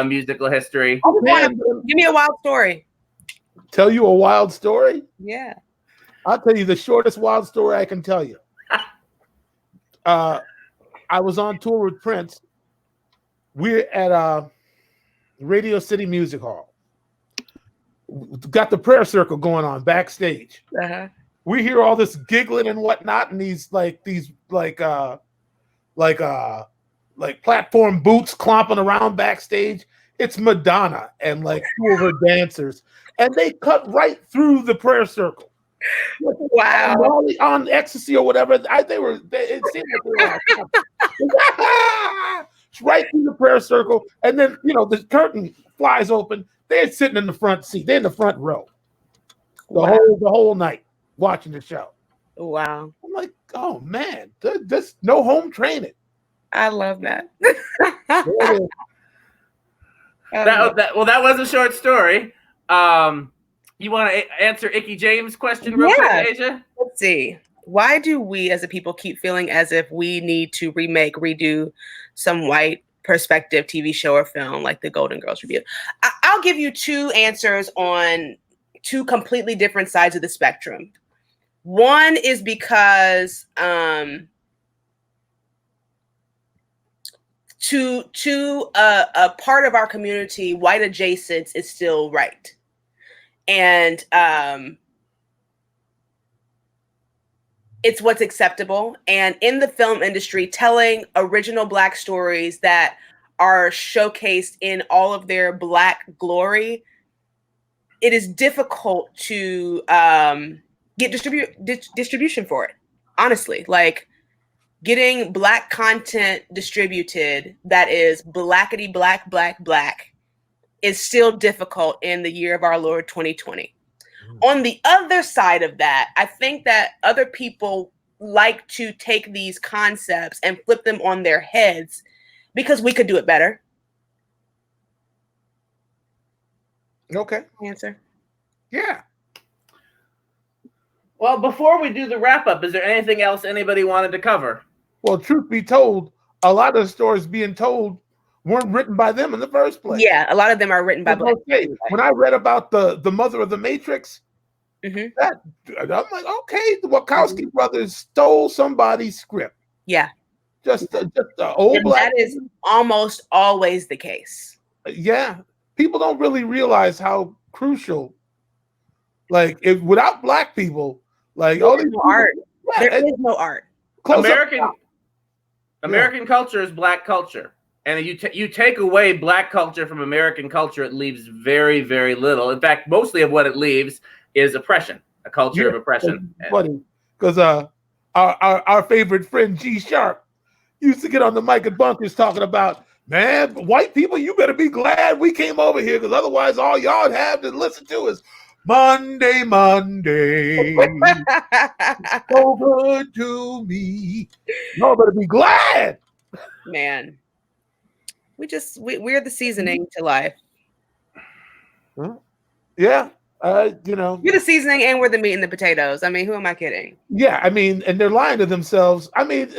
musical history. Give me a wild story. Tell you a wild story? Yeah. I'll tell you the shortest wild story I can tell you. I was on tour with Prince. We're at Radio City Music Hall. Got the prayer circle going on backstage. We hear all this giggling and whatnot, and these platform boots clomping around backstage. It's Madonna and like two of her dancers, and they cut right through the prayer circle. Wow. On ecstasy or whatever. It seemed like they were right through the prayer circle, and then the curtain flies open. They're sitting in the front seat. They're in the front row. The whole night watching the show. Wow. I'm like, oh man, there's no home training. I love that. That was a short story. You want to answer Icky James' question real quick, Aija? Let's see. Why do we as a people keep feeling as if we need to redo some white perspective TV show or film like the Golden Girls review? I'll give you two answers on two completely different sides of the spectrum. One is because to a part of our community, white adjacent is still right. And it's what's acceptable. And in the film industry, telling original Black stories that are showcased in all of their Black glory, it is difficult to get distribution for it. Honestly, like getting Black content distributed that is Blackity Black is still difficult in the year of our Lord 2020. On the other side of that, I think that other people like to take these concepts and flip them on their heads because we could do it better. Okay. Answer. Yeah. Well, before we do the wrap up, is there anything else anybody wanted to cover? Well, truth be told, a lot of the stories being told weren't written by them in the first place. Yeah, a lot of them are written by Black people. When I read about the mother of the Matrix, I'm like, okay, the Wachowski brothers stole somebody's script. Yeah. Just the old Black. That is almost always the case. Yeah. People don't really realize how crucial, like, if without Black people, like, all these art. There is no art. American culture is Black culture. And you take away Black culture from American culture, it leaves very, very little. In fact, mostly of what it leaves is oppression, a culture of oppression. It's funny, because our favorite friend G Sharp used to get on the mic at Bunkers talking about, man, white people, you better be glad we came over here, because otherwise all y'all have to listen to is Monday. So good to me. Y'all better be glad. Man. We're the seasoning to life. Yeah. You're the seasoning and we're the meat and the potatoes. I mean, who am I kidding? Yeah, I mean, and they're lying to themselves. I mean,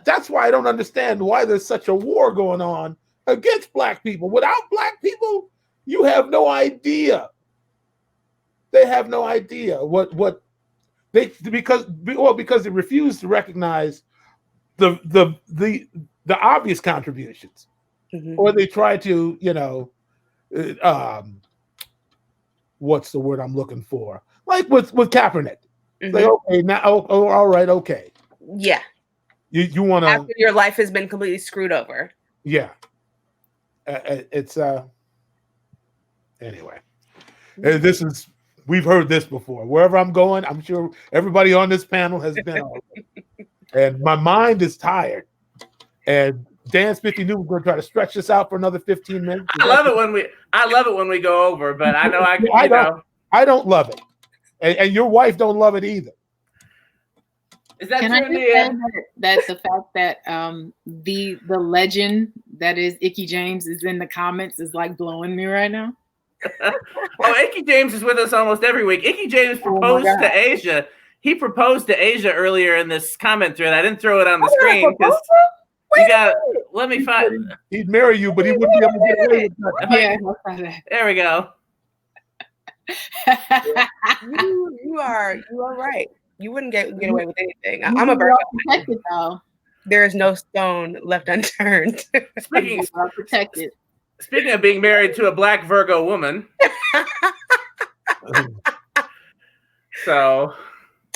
that's why I don't understand why there's such a war going on against Black people. Without Black people, you have no idea. They have no idea what they, because they refuse to recognize the obvious contributions, or they try to, you know, what's the word I'm looking for? Like with Kaepernick. Like, okay, now, all right, okay. Yeah. You want to, after your life has been completely screwed over. Yeah. It's anyway. This is, we've heard this before. Wherever I'm going, I'm sure everybody on this panel has been on. And my mind is tired. And Dan Spiffy Neuman going to try to stretch this out for another 15 minutes. I love it when we go over, but I know I don't love it. And your wife don't love it either. Is that Can I just say that the fact that the legend that is Icky James is in the comments is like blowing me right now? Oh, Icky James is with us almost every week. Icky James proposed to Aija. He proposed to Aija earlier in this comment thread. I didn't throw it on the screen because you got. Let me find. He'd marry you, but he wouldn't be able to get away with that. Yeah, there we go. You are right. You wouldn't get away with anything. I'm a Virgo. Protected, though. There is no stone left unturned. Speaking of being married to a black Virgo woman, so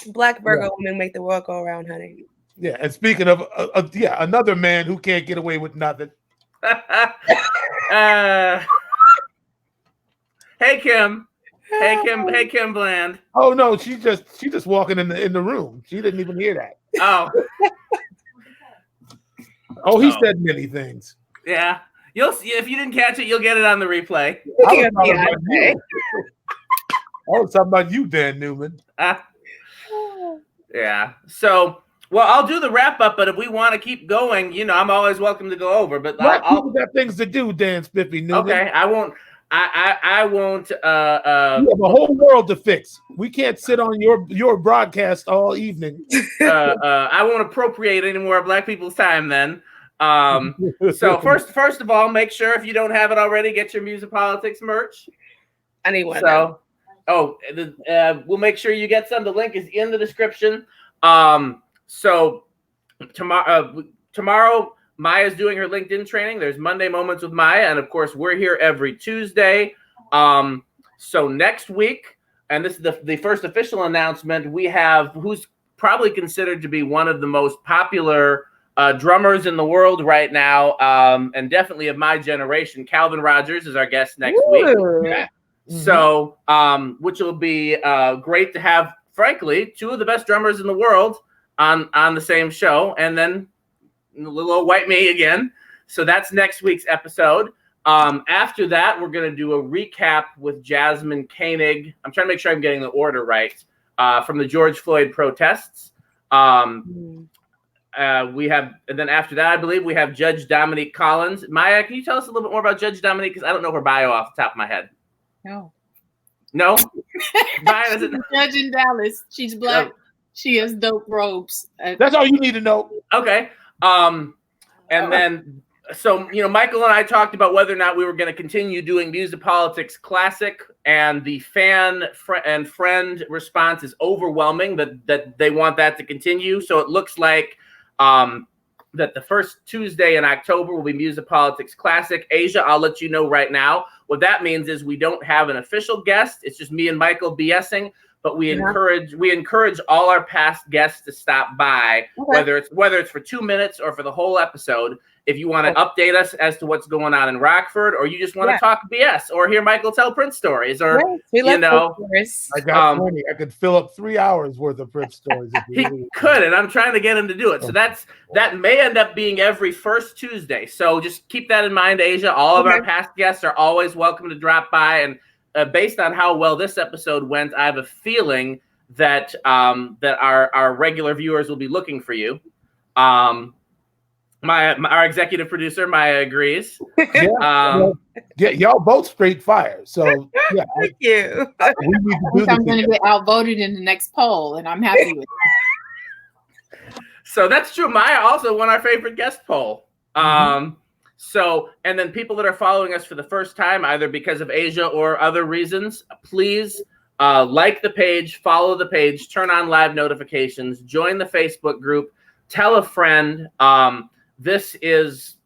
black Virgo women make the world go around, honey. Yeah, and speaking of another man who can't get away with nothing. Hey Kim. Hey Kim Bland. Oh no, she just walking in the room. She didn't even hear that. Oh. Oh, he said many things. Yeah. You'll see if you didn't catch it, you'll get it on the replay. I was talking about you, Dan Neuman. Yeah. So, well, I'll do the wrap up, but if we want to keep going, you know, I'm always welcome to go over. But I'll got things to do, Dan Spiffy Neuman. Okay, I won't. I won't. You have a whole world to fix. We can't sit on your broadcast all evening. I won't appropriate any more of Black people's time then. So first of all, make sure if you don't have it already, get your MUSiPOLiTiX merch. I need one. So, we'll make sure you get some. The link is in the description. So tomorrow. Maya's doing her LinkedIn training. There's Monday Moments with Maya. And of course, we're here every Tuesday. So next week, and this is the first official announcement, we have who's probably considered to be one of the most popular drummers in the world right now. And definitely of my generation. Calvin Rogers is our guest next week. Yeah. So, which will be great to have, frankly, two of the best drummers in the world on the same show. And then a little white me again. So that's next week's episode. After that, we're going to do a recap with Jasmine Koenig. I'm trying to make sure I'm getting the order right. From the George Floyd protests. We have, and then after that, I believe we have Judge Dominique Collins. Maya, can you tell us a little bit more about Judge Dominique? Because I don't know her bio off the top of my head. No. Maya doesn't. Judge in Dallas. She's Black. She has dope robes. That's all you need to know. Okay. And then, so, you know, Michael and I talked about whether or not we were going to continue doing MUSiPOLiTiX Classic, and the fan and friend response is overwhelming that they want that to continue. So it looks like that the first Tuesday in October will be MUSiPOLiTiX Classic. Aija, I'll let you know right now. What that means is we don't have an official guest. It's just me and Michael BSing. But we encourage all our past guests to stop by, whether it's for 2 minutes or for the whole episode. If you want to update us as to what's going on in Rockford, or you just want to talk BS, or hear Michael tell Prince stories, or you know, I got plenty. I could fill up 3 hours worth of Prince stories. He could, and I'm trying to get him to do it. So that may end up being every first Tuesday. So just keep that in mind, Aija. All of our past guests are always welcome to drop by, and based on how well this episode went, I have a feeling that that our regular viewers will be looking for you. Our executive producer Maya agrees. Y'all both straight fire. So yeah, thank you. I'm going to get outvoted in the next poll, and I'm happy with it. So that's true. Maya also won our favorite guest poll. So, and then people that are following us for the first time, either because of Aija or other reasons, please like the page, follow the page, turn on live notifications, join the Facebook group. tell a friend. This is,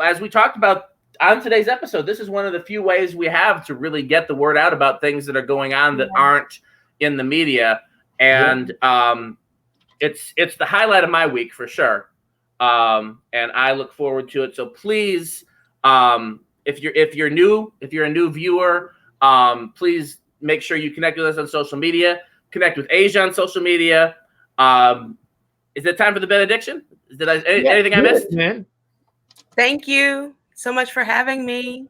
as we talked about on today's episode, this is one of the few ways we have to really get the word out about things that are going on that aren't in the media. And it's the highlight of my week for sure. And I look forward to it. So please, if you're a new viewer, please make sure you connect with us on social media. Connect with Aija on social media. Is it time for the benediction? Did anything I missed? Man. Thank you so much for having me.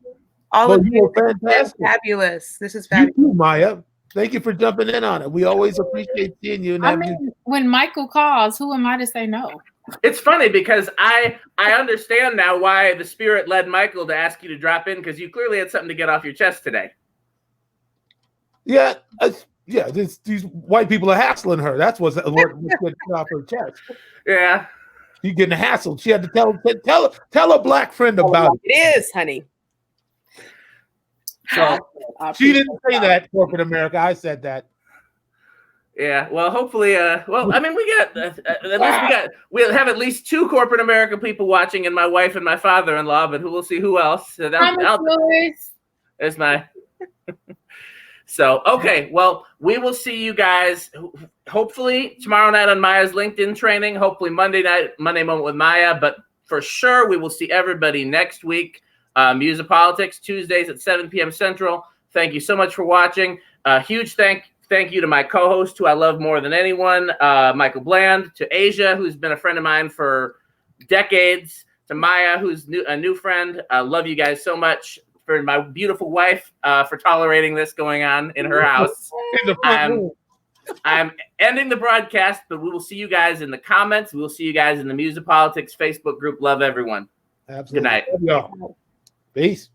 All Well, of you you were are fantastic. fabulous. This is You fabulous. too, Maya. Thank you for jumping in on it. We always appreciate seeing you. And I mean, when Michael calls, who am I to say no? It's funny because I understand now why the spirit led Michael to ask you to drop in, because you clearly had something to get off your chest today. Yeah, these white people are hassling her. That's what's getting off her chest. Yeah. She's getting hassled. She had to tell a black friend about it. It is, honey. So she didn't say that, corporate America. I said that. Yeah. Well, hopefully, well, I mean, we'll have at least 2 corporate America people watching, and my wife and my father-in-law, but we'll see who else. So there's my. So, okay. Well, we will see you guys hopefully tomorrow night on Maya's LinkedIn training, hopefully Monday Moment with Maya, but for sure we will see everybody next week. MUSiPOLiTiX, Tuesdays at 7 p.m. Central. Thank you so much for watching. Huge thank you to my co-host, who I love more than anyone, Michael Bland, to Aija, who's been a friend of mine for decades, to Maya, who's a new friend. I love you guys so much. For my beautiful wife, for tolerating this going on in her house. I'm ending the broadcast, but we will see you guys in the comments. We will see you guys in the MUSiPOLiTiX Facebook group. Love everyone. Absolutely. Good night. Peace.